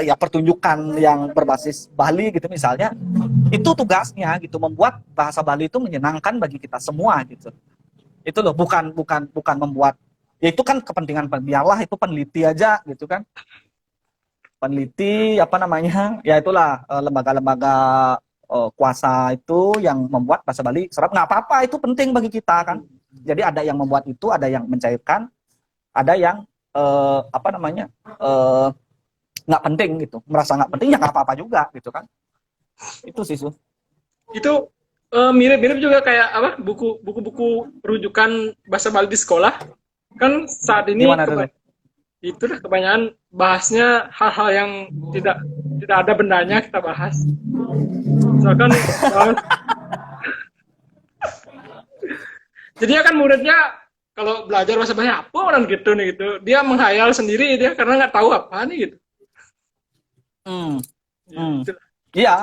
ya pertunjukan yang berbasis Bali gitu misalnya, itu tugasnya gitu, membuat bahasa Bali itu menyenangkan bagi kita semua gitu. Itu loh, bukan membuat, ya itu kan kepentingan, biarlah itu peneliti aja gitu kan, peneliti ya itulah, lembaga-lembaga kuasa itu yang membuat bahasa Bali serap, nggak apa-apa, itu penting bagi kita kan. Jadi ada yang membuat itu, ada yang mencairkan, ada yang eh, nggak penting gitu, merasa nggak penting ya nggak apa-apa juga gitu kan. Itu sih Itu mirip-mirip juga kayak apa buku-buku rujukan bahasa Bali di sekolah. Kan saat ini gimana dulu. itulah kebanyakan bahasnya hal-hal yang tidak tidak ada bendanya kita bahas. Misalkan jadinya kan muridnya kalau belajar bahasa Bali apa orang gitu nih gitu. Dia menghayal sendiri dia karena nggak tahu apa nih gitu. Hmm. Ya, Hmm. itu. Iya,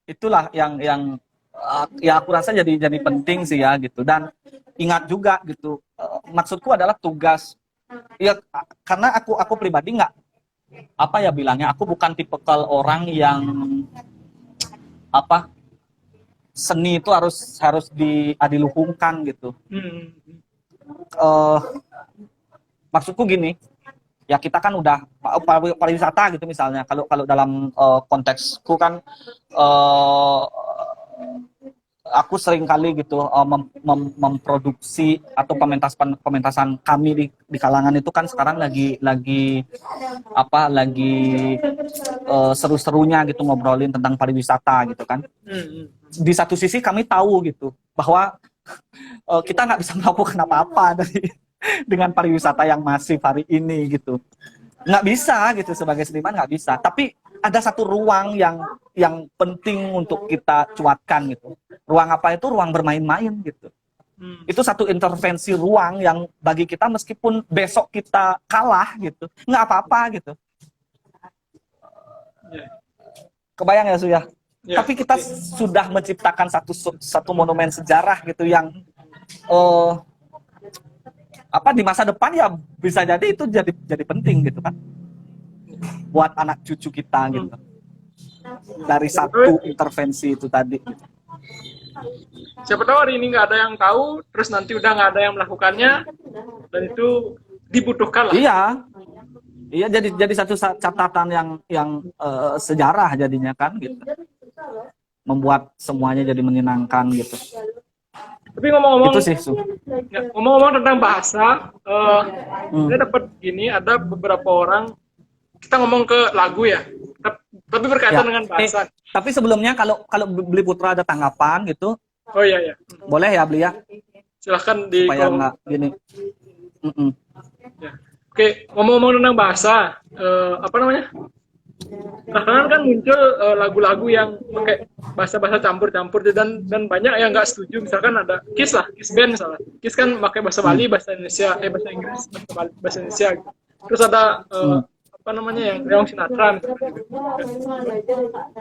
itulah yang ya aku rasa jadi penting sih ya gitu. Dan ingat juga gitu, maksudku adalah tugas ya, karena aku pribadi nggak, apa ya bilangnya, aku bukan tipikal orang yang apa, seni itu harus diadiluhungkan gitu. Hmm. eh Maksudku gini, ya kita kan udah pariwisata gitu misalnya, kalau kalau dalam konteksku kan, eh aku sering kali gitu memproduksi atau pementasan kami di kalangan itu kan sekarang lagi seru-serunya gitu, ngobrolin tentang pariwisata gitu kan. Hmm. Di satu sisi kami tahu gitu bahwa kita nggak bisa melakukan apa-apa dengan pariwisata yang masif hari ini gitu, nggak bisa gitu, sebagai seniman nggak bisa. Tapi ada satu ruang yang penting untuk kita cuatkan gitu. Ruang apa itu? Ruang bermain-main gitu. Hmm. Itu satu intervensi ruang yang bagi kita, meskipun besok kita kalah gitu, nggak apa-apa gitu. Ya. Kebayang ya Suya? Ya. Tapi kita sudah menciptakan satu monumen sejarah gitu yang di masa depan ya bisa jadi itu jadi penting gitu kan, buat anak cucu kita gitu, dari satu intervensi itu tadi. Siapa tahu hari ini nggak ada yang tahu, terus nanti udah nggak ada yang melakukannya, dan itu dibutuhkan lah. Iya, jadi satu catatan yang sejarah jadinya kan gitu, membuat semuanya jadi menyenangkan gitu. Tapi ngomong-ngomong, Itu sih ya, ngomong-ngomong tentang bahasa, saya dapat gini, ada beberapa orang, kita ngomong ke lagu ya, tapi berkaitan ya. dengan bahasa. Tapi sebelumnya kalau Beli Putra ada tanggapan gitu, Oh iya ya, boleh ya Beli ya, silahkan di supaya nggak gini. ya. Oke, ngomong-ngomong tentang bahasa, apa namanya? Belakangan kan muncul lagu-lagu yang pakai bahasa-bahasa campur-campur dan banyak yang nggak setuju. Misalkan ada Kiss lah, Kiss band misalnya. Kiss kan pakai bahasa Hmm. Bali, bahasa Indonesia, bahasa Inggris, bahasa Bali, bahasa Indonesia. Gitu. Terus ada Hmm. apa namanya yang Leong Sinatra misalnya.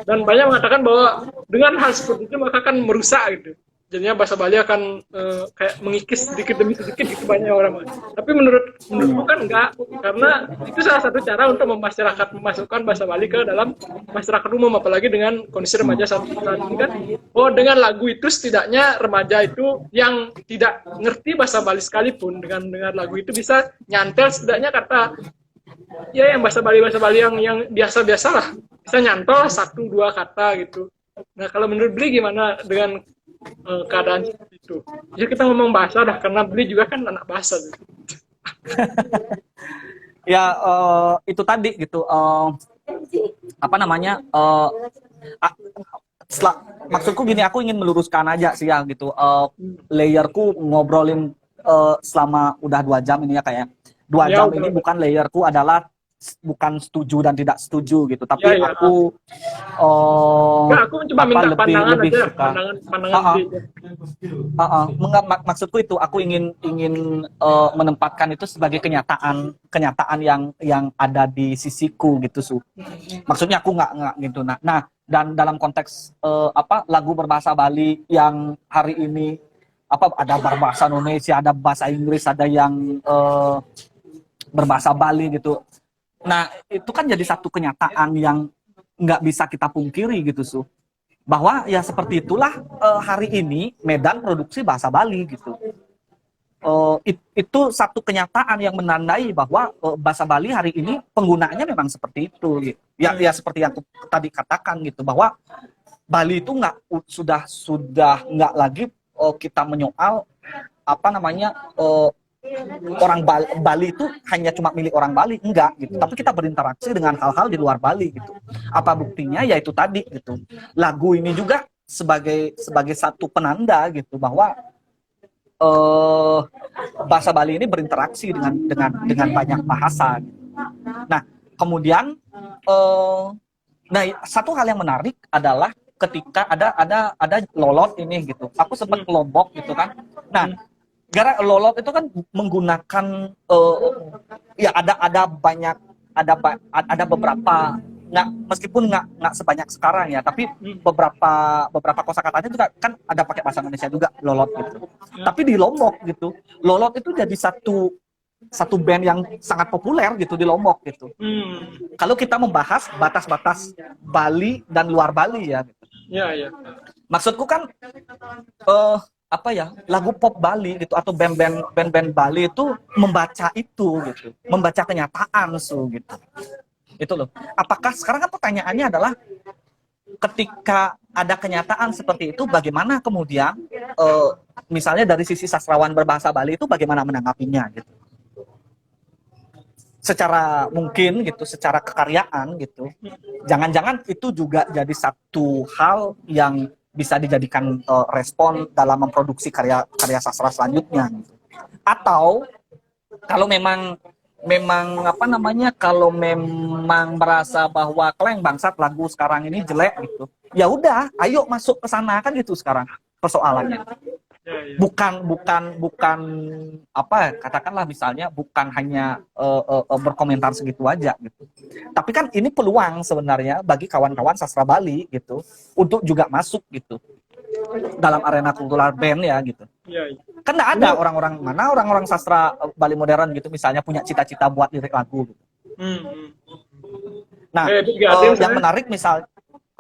Dan banyak mengatakan bahwa dengan hal seperti itu maka akan merusak gitu. Jadinya bahasa Bali akan kayak mengikis sedikit demi sedikit gitu banyak orang. Tapi menurutku kan enggak, karena itu salah satu cara untuk memasukkan bahasa Bali ke dalam masyarakat umum, apalagi dengan kondisi remaja saat ini kan. Oh, dengan lagu itu setidaknya remaja itu yang tidak ngerti bahasa Bali sekalipun dengan lagu itu bisa nyantel setidaknya kata ya yang bahasa Bali yang biasa-biasa lah, bisa nyantol satu dua kata gitu. Nah, kalau menurut Beli gimana dengan keadaan seperti itu? Ya kita ngomong bahasa dah, karena Beli juga kan anak bahasa gitu. Ya itu tadi gitu, apa namanya, maksudku gini, aku ingin meluruskan aja sih ya gitu, layerku ngobrolin selama udah 2 jam ini ya, kayak 2 jam Ya, ini udah. bukan layerku adalah bukan setuju dan tidak setuju gitu, Ya, tapi ya. aku Enggak, aku cuma apa minta lebih pandangan lebih aja, suka. pandangan Uh-uh. Beli aja. Maksudku itu aku ingin ingin menempatkan itu sebagai kenyataan kenyataan yang ada di sisiku gitu su. Maksudnya aku nggak gitu. Nah, dan dalam konteks apa lagu berbahasa Bali yang hari ini apa ada berbahasa Indonesia, ada bahasa Inggris, ada yang berbahasa Bali gitu. Nah, itu kan jadi satu kenyataan yang nggak bisa kita pungkiri gitu su, bahwa ya seperti itulah hari ini Medan produksi bahasa Bali gitu. Itu satu kenyataan yang menandai bahwa bahasa Bali hari ini penggunaannya memang seperti itu gitu. Ya seperti yang aku tadi katakan gitu, bahwa Bali itu nggak sudah nggak lagi kita menyoal apa namanya, orang Bali itu hanya cuma milik orang Bali, enggak gitu, tapi kita berinteraksi dengan hal-hal di luar Bali gitu. Apa buktinya? Ya itu tadi gitu, lagu ini juga sebagai satu penanda gitu, bahwa eh, bahasa Bali ini berinteraksi dengan banyak bahasa gitu. Nah, kemudian nah satu hal yang menarik adalah ketika ada lolot ini gitu, aku sempat ke Lombok gitu kan. Nah, gara lolot itu kan menggunakan ya ada banyak, ada beberapa, nggak, meskipun nggak sebanyak sekarang ya, tapi beberapa kosakatanya juga kan ada pakai bahasa Indonesia juga lolot gitu. Tapi di Lombok gitu, lolot itu jadi satu band yang sangat populer gitu di Lombok gitu. Kalau kita membahas batas-batas Bali dan luar Bali ya gitu. Ya, ya. Maksudku kan apa ya, lagu pop Bali gitu atau band-band Bali itu membaca itu gitu, membaca kenyataan gitu. Itu loh. Apakah sekarang kan pertanyaannya adalah ketika ada kenyataan seperti itu, bagaimana kemudian misalnya dari sisi sastrawan berbahasa Bali itu bagaimana menanggapinya gitu. Secara mungkin gitu, secara kekaryaan gitu. Jangan-jangan itu juga jadi satu hal yang bisa dijadikan respon dalam memproduksi karya sastra selanjutnya gitu. Atau kalau memang apa namanya, kalau memang merasa bahwa kleng bangsat lagu sekarang ini jelek gitu, ya udah ayo masuk ke sana kan gitu sekarang persoalannya. Bukan apa, katakanlah misalnya bukan hanya berkomentar segitu aja gitu, tapi kan ini peluang sebenarnya bagi kawan-kawan sastra Bali gitu untuk juga masuk gitu dalam arena kultural band ya gitu. Kan nggak ada orang-orang sastra Bali modern gitu misalnya punya cita-cita buat lirik lagu gitu. Nah, yang menarik misal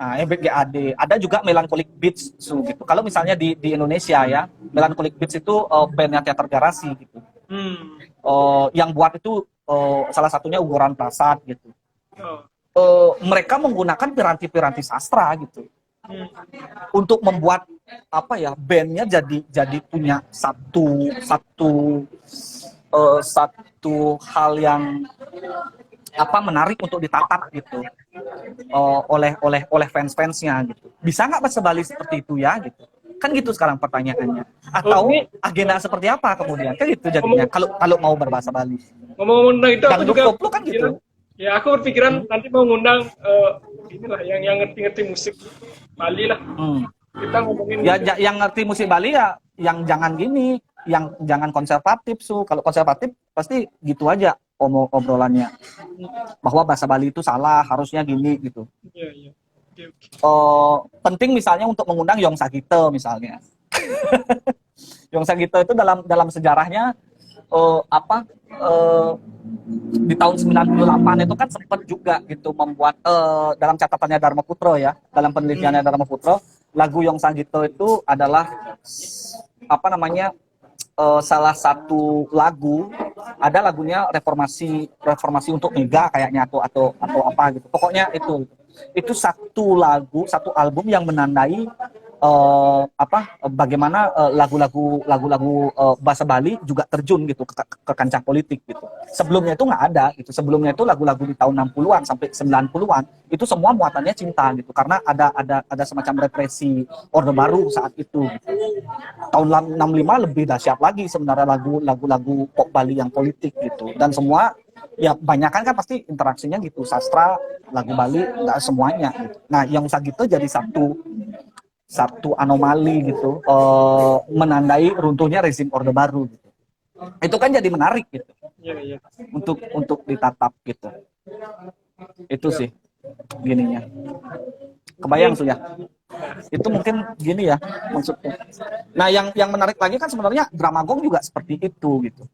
EBGAD, ada juga Melancholic Beats gitu. Kalau misalnya di Indonesia ya, Melancholic Beats itu bandnya Teater Garasi gitu. Yang buat itu salah satunya Ugoran Prasad gitu. Mereka menggunakan piranti-piranti sastra gitu untuk membuat apa ya, bandnya jadi punya satu hal yang apa menarik untuk ditatap gitu oleh fans-fansnya gitu. Bisa nggak bahasa Bali seperti itu ya gitu, kan gitu sekarang pertanyaannya. Atau agenda seperti apa kemudian kan gitu jadinya kalau mau berbahasa Bali. Ngomong-ngomong tentang itu, aku Dangdut juga koplo kan berpikiran, gitu. ya aku berpikiran nanti mau ngundang inilah yang ngerti-ngerti musik Bali lah. Hmm. Kita ngomongin Ya, musik. yang ngerti musik Bali ya yang jangan gini, yang jangan konservatif. Kalau konservatif pasti gitu aja obrolannya, bahwa bahasa Bali itu salah, harusnya gini gitu. Iya, iya. Oke, oke. Penting misalnya untuk mengundang Yong Sagito misalnya. Yong Sagito itu dalam sejarahnya apa di tahun 98 itu kan sempat juga gitu membuat dalam catatannya Dharma Putro ya, dalam penelitiannya Dharma Putro, lagu Yong Sagito itu adalah apa namanya salah satu lagu, ada lagunya reformasi untuk Mega kayaknya, atau apa gitu. Pokoknya itu satu album yang menandai bagaimana lagu-lagu bahasa Bali juga terjun gitu ke kancah politik gitu. Sebelumnya itu nggak ada gitu. Sebelumnya itu lagu-lagu di tahun 60-an sampai 90-an itu semua muatannya cinta gitu, karena ada semacam represi Orde Baru saat itu. Tahun 65 lebih dahsyat lagi sebenarnya lagu-lagu pop Bali yang politik gitu. Dan semua ya banyakan kan pasti interaksinya gitu, sastra, lagu Bali, nggak semuanya gitu. Nah, yang Sagito jadi satu anomali gitu, menandai runtuhnya rezim Orde Baru gitu. Itu kan jadi menarik gitu Iya, iya. untuk ditatap gitu. Itu sih gininya. Kebayang tuh ya. Itu mungkin gini ya maksudnya. Nah, yang menarik lagi kan sebenarnya Dramagong juga seperti itu gitu.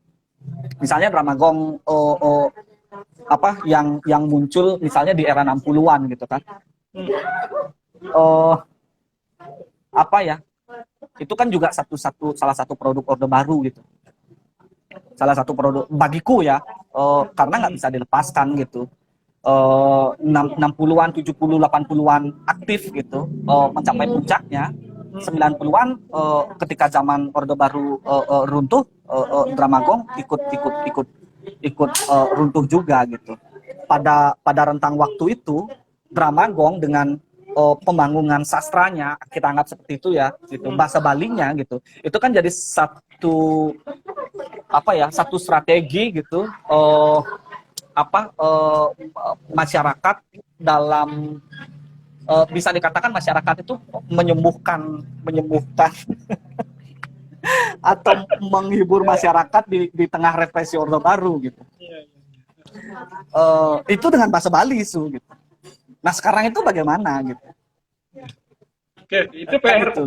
Misalnya Dramagong yang muncul misalnya di era 60-an gitu kan. Itu kan juga salah satu produk Orde Baru gitu. Salah satu produk bagiku ya, karena nggak bisa dilepaskan gitu. 60-an, 70, 80-an aktif gitu, mencapai puncaknya. 90-an ketika zaman Orde Baru runtuh, Dramagong ikut runtuh juga gitu. Pada rentang waktu itu Dramagong dengan pembangunan sastranya, kita anggap seperti itu ya gitu, bahasa Balinya gitu, itu kan jadi satu strategi gitu, masyarakat dalam, bisa dikatakan masyarakat itu menyembuhkan atau menghibur masyarakat di tengah represi Orde Baru gitu. Iya, iya. Itu dengan bahasa Bali gitu. Nah, sekarang itu bagaimana gitu? Oke, itu PR. Gitu.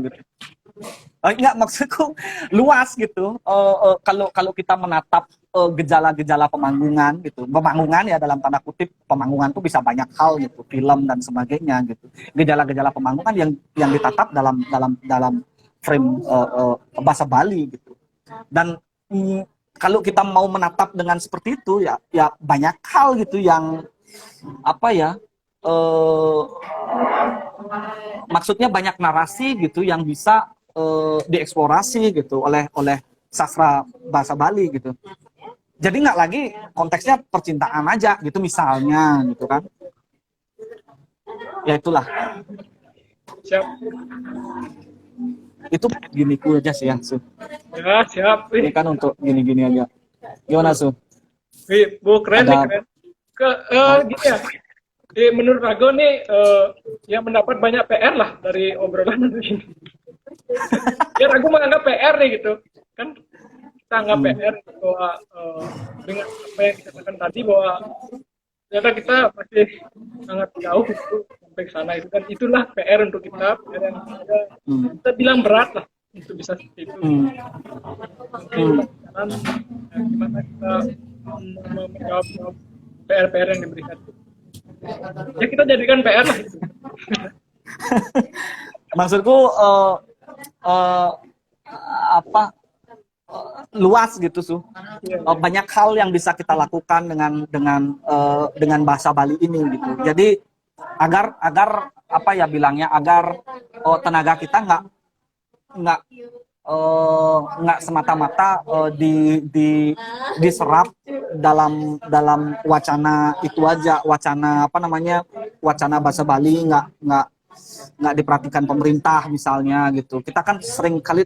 Enggak, maksudku luas gitu. Kalau kita menatap gejala-gejala pemanggungan gitu, pemanggungan ya dalam tanda kutip, pemanggungan itu bisa banyak hal gitu, film dan sebagainya gitu. Gejala-gejala pemanggungan yang ditatap dalam frame bahasa Bali gitu. Dan kalau kita mau menatap dengan seperti itu ya banyak hal gitu yang maksudnya banyak narasi gitu yang bisa dieksplorasi gitu oleh sastra bahasa Bali gitu. Jadi nggak lagi konteksnya percintaan aja gitu misalnya gitu kan. Ya itulah. Siap. Itu giniku aja sih ya, Su. Ya, siap. Ini kan untuk gini-gini aja. Gimana, Su? Wih, Bu, keren nih, keren. Gini ya. Menurut Rago nih, yang mendapat banyak PR lah dari obrolan ini. Ya, Rago menganggap PR nih gitu. Kan kita anggap PR bahwa dengan apa yang dikatakan tadi bahwa ternyata kita masih sangat jauh gitu, sampai ke sana itu kan, itulah PR untuk kita, PR yang kita bilang berat lah untuk bisa seperti itu. Sekarang gimana kita menjawab PR-PR yang diberikan. Ya kita jadikan PR lah itu. Maksudku luas gitu, Su. Banyak hal yang bisa kita lakukan dengan bahasa Bali ini gitu. Jadi agar tenaga kita nggak semata-mata diserap dalam wacana itu aja, wacana bahasa Bali, nggak nggak diperhatikan pemerintah misalnya gitu. Kita kan sering kali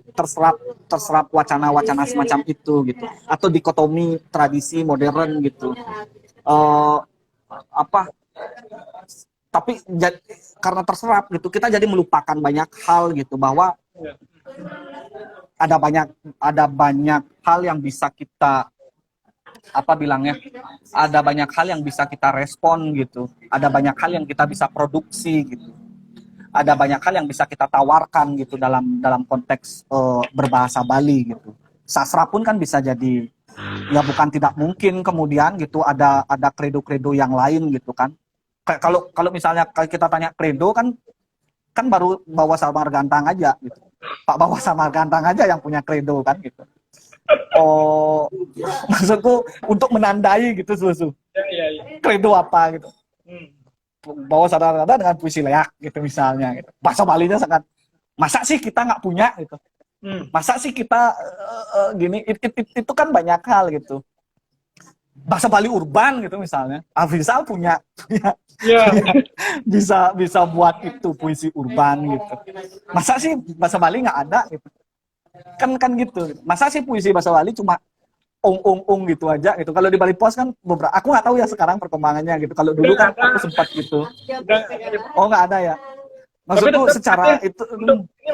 terserap wacana-wacana semacam itu gitu, atau dikotomi tradisi modern gitu. Eh, apa tapi karena terserap gitu kita jadi melupakan banyak hal gitu, bahwa Ya. ada banyak hal yang bisa kita ada banyak hal yang bisa kita respon gitu, ada banyak hal yang kita bisa produksi gitu, ada banyak hal yang bisa kita tawarkan gitu dalam dalam konteks berbahasa Bali gitu. Sastra pun kan bisa jadi, ya bukan tidak mungkin kemudian gitu ada kredo-kredo yang lain gitu kan. Kalau kalau misalnya kita tanya kredo kan baru Bawa Samargantang aja gitu. Pak Bawa Samargantang aja yang punya kredo kan gitu. Oh, maksudku untuk menandai gitu susu. Ya. Kredo apa gitu. Hmm. Bawa Samargantang dengan puisi leak gitu misalnya gitu. Bahasa Balinya sangat, masa sih kita nggak punya gitu. Masa sih kita gini, itu kan banyak hal gitu. Bahasa Bali urban gitu misalnya. Afrizal punya Ya. bisa buat itu puisi urban gitu. Masa sih bahasa Bali nggak ada gitu. Kan gitu. Masa sih puisi bahasa Bali cuma gitu aja gitu. Kalau di Bali Pos kan beberapa, aku nggak tahu ya sekarang perkembangannya gitu. Kalau dulu kan aku sempat gitu. Oh, nggak ada ya. Maksudku Tapi secara itu ini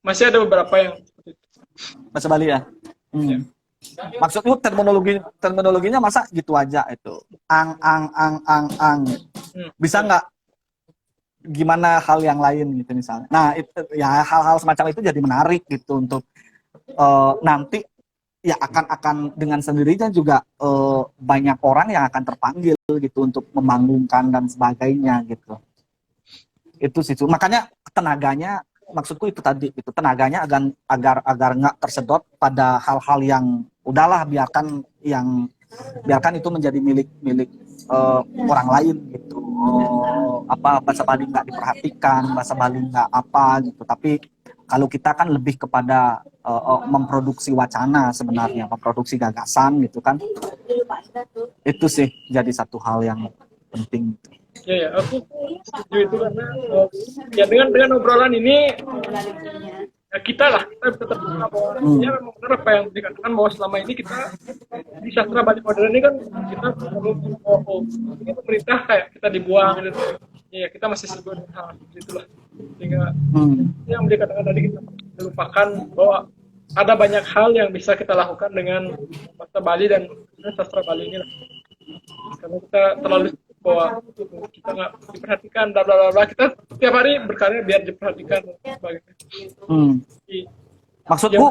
masih ada beberapa yang bahasa Bali ya. Ya. Maksudku terminologinya masa gitu aja itu. Ang. Bisa nggak gimana hal yang lain gitu misalnya. Nah, itu ya hal-hal semacam itu jadi menarik gitu untuk nanti ya akan dengan sendirinya juga banyak orang yang akan terpanggil gitu untuk memanggungkan dan sebagainya gitu. Itu sih. Makanya tenaganya, maksudku itu tadi itu tenaganya agar nggak tersedot pada hal-hal yang udahlah biarkan itu menjadi milik orang lain gitu. Bahasa Bali nggak diperhatikan, bahasa Bali nggak apa gitu. Tapi kalau kita kan lebih kepada memproduksi wacana sebenarnya, memproduksi gagasan gitu kan. Itu sih jadi satu hal yang penting. Ya, aku setuju itu karena ya dengan obrolan ini ya kita tetap buka bahwa ya memang benar apa yang dikatakan bahwa selama ini kita di sastra Bali modern ini kan kita ini pemerintah kayak kita dibuang gitu. Ya kita masih sebut hal seperti itulah, sehingga yang dikatakan tadi kita melupakan bahwa ada banyak hal yang bisa kita lakukan dengan bahasa Bali dan sastra Bali ini lah. Karena kita terlalu bahwa kita nggak diperhatikan, bla bla bla. Kita setiap hari berkarya biar diperhatikan dan sebagainya. Maksudku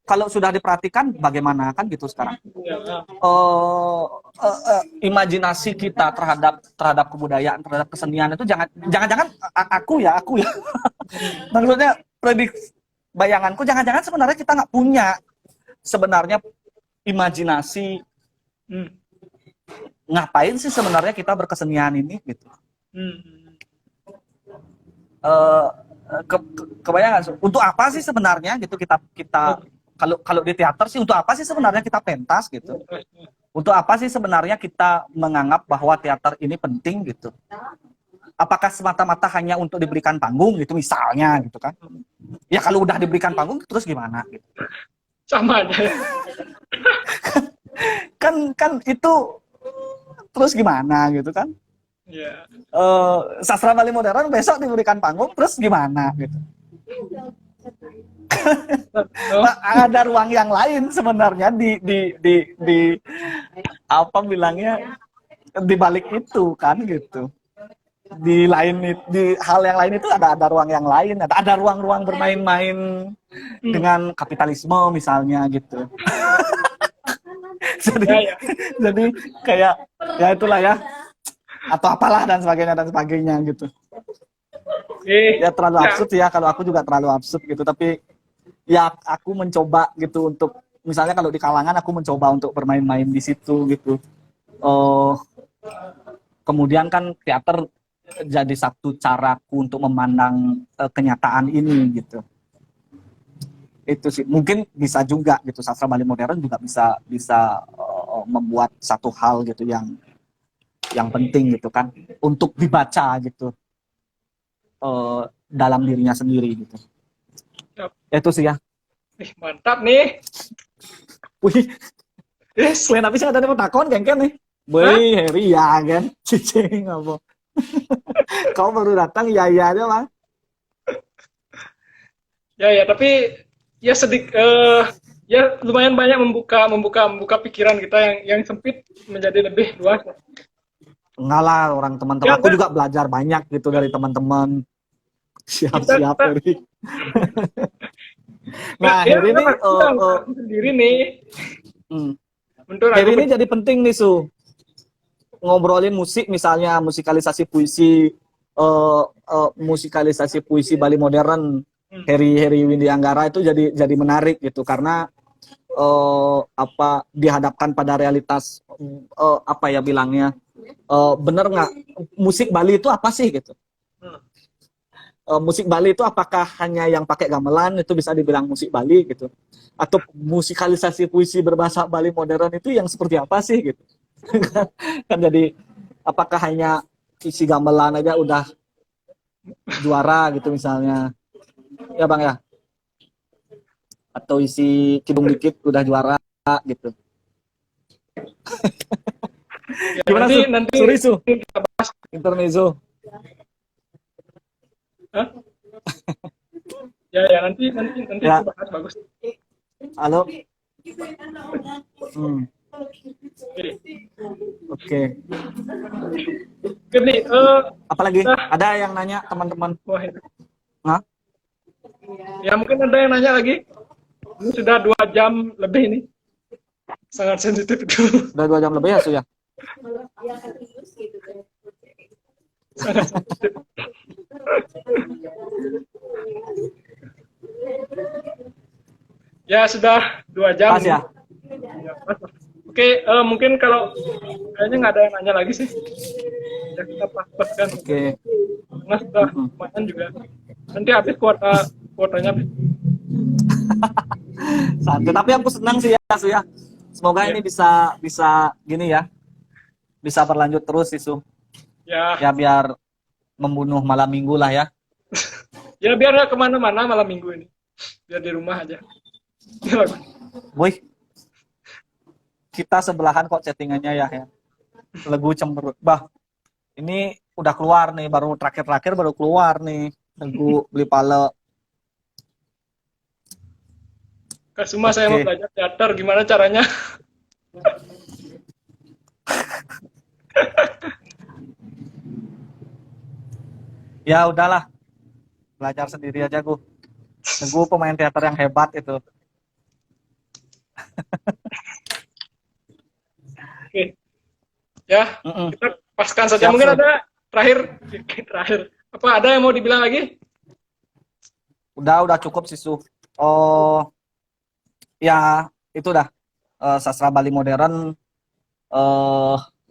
kalau sudah diperhatikan bagaimana kan gitu sekarang. Ya. Imajinasi kita terhadap kebudayaan, terhadap kesenian itu jangan aku ya. Maksudnya bayanganku jangan-jangan sebenarnya kita nggak punya sebenarnya imajinasi. Ngapain sih sebenarnya kita berkesenian ini gitu. Kebayangan untuk apa sih sebenarnya gitu kita kalau di teater sih untuk apa sih sebenarnya kita pentas gitu. Untuk apa sih sebenarnya kita menganggap bahwa teater ini penting gitu. Apakah semata-mata hanya untuk diberikan panggung gitu misalnya gitu kan. Ya kalau udah diberikan panggung terus gimana gitu. Sama aja. kan itu terus gimana gitu kan. Yeah. Sastra Bali modern besok diberikan panggung terus gimana gitu. Ada ruang yang lain sebenarnya di apa bilangnya di balik itu kan gitu. Di hal yang lain itu ada ruang yang lain, ada ruang-ruang bermain-main dengan kapitalisme misalnya gitu. jadi kayak ya itulah ya, atau apalah dan sebagainya gitu. Ya terlalu absurd ya, kalau aku juga terlalu absurd gitu, tapi ya aku mencoba gitu untuk misalnya kalau di kalangan aku mencoba untuk bermain-main di situ gitu. Kemudian kan teater jadi satu caraku untuk memandang kenyataan ini gitu. Itu sih mungkin bisa juga gitu, sastra Bali modern juga bisa membuat satu hal gitu yang penting gitu kan untuk dibaca gitu. dalam dirinya sendiri gitu. Yap. Itu sih ya. Mantap nih. Wih, Yes. tapi sih ada yang mau takon kan nih. Hah? Boy, Harry ya kan, cicing apa? Kau baru datang ya aja bang. Ya, tapi ya ya lumayan banyak membuka pikiran kita yang sempit menjadi lebih luas. Enggak lah, orang teman-teman. Ya, Aku juga belajar banyak gitu dari teman-teman. kita Siap-siap kita Harry. Nah, ya, Harry ini, aku sendiri nih. hmm, Menurut aku Harry ini jadi penting nih Su. Ngobrolin musik misalnya, musikalisasi puisi Bali modern. Harry Windy Anggara itu jadi menarik gitu karena dihadapkan pada realitas apa ya bilangnya, bener nggak musik Bali itu apa sih gitu. Musik Bali itu apakah hanya yang pakai gamelan itu bisa dibilang musik Bali gitu, atau musikalisasi puisi berbahasa Bali modern itu yang seperti apa sih gitu. Kan jadi apakah hanya isi gamelan aja udah juara gitu misalnya ya bang ya, atau isi kidung dikit udah juara gitu. ya, Gimana nanti Suri Su? kita bahas. Intermezzo. Hah? Ya, nanti Ya. kita bahas bagus. Halo. Oke. Oke. Nih, Apalagi ada yang nanya teman-teman? wah, itu. Hah? Ya mungkin ada yang nanya lagi. Ini sudah 2 jam lebih ini. Sangat sensitif itu. Udah 2 jam lebih ya Su ya? Sangat sensitif. Ya sudah 2 jam. Pas ya? Ya, pas. Oke, mungkin kalau kayaknya nggak ada yang nanya lagi sih. Ya kita pas-paskan. Oke. Karena sudah lumayan juga. Nanti habis kuotanya. Santai. Tapi aku senang sih ya Su ya. Semoga ini bisa gini ya. Bisa berlanjut terus sih Su. Ya. Ya biar membunuh malam minggu lah ya. Ya biar nggak kemana-mana malam minggu ini. Biar di rumah aja. Wih, kita sebelahan kok chattingannya ya. Lagu cemberut. Bah, ini udah keluar nih, baru terakhir baru keluar nih. Lagu Beli Pale. Kasuma saya mau belajar teater, gimana caranya? Ya udahlah, belajar sendiri aja gue. Gue pemain teater yang hebat itu. Oke. Ya, kita paskan saja. Siap, mungkin siap. ada terakhir. Apa ada yang mau dibilang lagi? Udah cukup sih Su. Oh, ya itu dah. Sastra Bali modern.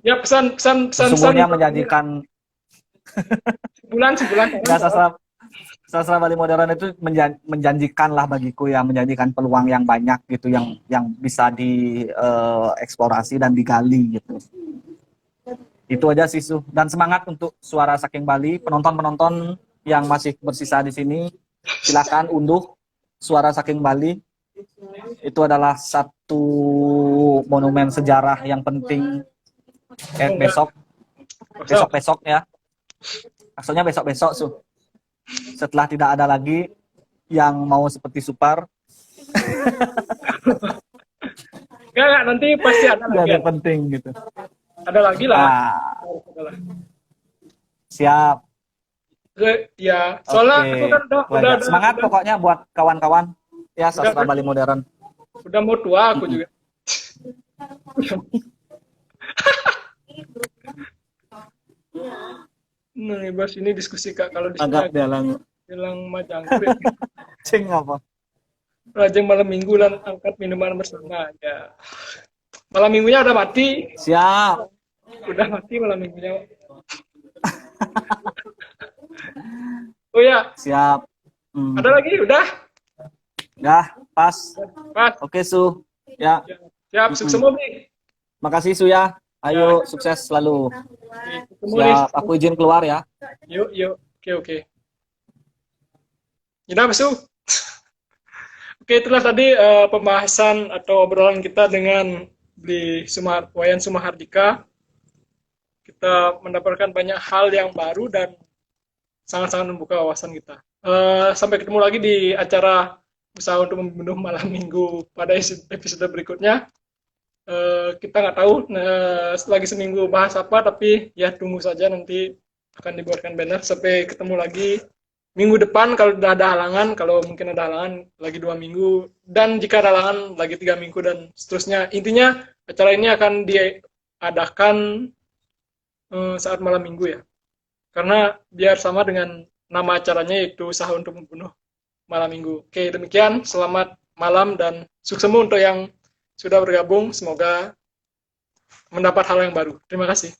Ya pesan Sesungguhnya menjadikan sebulan. ya, sastra Bali modern itu menjanjikan lah bagiku ya, menjanjikan peluang yang banyak gitu, yang bisa dieksplorasi dan digali gitu. Itu aja sih Su. Dan semangat untuk Suara Saking Bali, penonton yang masih bersisa di sini, silakan unduh Suara Saking Bali. Itu adalah satu monumen sejarah yang penting. Besok ya. Maksudnya besok Su. Setelah tidak ada lagi yang mau seperti Supar. Enggak, nanti pasti ada lagi. Yang penting gitu. Ada lagi lah. Siap. Ya, soalnya aku kan udah semangat pokoknya buat kawan-kawan ya sastra Bali modern. Udah mau tua aku juga. Nah, bos ini diskusi Kak kalau di agak dalang majangkrik. Cing apa? Rajang malam minggu dan angkat minuman bersama ya. Malam minggunya udah mati. Siap. Udah mati malam minggunya. Oh ya. Siap. Ada lagi? Udah? Udah, pas. Oke Su. Ya. Siap, sukses Mobi. Makasih Su ya. Ayo sukses selalu. Siap, aku izin keluar ya. Yuk. Oke. Tidak, Su. Oke, itulah tadi pembahasan atau obrolan kita dengan Wayan Sumahardika. Kita mendapatkan banyak hal yang baru dan sangat-sangat membuka wawasan kita. Sampai ketemu lagi di acara Usaha untuk Membunuh Malam Minggu pada episode berikutnya. Kita nggak tahu lagi seminggu bahas apa, tapi ya tunggu saja, nanti akan dibuatkan banner. Sampai ketemu lagi minggu depan kalau udah ada halangan, kalau mungkin ada halangan lagi 2 minggu, dan jika ada halangan lagi 3 minggu dan seterusnya. Intinya acara ini akan diadakan saat malam minggu ya, karena biar sama dengan nama acaranya, yaitu Usaha untuk Membunuh Malam Minggu. Oke, demikian, selamat malam dan sukses untuk yang sudah bergabung, semoga mendapat hal yang baru. Terima kasih.